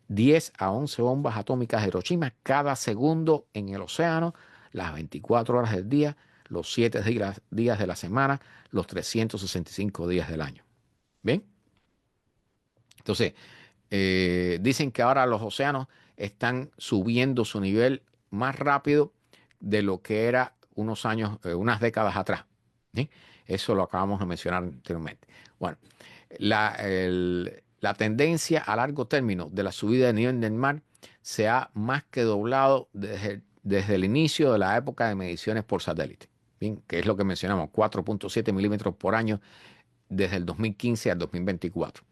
A: 10 a 11 bombas atómicas de Hiroshima cada segundo en el océano, las 24 horas del día, los 7 días de la semana, los 365 días del año. ¿Bien? Entonces, dicen que ahora los océanos están subiendo su nivel más rápido de lo que era unos años, unas décadas atrás. ¿Sí? Eso lo acabamos de mencionar anteriormente. Bueno, la tendencia a largo término de la subida de nivel del mar se ha más que doblado desde el inicio de la época de mediciones por satélite. Bien, que es lo que mencionamos, 4.7 milímetros por año desde el 2015 al 2024.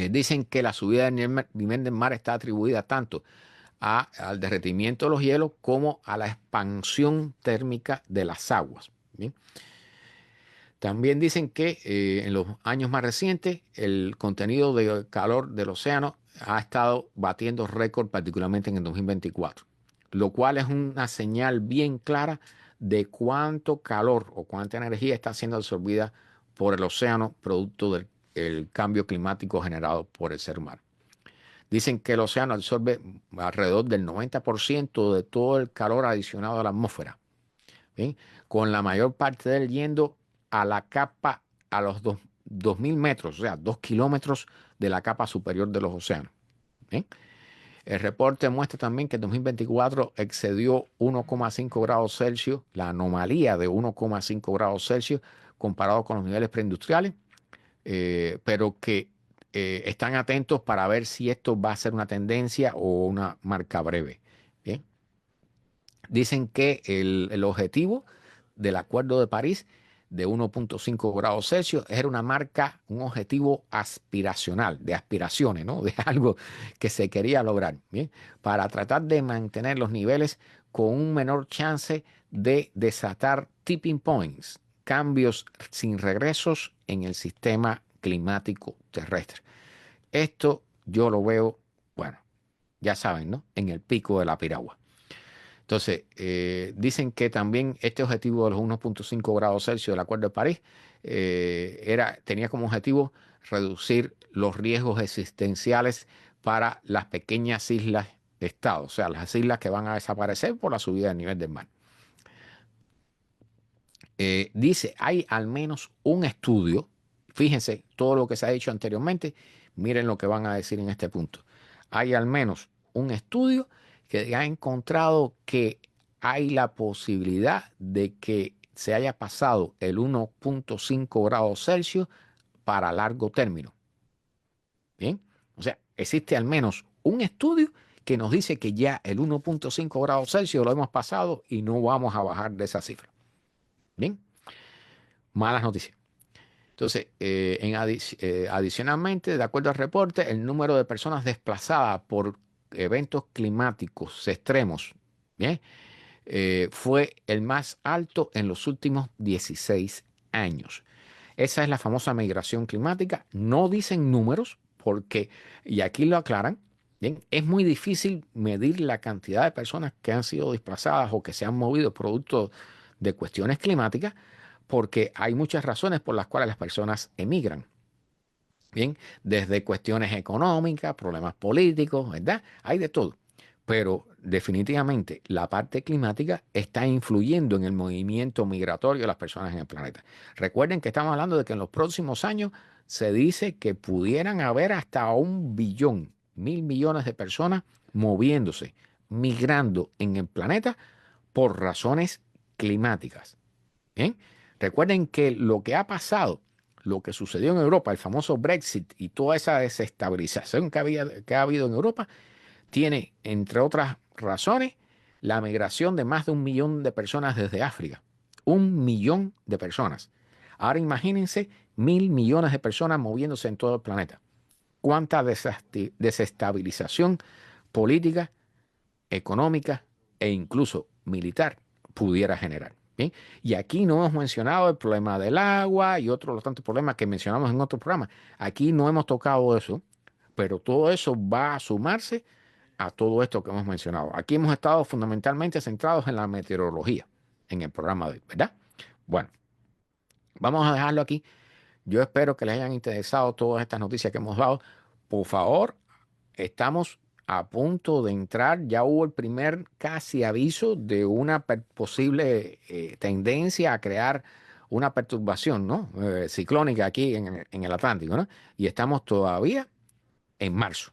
A: Dicen que la subida del nivel del mar está atribuida tanto al derretimiento de los hielos como a la expansión térmica de las aguas. ¿Bien? También dicen que en los años más recientes el contenido de calor del océano ha estado batiendo récord, particularmente en el 2024, lo cual es una señal bien clara de cuánto calor o cuánta energía está siendo absorbida por el océano producto del cambio climático generado por el ser humano. Dicen que el océano absorbe alrededor del 90% de todo el calor adicionado a la atmósfera, ¿bien? Con la mayor parte de él yendo a la capa, a los 2.000 metros, o sea, 2 kilómetros de la capa superior de los océanos. ¿Bien? El reporte muestra también que en 2024 excedió 1,5 grados Celsius, la anomalía de 1,5 grados Celsius comparado con los niveles preindustriales, pero que están atentos para ver si esto va a ser una tendencia o una marca breve. ¿Bien? Dicen que el objetivo del Acuerdo de París de 1,5 grados Celsius era una marca, un objetivo aspiracional, de aspiraciones, ¿no? De algo que se quería lograr, ¿bien? Para tratar de mantener los niveles con un menor chance de desatar tipping points, cambios sin regresos en el sistema climático terrestre. Esto yo lo veo, bueno, ya saben, ¿no? En el pico de la piragua. Entonces, dicen que también este objetivo de los 1,5 grados Celsius del Acuerdo de París tenía como objetivo reducir los riesgos existenciales para las pequeñas islas-estado, o sea, las islas que van a desaparecer por la subida del nivel del mar. Dice, hay al menos un estudio, fíjense todo lo que se ha dicho anteriormente, miren lo que van a decir en este punto. Hay al menos un estudio que ha encontrado que hay la posibilidad de que se haya pasado el 1,5 grados Celsius para largo término. Bien, o sea, existe al menos un estudio que nos dice que ya el 1,5 grados Celsius lo hemos pasado y no vamos a bajar de esa cifra. Bien, malas noticias. Entonces, adicionalmente, de acuerdo al reporte, el número de personas desplazadas por eventos climáticos extremos, ¿bien? Fue el más alto en los últimos 16 años. Esa es la famosa migración climática. No dicen números porque, y aquí lo aclaran, Bien, es muy difícil medir la cantidad de personas que han sido desplazadas o que se han movido producto de cuestiones climáticas, porque hay muchas razones por las cuales las personas emigran. Bien, desde cuestiones económicas, problemas políticos, ¿verdad? Hay de todo. Pero definitivamente la parte climática está influyendo en el movimiento migratorio de las personas en el planeta. Recuerden que estamos hablando de que en los próximos años se dice que pudieran haber hasta 1 billón, 1.000 millones de personas moviéndose, migrando en el planeta por razones climáticas. Bien, recuerden que lo que ha pasado, lo que sucedió en Europa, el famoso Brexit y toda esa desestabilización que ha habido en Europa, tiene, entre otras razones, la migración de más de 1 millón de personas desde África. 1 millón de personas. Ahora imagínense 1.000 millones de personas moviéndose en todo el planeta. ¿Cuánta desestabilización política, económica e incluso militar pudiera generar? Bien, y aquí no hemos mencionado el problema del agua y otros los tantos problemas que mencionamos en otros programas. Aquí no hemos tocado eso, pero todo eso va a sumarse a todo esto que hemos mencionado. Aquí hemos estado fundamentalmente centrados en la meteorología en el programa de hoy, ¿verdad? Bueno, vamos a dejarlo aquí. Yo espero que les hayan interesado todas estas noticias que hemos dado. Por favor, estamos a punto de entrar, ya hubo el primer casi aviso de una posible tendencia a crear una perturbación, ¿no? Ciclónica aquí en el Atlántico, ¿no? Y estamos todavía en marzo.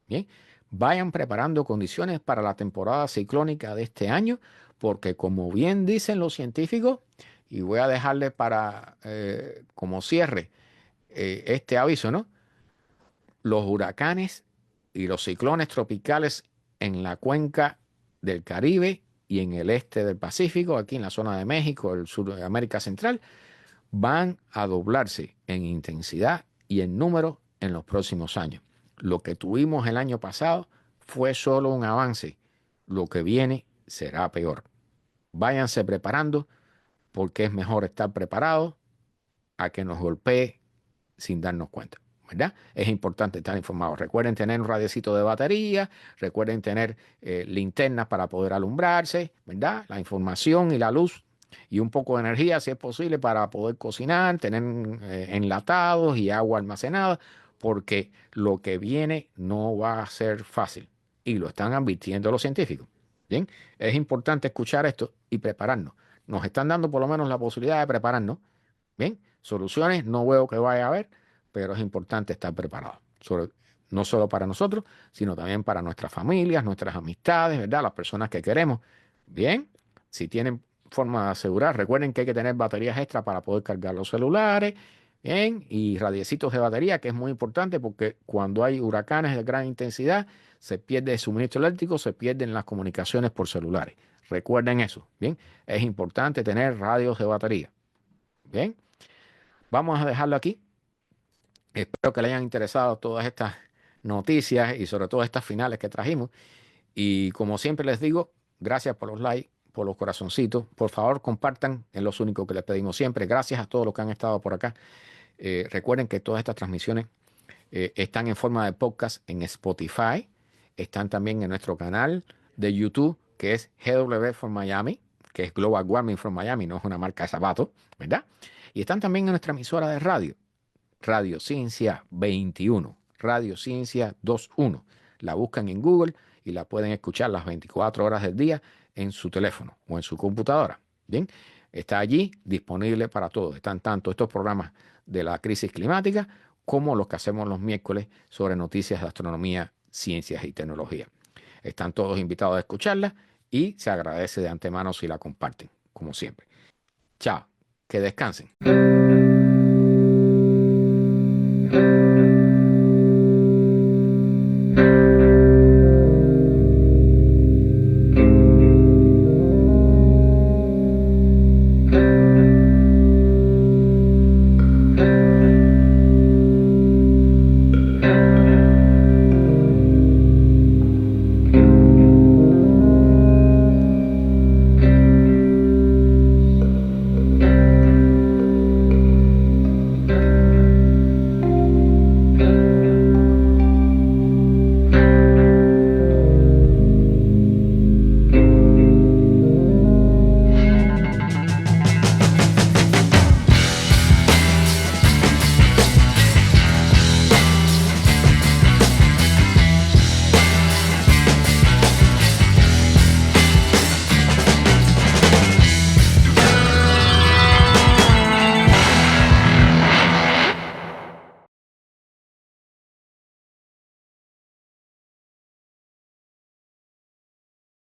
A: Bien, vayan preparando condiciones para la temporada ciclónica de este año, porque como bien dicen los científicos, y voy a dejarle para como cierre este aviso, ¿no? Los huracanes y los ciclones tropicales en la cuenca del Caribe y en el este del Pacífico, aquí en la zona de México, el sur de América Central, van a doblarse en intensidad y en número en los próximos años. Lo que tuvimos el año pasado fue solo un avance. Lo que viene será peor. Váyanse preparando porque es mejor estar preparado a que nos golpee sin darnos cuenta, ¿verdad? Es importante estar informados. Recuerden tener un radiecito de batería, recuerden tener linternas para poder alumbrarse, ¿verdad? La información y la luz y un poco de energía, si es posible, para poder cocinar, tener enlatados y agua almacenada, porque lo que viene no va a ser fácil y lo están advirtiendo los científicos. Bien, es importante escuchar esto y prepararnos. Nos están dando por lo menos la posibilidad de prepararnos. Bien, soluciones no veo que vaya a haber, pero es importante estar preparado. No solo para nosotros, sino también para nuestras familias, nuestras amistades, ¿verdad? Las personas que queremos. Bien, si tienen forma de asegurar, recuerden que hay que tener baterías extra para poder cargar los celulares. Bien, y radiecitos de batería, que es muy importante porque cuando hay huracanes de gran intensidad, se pierde el suministro eléctrico, se pierden las comunicaciones por celulares. Recuerden eso. Bien, es importante tener radios de batería. Bien, vamos a dejarlo aquí. Espero que les hayan interesado todas estas noticias y sobre todo estas finales que trajimos. Y como siempre les digo, gracias por los likes, por los corazoncitos. Por favor, compartan, es lo único que les pedimos siempre. Gracias a todos los que han estado por acá. Recuerden que todas estas transmisiones están en forma de podcast en Spotify. Están también en nuestro canal de YouTube, que es GW for Miami, que es Global Warming from Miami, no es una marca de zapatos, ¿verdad? Y están también en nuestra emisora de radio, Radio Ciencia 21, Radio Ciencia 21. La buscan en Google y la pueden escuchar las 24 horas del día en su teléfono o en su computadora. Bien, está allí disponible para todos. Están tanto estos programas de la crisis climática como los que hacemos los miércoles sobre noticias de astronomía, ciencias y tecnología. Están todos invitados a escucharla y se agradece de antemano si la comparten, como siempre. Chao, que descansen.